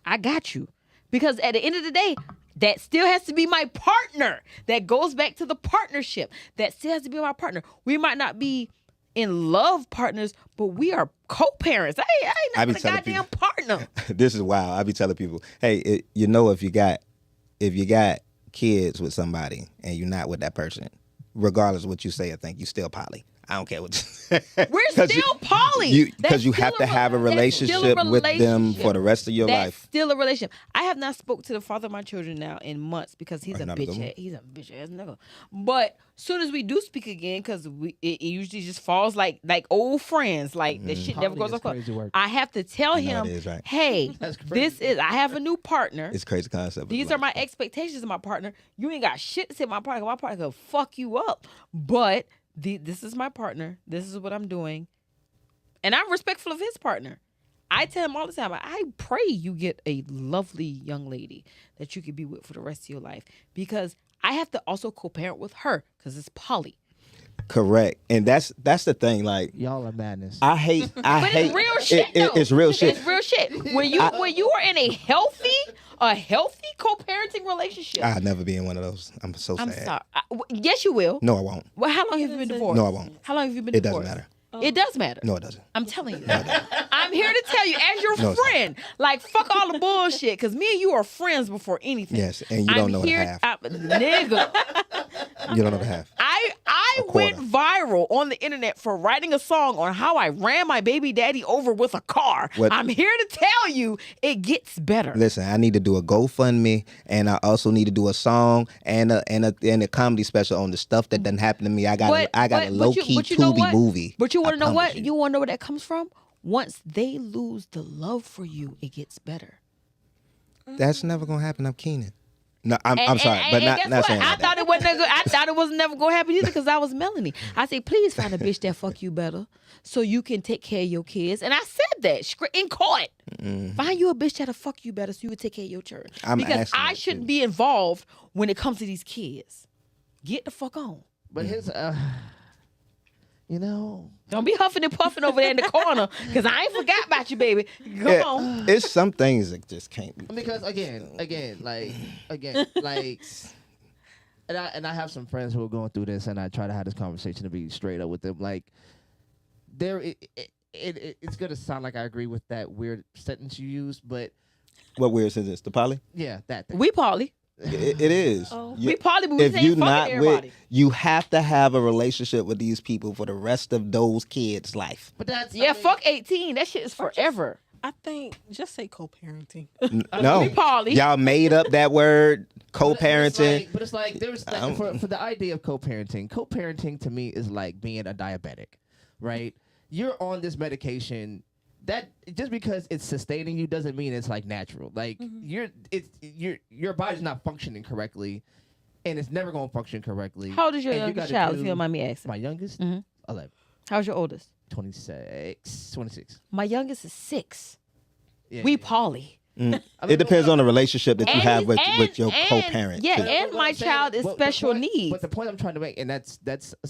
I got you. Because at the end of the day, that still has to be my partner. That goes back to the partnership. That still has to be my partner. We might not be in love partners, but we are co-parents. I ain't not a goddamn partner. this is wild. I be telling people, hey, if you got kids with somebody and you're not with that person, regardless of what you say or think, you still poly. I don't care what you We're still poly. Because you have to have a relationship with them for the rest of your That's life. still a relationship. I have not spoke to the father of my children now in months because he's a not a good one. bitch. He's a bitch ass nigga. But soon as we do speak again, because it usually just falls like old friends, like that shit never goes off. Crazy work. I have to tell him, it is, right? hey, That's crazy. I have a new partner. It's a crazy concept. These are my expectations of my partner. You ain't got shit to say my partner. My partner could fuck you up. But this is my partner. This is what I'm doing. And I'm respectful of his partner. I tell him all the time, I pray you get a lovely young lady that you could be with for the rest of your life. Because I have to also co-parent with her because it's poly. Correct. And that's the thing. Like, Y'all are madness. I hate. But it's real shit, though. It's real shit. It's real shit. When you are in a healthy co-parenting relationship. I'll never be in one of those. I'm so I'm sad. sorry. Yes, you will. No, I won't. Well, how long have you been divorced? No, I won't. How long have you been It divorced? doesn't matter. It does matter. No, it doesn't. I'm telling you. I'm here to tell you as your No, it's not. friend. Like, fuck all the bullshit. Because me and you are friends before anything. Yes, and you don't know the half. Nigga. You don't know the half. I A went quarter. viral on the internet for writing a song on how I ran my baby daddy over with a car. What- I'm here to tell you it gets better. Listen, I need to do a GoFundMe, and I also need to do a song and a comedy special on the stuff that done happened to me. I got a low key Tubi movie. But you want to know what? promise You want to know where that comes from? Once they lose the love for you, it gets better. That's never gonna happen. I'm Keenan. No, I'm sorry, And but guess not what? saying I like thought that. it wasn't good. I thought it was never gonna happen either because I was Melanie. I say, please find a bitch that fuck you better so you can take care of your kids. And I said that in court. Find you a bitch that'll fuck you better so you can take care of your children. I'm because asking I that, shouldn't too. be involved when it comes to these kids. Get the fuck on. But his, you know, Don't be huffing and puffing over there in the corner because I ain't forgot about you, baby. Come Yeah, on. it's some things that just can't be. because again, and I have some friends who are going through this, and I try to have this conversation to be straight up with them. Like, it's gonna sound like I agree with that weird sentence you used, but What weird is this? The poly? yeah, that thing. We poly. It is. We poly, but we if ain't you fucking not everybody. with, you have to have a relationship with these people for the rest of those kids' life. But that's Yeah, fuck 18. That shit is forever. I think just say co-parenting. No, We poly. y'all made up that word co-parenting. But it's like there's for the idea of co-parenting. Co-parenting to me is like being a diabetic, right? You're on this medication that just because it's sustaining you doesn't mean it's like natural. Like your body's not functioning correctly, and it's never gonna function correctly. How old is your And youngest child, if you don't mind me asking? My youngest, 11. How's your oldest? 26. My youngest is 6. Yeah, We yeah. poly. It depends on the relationship that you And have he's- with your and- co-parent. Yeah, too. and What my I'm saying- child is but special the point- needs. But the point I'm trying to make, and that's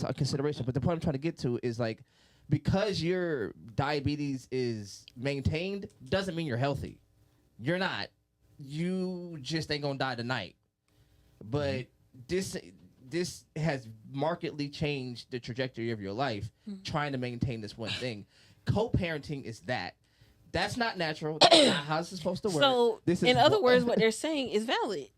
a consideration. But the point I'm trying to get to is like, because your diabetes is maintained, doesn't mean you're healthy. You're not. You just ain't gonna die tonight. But this has markedly changed the trajectory of your life, trying to maintain this one thing. Co-parenting is that. That's not natural. That's not how it's supposed to work. So, This is in other words, what they're saying is valid.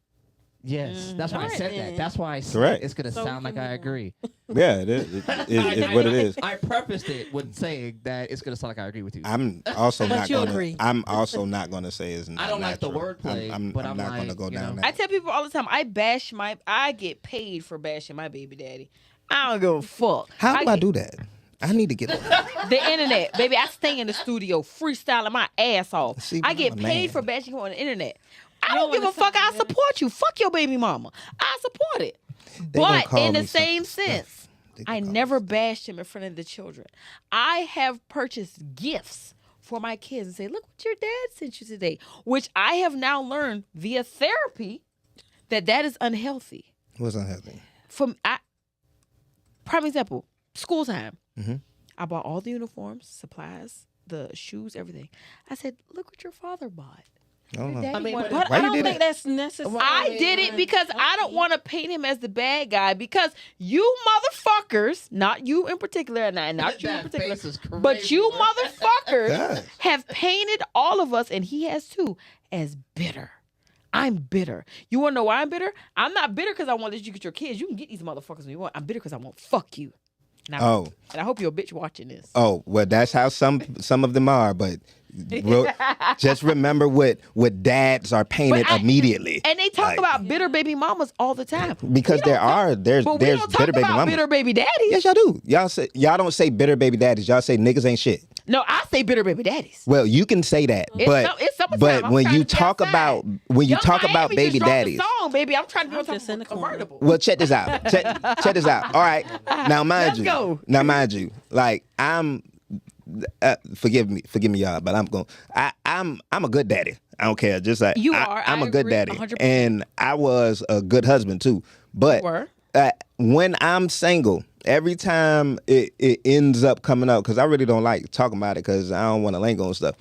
yes, that's why I Alright said then. that. That's why I said Correct. it's gonna So sound we like can I move on. agree. Yeah, it's what it is. I prefaced it with saying that it's gonna sound like I agree with you. I'm also not you gonna. agree. I'm also not gonna say it's not. I don't like the natural. wordplay, but I'm not like, gonna go you down know. I that. tell people all the time, I get paid for bashing my baby daddy. I don't give a fuck. How do I get- do that? I need to get on that. The internet, baby. I stay in the studio freestyling my ass off. See, I I'm get a paid man. for bashing you on the internet. I You don't don't give a fuck. I understand, support you. Fuck your baby mama. I support it. They gonna But call in the me same something sense, stuff. They gonna I call me never bashed him in front of the children. I have purchased gifts for my kids and say, look what your dad sent you today, which I have now learned via therapy that is unhealthy. What's unhealthy? Prime example, school time. Mhm. I bought all the uniforms, supplies, the shoes, everything. I said, look what your father bought. I don't Your know. daddy mean, wanted- But Why I you don't did think that? that's necessary. I did it because I don't want to paint him as the bad guy because you motherfuckers, not you in particular, and not you in That particular, face is crazy, but you bro. motherfuckers Yes. have painted all of us, and he has too, as bitter. I'm bitter. You want to know why I'm bitter? I'm not bitter because I want to let you get your kids. You can get these motherfuckers when you want. I'm bitter because I want to fuck you. Now, and I hope you're a bitch watching this. Oh, well, that's how some of them are, but just remember what dads are painted But immediately. And they talk Like, about bitter baby mamas all the time. because We don't talk- there's But we don't talk bitter baby about mamas. bitter baby daddies. Yes, y'all do. Y'all don't say bitter baby daddies. Y'all say niggas ain't shit. No, I say bitter baby daddies. Well, you can say that, It's summertime. but I'm when trying you to be talk outside. about Young Miami baby just dropped a daddies. song, baby. I'm trying to be on I'm top just of in a the corner. convertible. Well, check this out. Check this out. All right. Now, mind Let's you. go. Now, mind you. Like I'm. Forgive me, y'all, but I'm a good daddy. I don't care. Just like You are. I'm I a good agree, daddy, 100%. and I was a good husband too. But You were. when I'm single, every time it ends up coming up, because I really don't like talking about it, because I don't want to lingo and stuff.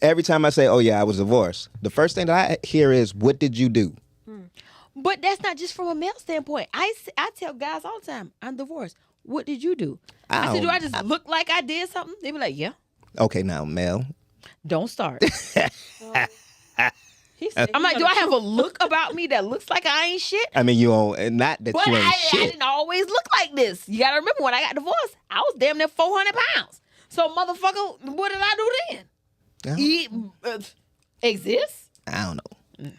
Every time I say, "Oh yeah, I was divorced," the first thing that I hear is, "What did you do?" But that's not just from a male standpoint. I tell guys all the time, I'm divorced. What did you do? I said, do I just look like I did something? They be like, yeah. Okay, now Mel. Don't start. He said I'm he like, do gonna I have a look about me that looks like I ain't shit? I mean, you don't. Not that But you ain't I shit. didn't always look like this. You got to remember, when I got divorced, I was damn near 400 pounds. So, motherfucker, what did I do then? Yeah. Eat, exist? I don't know.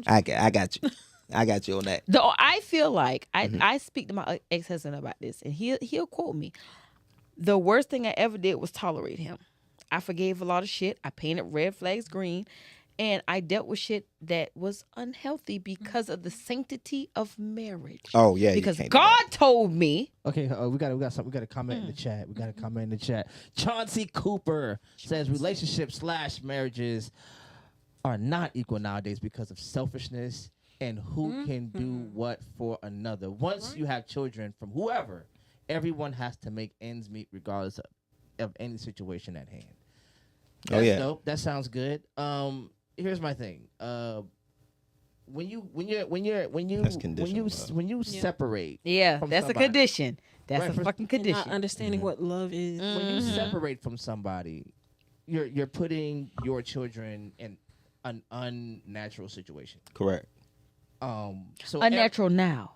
I got you. I got you on that. Though I feel like I speak to my ex-husband about this, and he'll quote me. The worst thing I ever did was tolerate him. I forgave a lot of shit. I painted red flags green, and I dealt with shit that was unhealthy because of the sanctity of marriage. Oh yeah, you Because can't do God that. told me. Okay, we got something. We got a comment in the chat. We got a comment in the chat. Chauncey Cooper says relationships / marriages are not equal nowadays because of selfishness and who can do what for another. Once you have children from whoever, everyone has to make ends meet regardless of any situation at hand. That's yeah. dope. That sounds good. Here's my thing. When you separate, Yeah, from that's somebody. a condition. That's Right, a for- fucking and condition. not understanding what love is. when you separate from somebody, you're putting your children in an unnatural situation. Correct. So Unnatural now.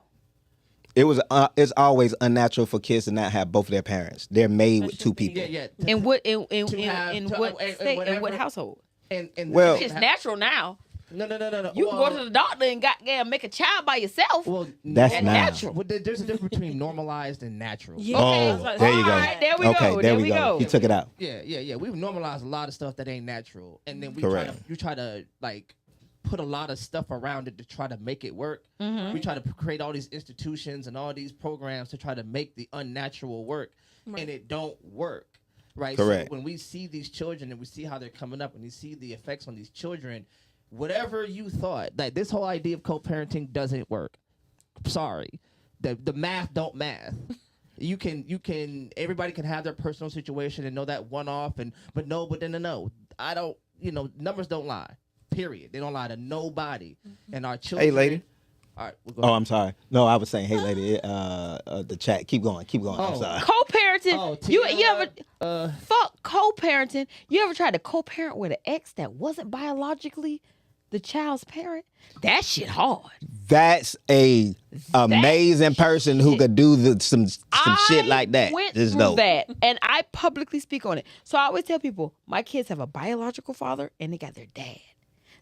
It's always unnatural for kids to not have both of their parents. They're made with two people. Yeah. In what in To have- in to- what and state, in what whatever- household? And Well- It's natural now. No. You can go to the doctor and goddamn make a child by yourself. Well, That's That's now. natural. Well, there's a difference between normalized and natural. Yeah. Okay. Oh, there you go. All right, there we Okay, go. there There we we go. go. He took it out. Yeah. We've normalized a lot of stuff that ain't natural, and then Correct. you try to like put a lot of stuff around it to try to make it work. Mm-hmm. We try to create all these institutions and all these programs to try to make the unnatural work, and it don't work. Right. Correct. So when we see these children and we see how they're coming up and we see the effects on these children, whatever you thought, like this whole idea of co-parenting doesn't work. Sorry. The math don't math. You can everybody can have their personal situation and know that one off but no. I don't, numbers don't lie. Period. They don't lie to nobody. And our children. Hey, lady. All right, we'll go Oh, ahead. I'm sorry. No, I was saying, hey, lady, the chat. Keep going. I'm Oh. sorry. Co-parenting. Oh, you Tia, ever fuck co-parenting? You ever tried to co-parent with an ex that wasn't biologically the child's parent? That shit hard. That's a amazing person who could do some shit like that. Went Just through know. that, and I publicly speak on it. So I always tell people, my kids have a biological father, and they got their dad.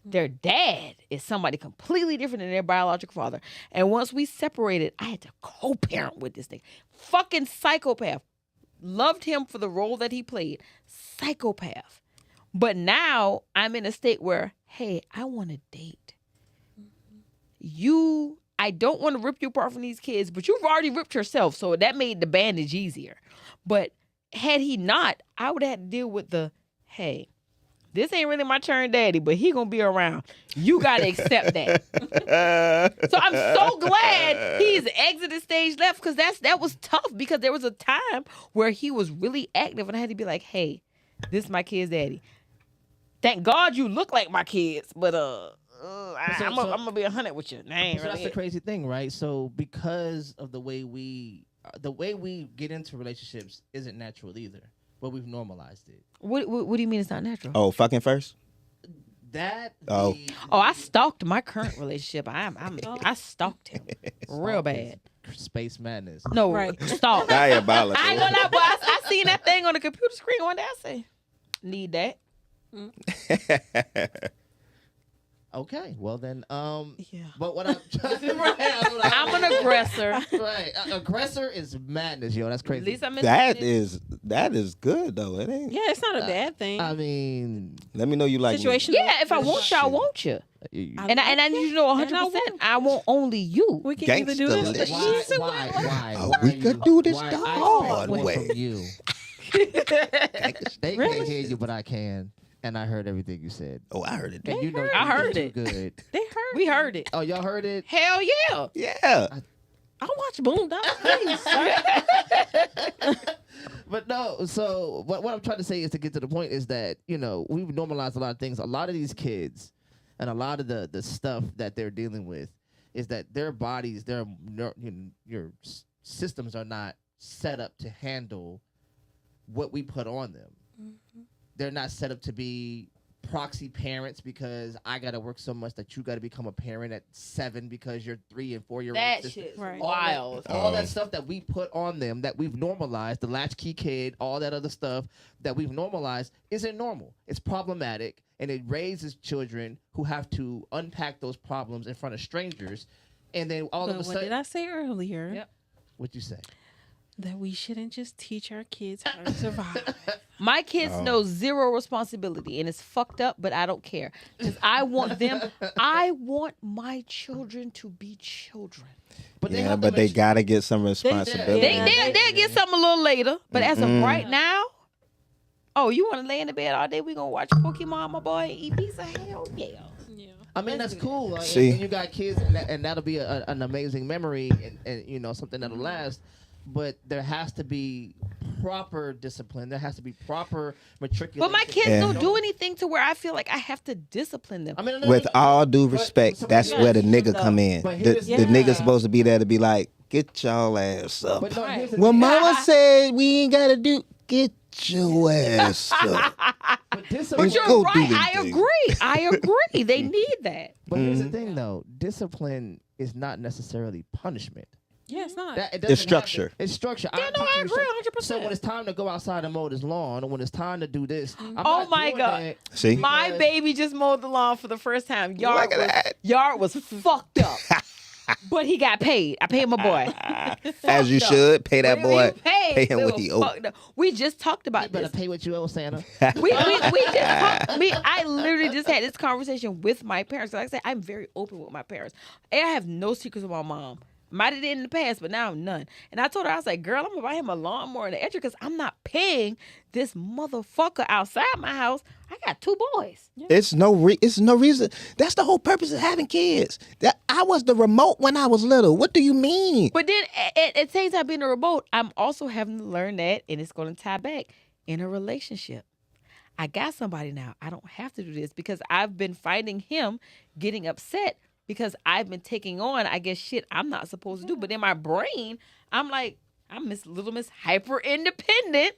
Their dad is somebody completely different than their biological father. And once we separated, I had to co-parent with this thing. Fucking psychopath. Loved him for the role that he played. Psychopath. But now I'm in a state where, hey, I want to date. I don't want to rip you apart from these kids, but you've already ripped yourself, so that made the bandage easier. But had he not, I would have had to deal with hey, this ain't really my turn daddy, but he gonna be around. You gotta accept that. So I'm so glad he's exited stage left, because that was tough, because there was a time where he was really active and I had to be like, hey, this is my kid's daddy. Thank God you look like my kids, but I'm gonna be 100 with you. Nah, ain't So really that's the it. crazy thing, right? So because of the way we get into relationships isn't natural either, but we've normalized it. What do you mean it's not natural? Oh, fucking first? Oh, I stalked my current relationship. I stalked him real bad. Space madness. No, Right. stalk. Diabolical. I ain't gonna lie, but I seen that thing on the computer screen one day. I say, need that. Okay, well then, Yeah. but what I'm I'm an aggressor. right. Aggressor is madness, yo. That's At crazy. least I'm that is good though. It ain't. Yeah, it's not a bad thing. I mean, Let me know you like me. Situation. Yeah, if I want you, I want you. And I need you to know 100%. I want only you. We can either do Gangsta this. delicious. why? Oh, Why we are you- could do this why- the I hard want way. from you. They Really? can't hear you, but I can, and I heard everything you said. Oh, I heard it. And you know, I you heard do it. Good. They hurt. We heard it. Oh, y'all heard it? Hell yeah. Yeah. I watch Boondocks. But no, so what I'm trying to say is to get to the point is that, we've normalized a lot of things. A lot of these kids and a lot of the stuff that they're dealing with is that their bodies, your systems are not set up to handle what we put on them. Mm-hmm. They're not set up to be proxy parents because I got to work so much that you got to become a parent at 7 because you're 3 and 4 year old. That shit's Right. wild. All that stuff that we put on them that we've normalized, the latchkey kid, all that other stuff that we've normalized isn't normal. It's problematic, and it raises children who have to unpack those problems in front of strangers, and then all of a But what sudden, did I say earlier? Yep. what'd you say? That we shouldn't just teach our kids how to survive. My kids know zero responsibility, and it's fucked up, but I don't care. Because I want my children to be children. But Yeah, have but to they make- gotta get some responsibility. They'll get something a little later, but as of right now, oh, you want to lay in the bed all day? We gonna watch Pokemon, my boy, and eat pizza? Hell yeah. Yeah. I mean, that's cool. Like, See. and you got kids, and that'll be an amazing memory, and something that'll last. But there has to be proper discipline. There has to be proper matriculation. But my kids Yeah. don't do anything to where I feel like I have to discipline them. I mean, no, With no, no. all due But- respect, so- that's yeah. where the nigga come in. But The, here's- the Yeah. nigga's supposed to be there to be like, get y'all ass up. But no, here's the Well, thing. mama said we ain't gotta do. Get your ass up. But discipline. But you're Go do right. them I things. agree. I agree. They need that. But here's the thing, though. Discipline is not necessarily punishment. Yeah, it's not. That, it It's doesn't have to- structure. It's structure. Yeah, no, I agree 100%. So when it's time to go outside and mow this lawn, or when it's time to do this, I'm Oh not my doing God. that See? My because- baby just mowed the lawn for the first time. Look at that. Yard was fucked up. But he got paid. I paid my boy. As you Fucked up. should pay that He boy. paid. Pay him It what was he owed. fucked up. We just talked You about better this. pay what you owe, Santa. We just talked. I literally just had this conversation with my parents. Like I said, I'm very open with my parents. And I have no secrets with my mom. Might have did in the past, but now none. And I told her, I was like, girl, I'm gonna buy him a lawnmower and an edger because I'm not paying this motherfucker outside my house. I got 2 boys. It's no reason. That's the whole purpose of having kids. That I was the remote when I was little. What do you mean? But then at the same time being a remote, I'm also having to learn that, and it's going to tie back in a relationship. I got somebody now. I don't have to do this because I've been finding him getting upset because I've been taking on, I guess, shit I'm not supposed to do. But in my brain, I'm like, I'm Miss Hyper Independent.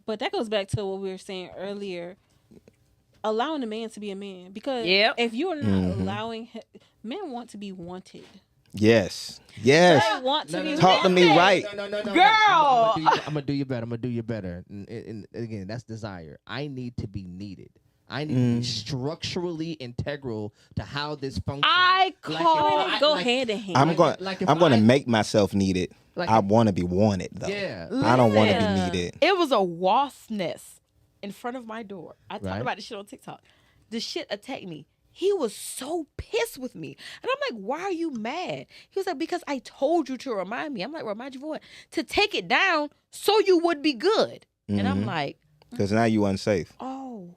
But that goes back to what we were saying earlier. Allowing a man to be a man. Because Yep. if you are not allowing him, men want to be wanted. Yes. They want to be Talk to wanted. me right. No. Girl. I'm gonna do you better. I'm gonna do you better. And again, that's desire. I need to be needed. I need to be structurally integral to how this functions. I Like, call- if I- Go like- hand in hand. I'm going. like if I'm going to I- make myself needed. Like I if- want to be wanted though. Yeah. I don't want to be Listen, needed. It was a wasp nest in front of my door. I talked Right. about this shit on TikTok. The shit attacked me. He was so pissed with me. And I'm like, why are you mad? He was like, because I told you to remind me. I'm like, remind you of what? To take it down so you would be good. And I'm like, Because now you unsafe. oh.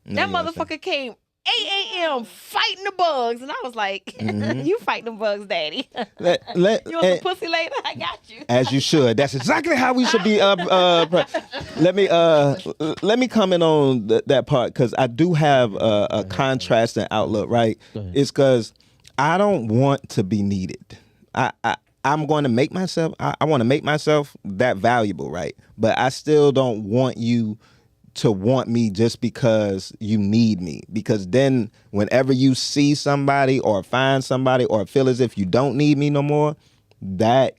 Now That you unsafe. motherfucker came 8 a.m. fighting the bugs. And I was like, you fight them bugs, daddy. Let, You want and- some pussy later? I got you. as you should. That's exactly how we should be. Let me comment on that part because I do have a contrasting outlook. Right? Go ahead. It's because I don't want to be needed. I'm going to make myself. I want to make myself that valuable. Right? But I still don't want you to want me just because you need me. Because then whenever you see somebody or find somebody or feel as if you don't need me no more, that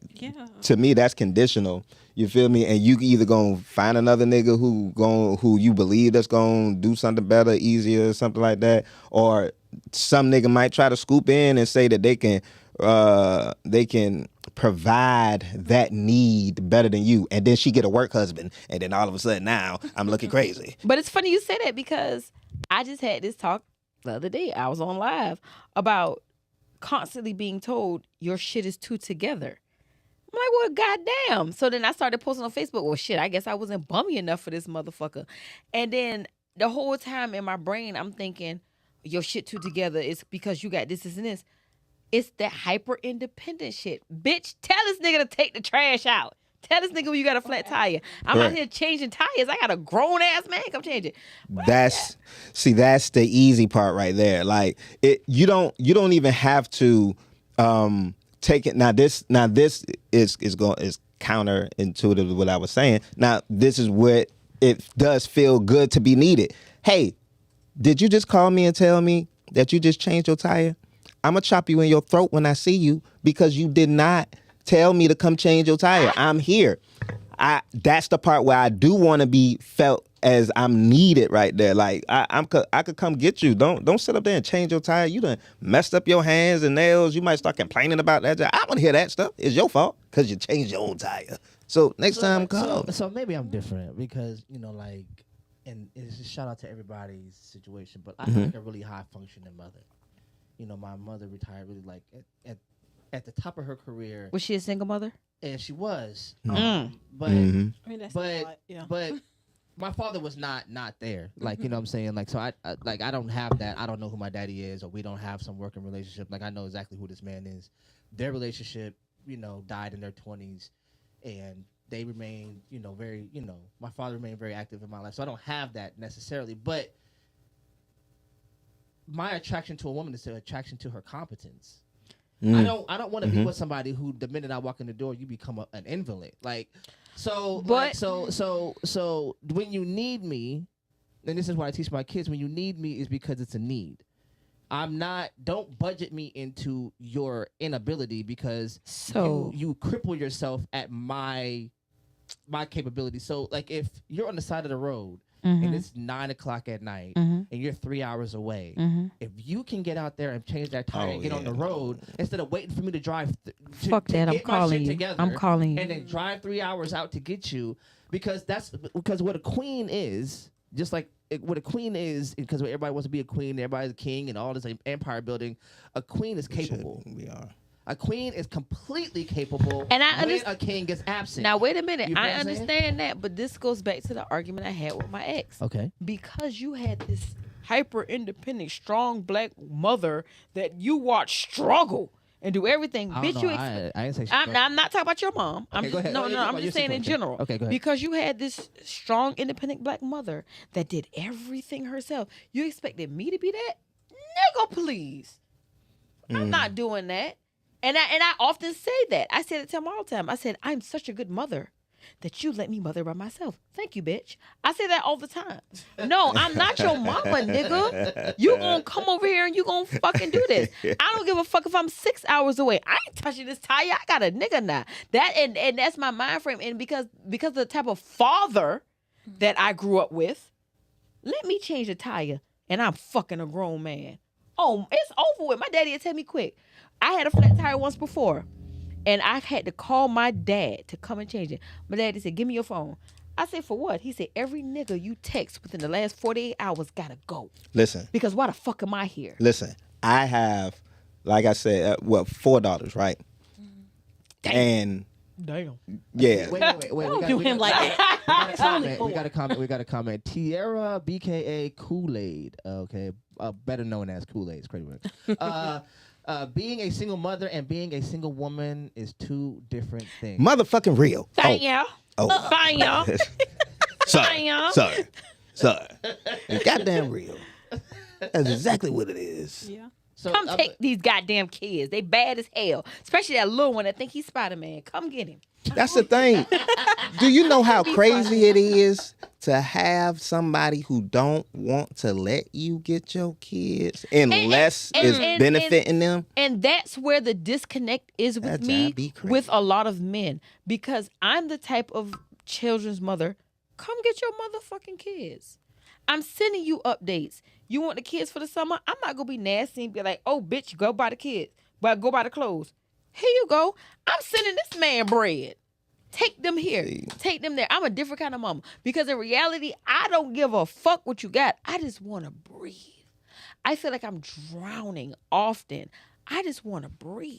to me that's conditional. You feel me? And you either gonna find another nigga who you believe that's gonna do something better, easier, something like that, or some nigga might try to scoop in and say that they can provide that need better than you, and then she get a work husband, and then all of a sudden now I'm looking crazy. But it's funny you say that because I just had this talk the other day. I was on live about constantly being told your shit is too together. I'm like, well, goddamn. So then I started posting on Facebook. Well, shit, I guess I wasn't bummy enough for this motherfucker. And then the whole time in my brain, I'm thinking your shit too together. It's because you got this and this. It's that hyper independent shit. Bitch, tell this nigga to take the trash out. Tell this nigga when you got a flat tire. I'm out Right. here changing tires. I got a grown ass man come change it. That's the easy part right there. Like you don't even have to take it. Now this is counterintuitive to what I was saying. Now this is what it does feel good to be needed. Hey, did you just call me and tell me that you just changed your tire? I'm gonna chop you in your throat when I see you because you did not tell me to come change your tire. I'm here. That's the part where I do want to be felt as I'm needed right there. Like I could come get you. Don't sit up there and change your tire. You done messed up your hands and nails. You might start complaining about that. I want to hear that stuff. It's your fault because you changed your own tire. So next time, call. So maybe I'm different because like, and it's a shout out to everybody's situation. But I have like a really high functioning mother. My mother retired really like at the top of her career, Was she a single mother? and she was. Mm. But I mean, that's a but lot. Yeah. but my father was not there. Like you know what I'm saying. Like so I don't have that. I don't know who my daddy is, or we don't have some working relationship. Like I know exactly who this man is. Their relationship, died in their 20s, and they remain, very, my father remained very active in my life. So I don't have that necessarily, but my attraction to a woman is the attraction to her competence. I don't want to be with somebody who the minute I walk in the door, you become an invalid. Like, so, so when you need me, and this is what I teach my kids: when you need me is because it's a need. Don't budget me into your inability because So- you cripple yourself at my capability. So like if you're on the side of the road and it's 9 o'clock at night and you're 3 hours away, if you can get out there and change that tire and get on the road instead of waiting for me to drive Fuck that, I'm get my calling shit you. together I'm calling you. and then drive 3 hours out to get you, because what a queen is, just like what a queen is, because everybody wants to be a queen, everybody's a king and all this empire building. A queen is capable. We are. A queen is completely capable And I when a king is absent. Now wait a minute. You know I what I'm saying? understand that, but this goes back to the argument I had with my ex. Okay. Because you had this hyper independent, strong black mother that you watch struggle and do everything. I Bitch, don't you. know. I didn't say I'm not talking about your mom. I'm Okay, go just, ahead. no, Oh, you're no. talking I'm about just your saying in situation. general. Okay, go ahead. Because you had this strong, independent black mother that did everything herself. You expected me to be that? Nigga, please. I'm not doing that. And I often say that. I say it to him all the time. I said, I'm such a good mother that you let me mother by myself. Thank you, bitch. I say that all the time. No, I'm not your mama, nigga. You gonna come over here and you gonna fucking do this. I don't give a fuck if I'm 6 hours away. I ain't touching this tire. I got a nigga now. That and that's my mind frame. And because of the type of father that I grew up with, let me change the tire and I'm fucking a grown man. Oh, it's over with. My daddy would tell me quick. I had a flat tire once before, and I had to call my dad to come and change it. My daddy said, give me your phone. I said, for what? He said, every nigga you text within the last 48 hours gotta go. Listen. Because why the fuck am I here? Listen. I have, like I said, 4 daughters, right? Damn. And Damn. yeah. Don't do him like that. We got a comment. Tierra, BKA Kool-Aid. Okay, better known as Kool-Aid. It's crazy. Being a single mother and being a single woman is two different things. Motherfucking real. Thank y'all. Oh. Fine, y'all. Sorry. It's goddamn real. That's exactly what it is. Yeah. So, Come take these goddamn kids. They bad as hell. Especially that little one that think he's Spider-Man. Come get him. That's the thing. Do you know how crazy it is to have somebody who don't want to let you get your kids unless it's benefiting them? And that's where the disconnect is with me with a lot of men. Because I'm the type of children's mother. Come get your motherfucking kids. I'm sending you updates. You want the kids for the summer? I'm not going to be nasty and be like, oh, bitch, go buy the kids. But go buy the clothes. Here you go. I'm sending this man bread. Take them here. Take them there. I'm a different kind of mama. Because in reality, I don't give a fuck what you got. I just want to breathe. I feel like I'm drowning often. I just want to breathe.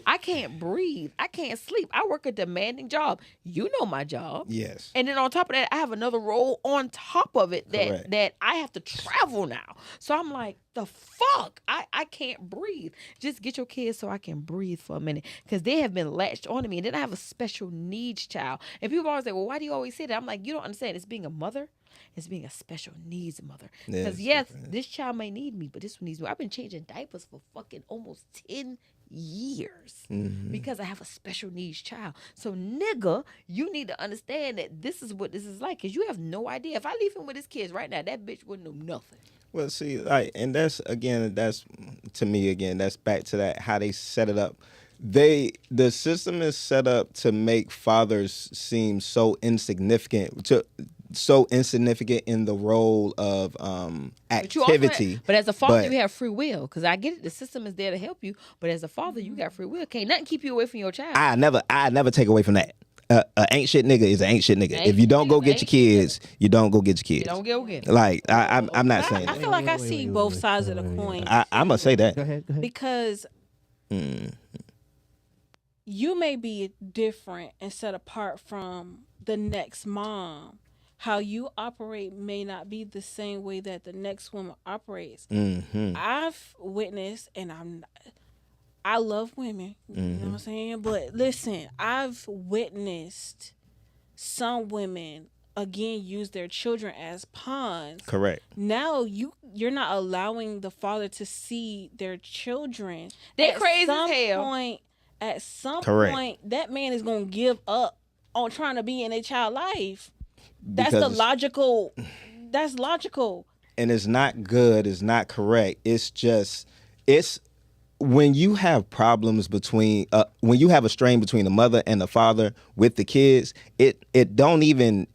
I can't breathe. I can't sleep. I work a demanding job. You know my job. Yes. And then on top of that, I have another role on top of it that I have to travel now. So I'm like, the fuck? I can't breathe. Just get your kids so I can breathe for a minute. Because they have been latched onto me. And then I have a special needs child. And people always say, well, why do you always say that? I'm like, you don't understand. It's being a mother. It's being a special needs mother. Because yes, this child may need me, but this one needs me. I've been changing diapers for fucking almost 10 years because I have a special needs child. So nigga, you need to understand that this is what this is like, because you have no idea. If I leave him with his kids right now, that bitch wouldn't know nothing. Well, see, like, and that's to me again, that's back to that how they set it up. The system is set up to make fathers seem so insignificant in the role of activity. But as a father, you have free will. Because I get it, the system is there to help you. But as a father, you got free will. Can't nothing keep you away from your child. I never take away from that. Ain't shit nigga is an ain't shit nigga. If you don't go get your kids, you don't go get your kids. You don't go get them. Like I'm not saying I that. feel like I see both sides of the coin. I'm gonna say that. Go ahead. Because you may be different and set apart from the next mom. How you operate may not be the same way that the next woman operates. I've witnessed, and I love women, you know what I'm saying? But listen, I've witnessed some women, again, use their children as pawns. Correct. Now you're not allowing the father to see their children. They're crazy as hell. At some point, that man is going to give up on trying to be in a child life. That's logical. And it's not good. It's not correct. It's just it's when you have problems between when you have a strain between the mother and the father with the kids, it don't even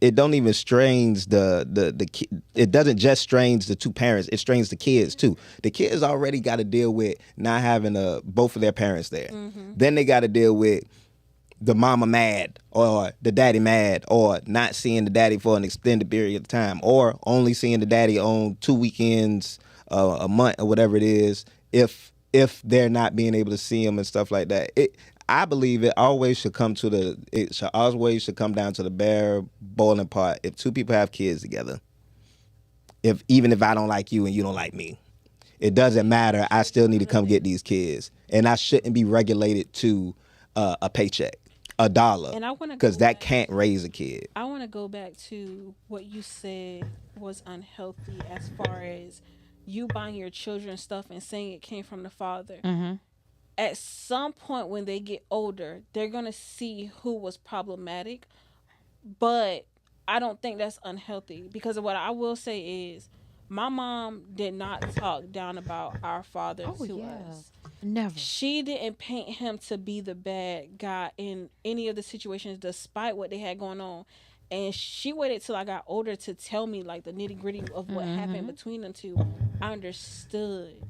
strains it doesn't just strains the two parents, it strains the kids too. The kids already got to deal with not having both of their parents there. Then they got to deal with the mama mad or the daddy mad or not seeing the daddy for an extended period of time or only seeing the daddy on 2 weekends a month or whatever it is if they're not being able to see him and stuff like that. I believe it always should come down to the bare boiling part. If two people have kids together, even if I don't like you and you don't like me, it doesn't matter. I still need to come get these kids, and I shouldn't be regulated to a paycheck, $1, And I want to because that can't raise a kid. I want to go back to what you said was unhealthy as far as you buying your children stuff and saying it came from the father. At some point when they get older, they're going to see who was problematic. But I don't think that's unhealthy, because of what I will say is my mom did not talk down about our father to us. Never. She didn't paint him to be the bad guy in any of the situations, despite what they had going on. And she waited till I got older to tell me like the nitty gritty of what happened between them two. I understood.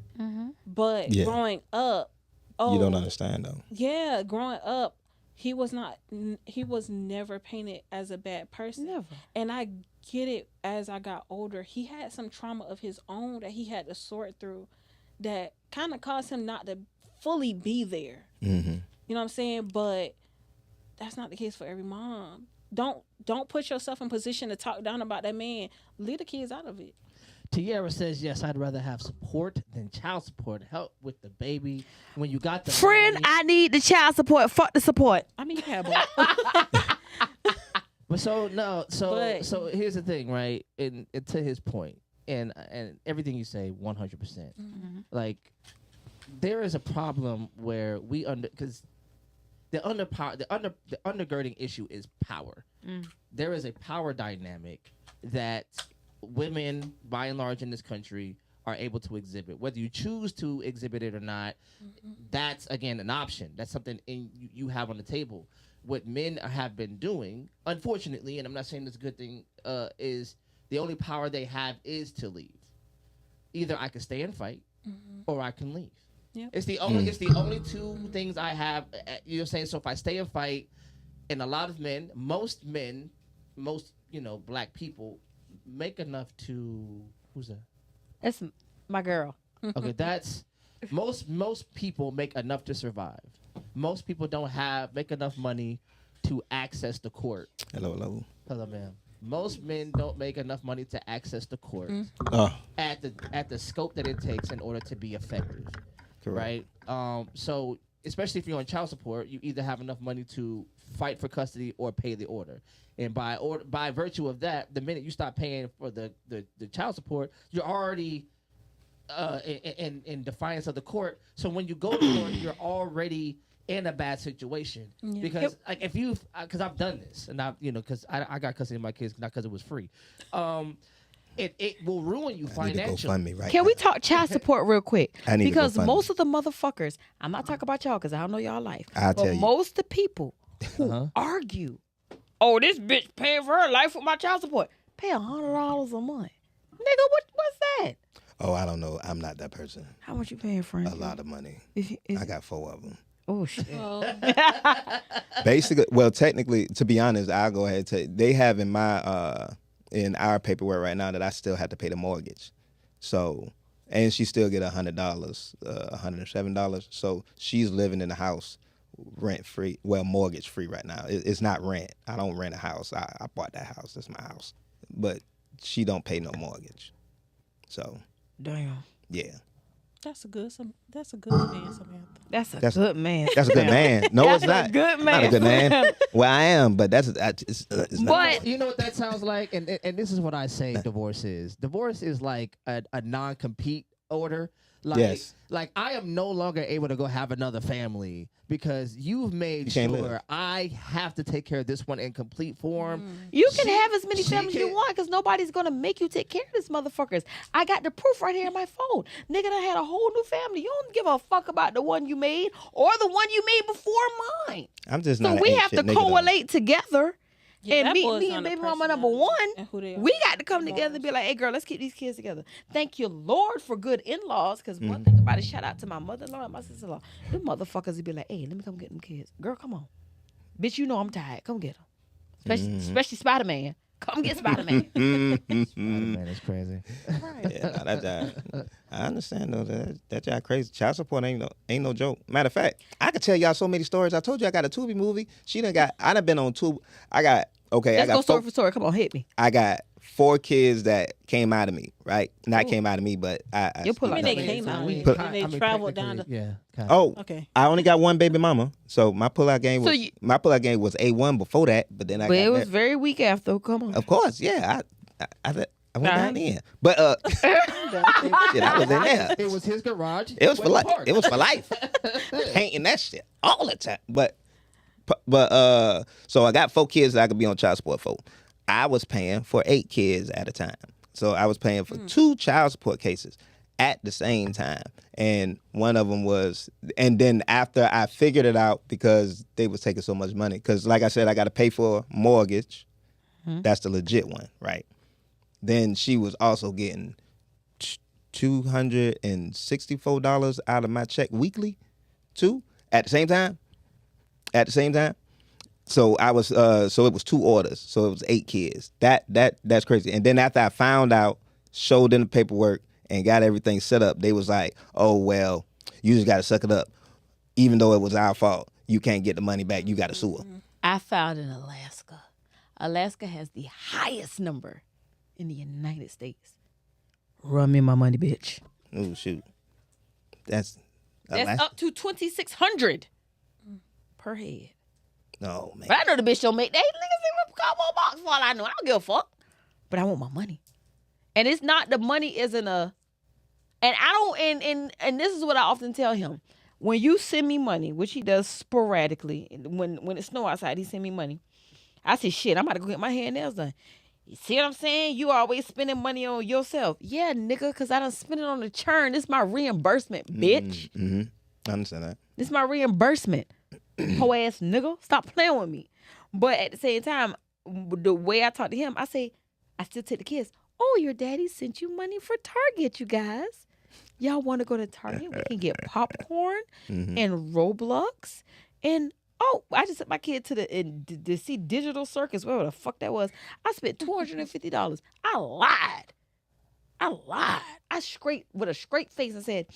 But growing up, You don't understand though. yeah, growing up, he was never painted as a bad person. Never. And I get it as I got older. He had some trauma of his own that he had to sort through that kind of caused him not to fully be there. You know what I'm saying? But that's not the case for every mom. Don't put yourself in position to talk down about that man. Leave the kids out of it. Tiara says, yes, I'd rather have support than child support. Help with the baby. When you got the Friend, money. I need the child support. Fuck the support. I mean, you can have both. But so here's the thing, right? And to his point, and everything you say, 100%. Like, there is a problem where because the undergirding issue is power. There is a power dynamic that women, by and large, in this country are able to exhibit. Whether you choose to exhibit it or not, that's, again, an option. That's something you have on the table. What men have been doing, unfortunately, and I'm not saying it's a good thing, is the only power they have is to leave. Either I can stay and fight, or I can leave. Yep. It's the only two things I have. You know what I'm saying? So if I stay and fight, and a lot of men, most black people make enough to who's that? That's my girl. Okay, that's most people make enough to survive. Most people don't make enough money to access the court. Hello, ma'am. Most men don't make enough money to access the court at the scope that it takes in order to be effective. Correct. Right? So especially if you're on child support, you either have enough money to fight for custody or pay the order. And by virtue of that, the minute you stop paying for the child support, you're already in defiance of the court. So when you go to court, you're already in a bad situation. Because like because I've done this, and because I got custody of my kids not because it was free. It will ruin you financially. Can we talk child support real quick? Because to most of the motherfuckers, I'm not talking about y'all because I don't know y'all life. I'll tell you. Most of the people who argue, oh, this bitch paying for her life with my child support. Pay $100 a month. Nigga, what's that? Oh, I don't know. I'm not that person. How much you paying, friend? A lot of money. I got 4 of them. Oh, shit. Basically, well, technically, to be honest, I'll go ahead and tell you, they have in our paperwork right now that I still have to pay the mortgage. So, and she still get $100, $107. So she's living in the house rent free, mortgage free right now. It's not rent. I don't rent a house. I bought that house. That's my house. But she don't pay no mortgage. So. Damn. Yeah. That's a good man, Samantha. That's a good man. That's a good man. No, it's not. A good man. Not a good man. Well, I am, but it's not. But you know what that sounds like, and this is what I say. Divorce is like a non-compete order. Like, Yes. like I am no longer able to go have another family because you've made can't sure live. I have to take care of this one in complete form. You can have as many she families you can- want because nobody's going to make you take care of these motherfuckers. I got the proof right here on my phone. Nigga done had a whole new family. You don't give a fuck about the one you made or the one you made before mine. I'm just So not. we an ain't have shit to nigga, though. correlate together Yeah, and that meet boils me down and to baby mama number personality one. and who they are. We got to come And together and be morals. like, hey, girl, let's keep these kids together. Thank you, Lord, for good in-laws. Because one thing about it, shout out to my mother-in-law and my sister-in-law. Them motherfuckers would be like, hey, let me come get them kids. Girl, come on. Bitch, you know I'm tired. Come get them. Especially Spider-Man. Come get Spider-Man. Man, it's crazy. Yeah, no, I understand though that y'all crazy. Child support ain't no joke. Matter of fact, I could tell y'all so many stories. I told you I got a Tubi movie. I done been on Tubi. Let's go story for story. Come on, hit me. I got 4 kids that came out of me, right? Not came out of me, but I You'll pull I out mean, that they came out we- and they traveled down to. Yeah. Kinda. Oh, Okay. I only got one baby mama, so my pullout game So was you- my pullout game was A1 before that, but then I But got it was that. very weak after. Come on. Of course, yeah. I went Alright. down in, but shit, I was in there. It was his garage. It was for where life. he parked. It was for life. Painting that shit all the time. But so I got 4 kids that I could be on child support for. I was paying for 8 kids at a time. So I was paying for 2 child support cases at the same time. And one of them was, and then after I figured it out because they was taking so much money. Because like I said, I got to pay for a mortgage. That's the legit one, right? Then she was also getting $264 out of my check weekly, too, at the same time. So I was so it was 2 orders. So it was 8 kids. That's crazy. And then after I found out, showed them the paperwork and got everything set up, they was like, "Oh well, you just gotta suck it up. Even though it was our fault, you can't get the money back. You gotta sue her." I found in Alaska. Alaska has the highest number in the United States. Run me my money, bitch. Oh shoot, that's That's up to $2,600 per head. Oh man. But I know the bitch don't make that. Niggas in a cardboard box for all I know. I don't give a fuck. But I want my money. And it's not, the money isn't a, and I don't, and this is what I often tell him. When you send me money, which he does sporadically, when it snow outside, he send me money. I say, shit, I'm about to go get my hair and nails done. You see what I'm saying? You always spending money on yourself. Yeah, nigga, because I done spent it on the churn. This my reimbursement, bitch. Mm-hmm. I understand that. This my reimbursement. Hoe ass nigga. Stop playing with me. But at the same time, the way I talk to him, I say, I still take the kids. Oh, your daddy sent you money for Target, you guys. Y'all want to go to Target? We can get popcorn and Roblox. And, oh, I just took my kid to to see Digital Circus, whatever the fuck that was. I spent $250. I lied. I scraped with a straight face and said,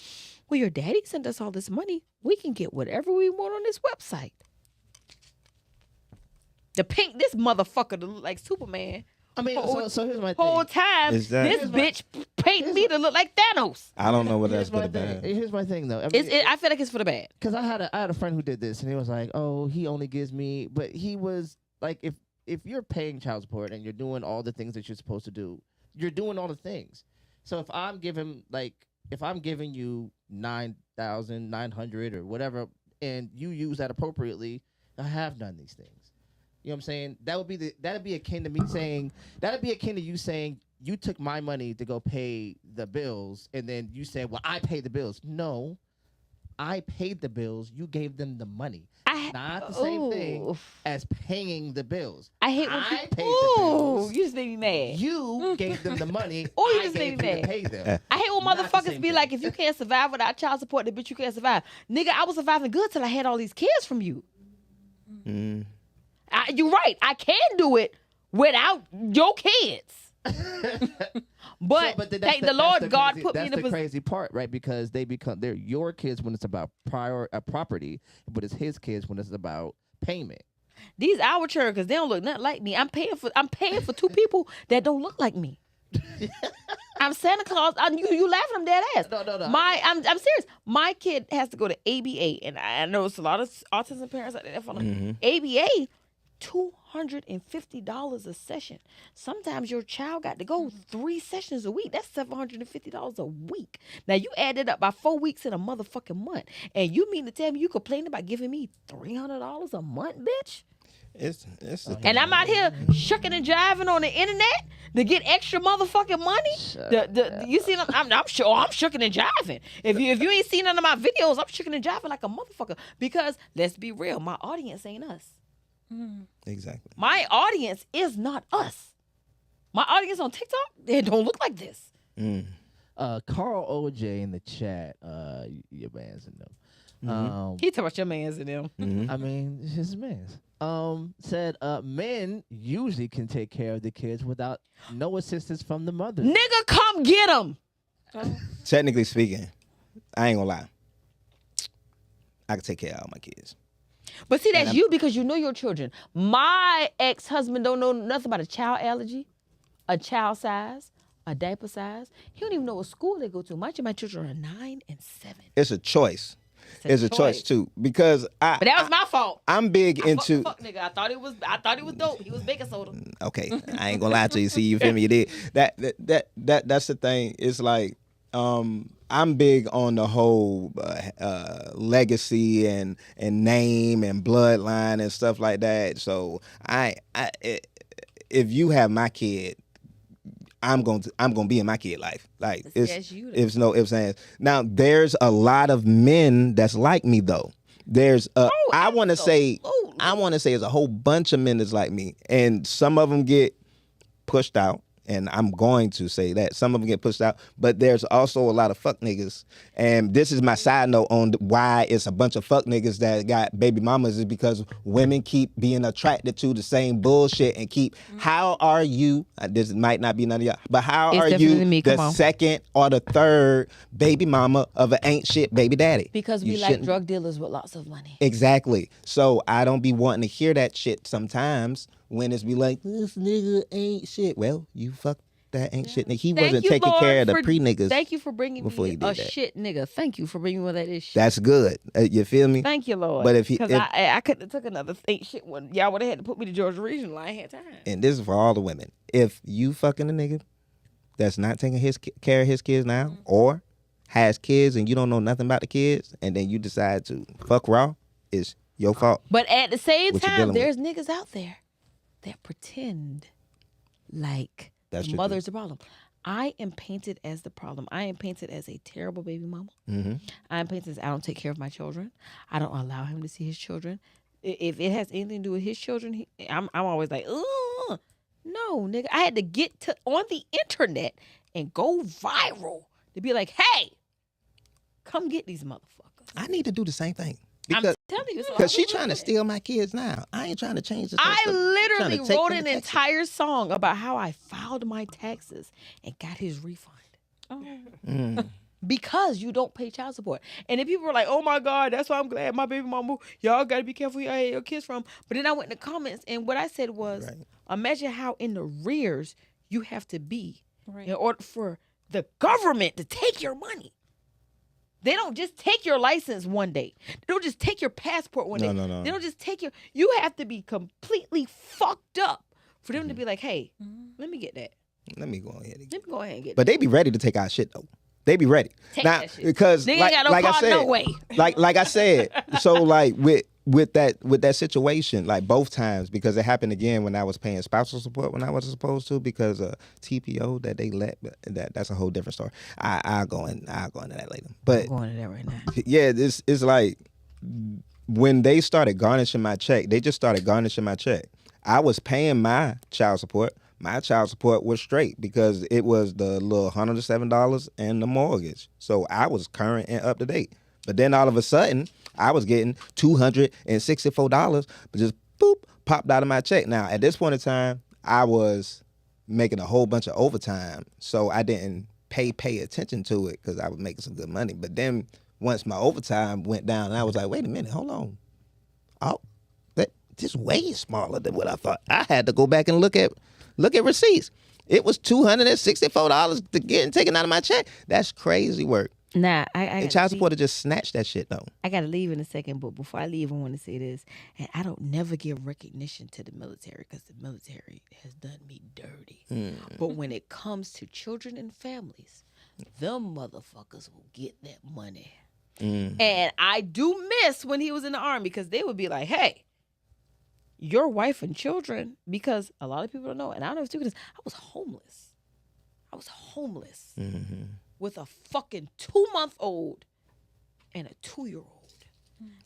well, your daddy sent us all this money. We can get whatever we want on this website. To paint this motherfucker to look like Superman. I mean, so here's my Whole thing. time, Is that- this bitch painting me to look like Thanos. I don't know what that's Here's my good or thing. bad. Here's my thing, though. I mean, I feel like it's for the bad. because I had a friend who did this, and he was like, "Oh, he only gives me," but he was like, if you're paying child support and you're doing all the things that you're supposed to do, you're doing all the things. So if I'm giving you $9,900 or whatever, and you use that appropriately, I have done these things. You know what I'm saying? That'd be akin to me saying, that'd be akin to you saying you took my money to go pay the bills, and then you said, "Well, I paid the bills." No, I paid the bills. You gave them the money. Not the same thing as paying the bills. I hate when I people. paid the bills. You just made me mad. You gave them the money. Or you I just gave made me you to mad. pay them. I hate when Not the motherfuckers same be thing. like, if you can't survive without child support, then bitch, you can't survive. Nigga, I was surviving good till I had all these kids from you. Mm. You're right. I can do it without your kids. But then thank the Lord God put me that's in a the position. crazy part, right? Because they're your kids when it's about property, but it's his kids when it's about payment. These our children, because they don't look nothing like me. I'm paying for 2 people that don't look like me. I'm Santa Claus. You laughing? I'm dead ass. No. I'm serious. My kid has to go to ABA, and I know it's a lot of autism parents out there that follow. ABA, $250 a session. Sometimes your child got to go 3 sessions a week. That's $750 a week. Now you add it up by 4 weeks in a motherfucking month, and you mean to tell me you complain about giving me $300 a month, bitch? It's And I'm out here shucking and jiving on the internet to get extra motherfucking money. You see, I'm sure I'm shucking and jiving. If you ain't seen none of my videos, I'm shucking and jiving like a motherfucker. Because let's be real, my audience ain't us. exactly. My audience is not us. My audience on TikTok, they don't look like this. Carl OJ in the chat, your man's in them. He talk about your mans and them. I mean, his man's. Said men usually can take care of the kids without no assistance from the mother. Nigga, come get them. Technically speaking, I ain't gonna lie. I can take care of all my kids. But see, that's you because you know your children. My ex-husband don't know nothing about a child allergy, a child size, a diaper size. He don't even know what school they go to. My children are 9 and 7. It's a choice. It's a choice too, because But that was my fault. I'm big into. Fuck nigga. I thought it was dope. He was baking soda. Okay, I ain't gonna lie to you. See, you feel me? You did that's the thing. It's like I'm big on the whole legacy and name and bloodline and stuff like that. So if you have my kid, I'm gonna be in my kid life. Like it's no ifs and ands. Now there's a lot of men that's like me though. There's I want to say there's a whole bunch of men that's like me, and some of them get pushed out. And I'm going to say that some of them get pushed out, but there's also a lot of fuck niggas. And this is my side note on why it's a bunch of fuck niggas that got baby mamas, is because women keep being attracted to the same bullshit and keep, how are you, this might not be none of y'all, but how are you the second or the third baby mama of an ain't shit baby daddy? Because we like drug dealers with lots of money. Exactly. So I don't be wanting to hear that shit sometimes. When it's be like, this nigga ain't shit. Well, you fucked that ain't shit nigga. He wasn't taking care of the pre-niggas. Thank you for bringing me a shit nigga. Thank you for bringing me that is shit. That's good. You feel me? Thank you, Lord. But because I couldn't have took another ain't shit one. Y'all would have had to put me to Georgia Regional. I ain't had time. And this is for all the women. If you fucking a nigga that's not taking care of his kids now, or has kids and you don't know nothing about the kids, and then you decide to fuck raw, it's your fault. But at the same time, there's niggas out there that pretend like the mother's the problem. I am painted as the problem. I am painted as a terrible baby mama. I am painted as I don't take care of my children. I don't allow him to see his children. If it has anything to do with his children, I'm always like, no, nigga. I had to get on the internet and go viral to be like, hey, come get these motherfuckers. I need to do the same thing. Because, I'm telling you, because she's trying to steal my kids now. I ain't trying to change the I literally wrote an entire song about how I filed my taxes and got his refund. Because you don't pay child support. And then people were like, oh my God, that's why I'm glad my baby mama, y'all got to be careful who y'all your kids from. But then I went in the comments and what I said was, imagine how in the rears you have to be in order for the government to take your money. They don't just take your license one day. They don't just take your passport one day. No. They don't just take you have to be completely fucked up for them to be like, hey, let me get that. Let me go ahead and get it. But they be ready to take our shit though. They be ready. Take now, that shit. Because they ain't got no car, no way. like I said, so like with that situation, like both times, because it happened again when I was paying spousal support when I wasn't supposed to because of TPO that they let. That's a whole different story. I'll go into that later. But I'm going into that right now. Yeah, this is like when they started garnishing my check. They just started garnishing my check. I was paying my child support. My child support was straight because it was the little $107 and the mortgage. So I was current and up to date. But then all of a sudden, I was getting $264, but just boop, popped out of my check. Now, at this point in time, I was making a whole bunch of overtime, so I didn't pay attention to it because I was making some good money. But then once my overtime went down, and I was like, wait a minute, hold on. Oh, this way smaller than what I thought. I had to go back and look at receipts. It was $264 to get taken out of my check. That's crazy work. Nah, I And gotta child leave. support to just snatch that shit though. I gotta leave in a second, but before I leave, I want to say this, and I don't never give recognition to the military because the military has done me dirty. But when it comes to children and families, them motherfuckers will get that money. And I do miss when he was in the army because they would be like, "Hey, your wife and children," because a lot of people don't know, and I don't know if it's because I was homeless. I was homeless with a fucking 2-month-old and a 2-year-old.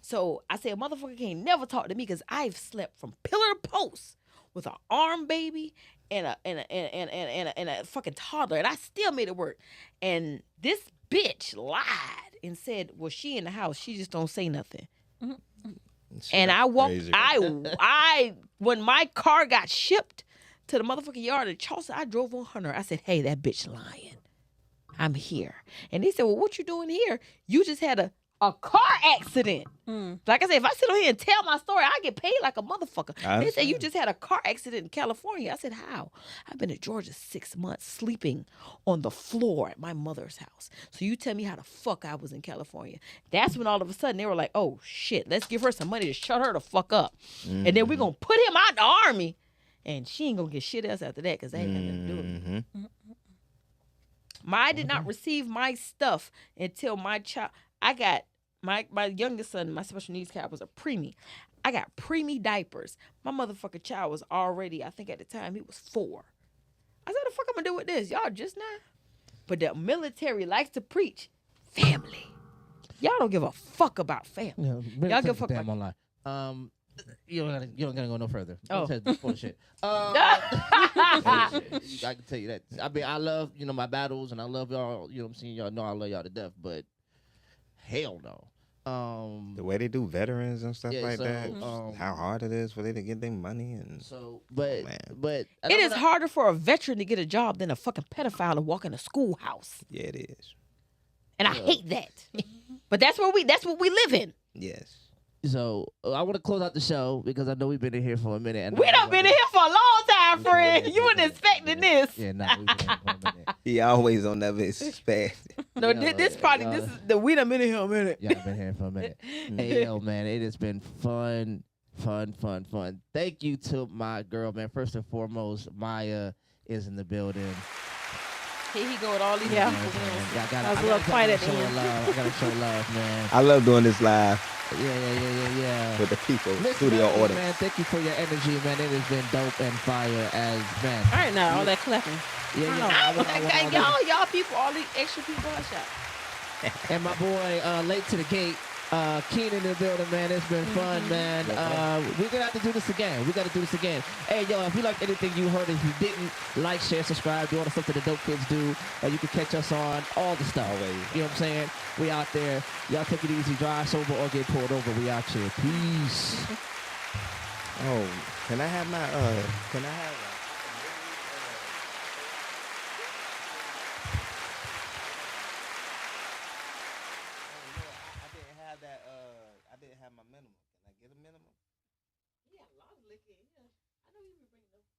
So I said, a motherfucker can't never talk to me because I've slept from pillar to post with an arm baby and a fucking toddler, and I still made it work. And this bitch lied and said, "Well, she in the house, she just don't say nothing." And I walked. Crazy. I when my car got shipped to the motherfucking yard in Charleston, I drove on her. I said, "Hey, that bitch lying. I'm here." And they said, "Well, what you doing here? You just had a car accident." Like I said, if I sit on here and tell my story, I get paid like a motherfucker. They said, "You just had a car accident in California." I said, "How?" "I've been in Georgia 6 months sleeping on the floor at my mother's house. So you tell me how the fuck I was in California." That's when all of a sudden they were like, "Oh shit, let's give her some money to shut her the fuck up. And then we're going to put him out the army. And she ain't going to get shit else after that because they ain't got nothing to do with it." I did not receive my stuff until my child. I got my youngest son, my special needs cat was a preemie. I got preemie diapers. My motherfucking child was already, I think at the time he was 4. I said, "What the fuck I'm gonna do with this? Y'all just now." But the military likes to preach family. Y'all don't give a fuck about family. Y'all give a fuck damn about. online. You don't gotta go no further. Oh. Bullshit. I can tell you that. I mean, I love my battles, and I love y'all. You know what I'm saying? Y'all know I love y'all to death, but hell no. The way they do veterans and stuff Yeah, like so, that, how hard it is for them to get their money and So, but man. but It is harder for a veteran to get a job than a fucking pedophile to walk in a schoolhouse. yeah, it is. And I hate that. But that's what we live in. Yes. So I want to close out the show because I know we've been in here for a minute. And We done been in here for a long time, friend. You weren't expecting this. Yeah, nah, we've been in here for a minute. He always on that bitch. No, this is the we done been in here a minute. Yeah, I've been here for a minute. Hey, yo, man, it has been fun. Thank you to my girl, man. First and foremost, Maya is in the building. Here he go with all these Yeah. people. I was a little quiet at the end. I gotta show love, man. I love doing this live Yeah. with the people, Listen, studio man, audience. man, thank you for your energy, man. It has been dope and fire as man. All right, now all that clapping. Y'all people, all these extra people I shot. And my boy, late to the gate, Keen in the building, man. It's been fun, man. We're gonna have to do this again. We gotta do this again. Hey, yo, if you liked anything you heard, if you didn't, like, share, subscribe, do all the stuff that the dope kids do. You can catch us on all the stuff. You know what I'm saying? We out there. Y'all take it easy, drive sober or get pulled over. We out here. Peace. Oh, can I have my can I have I didn't have my minimum. Can I get a minimum? Yeah, a lot of liquor. Yeah, I know you been bringing them.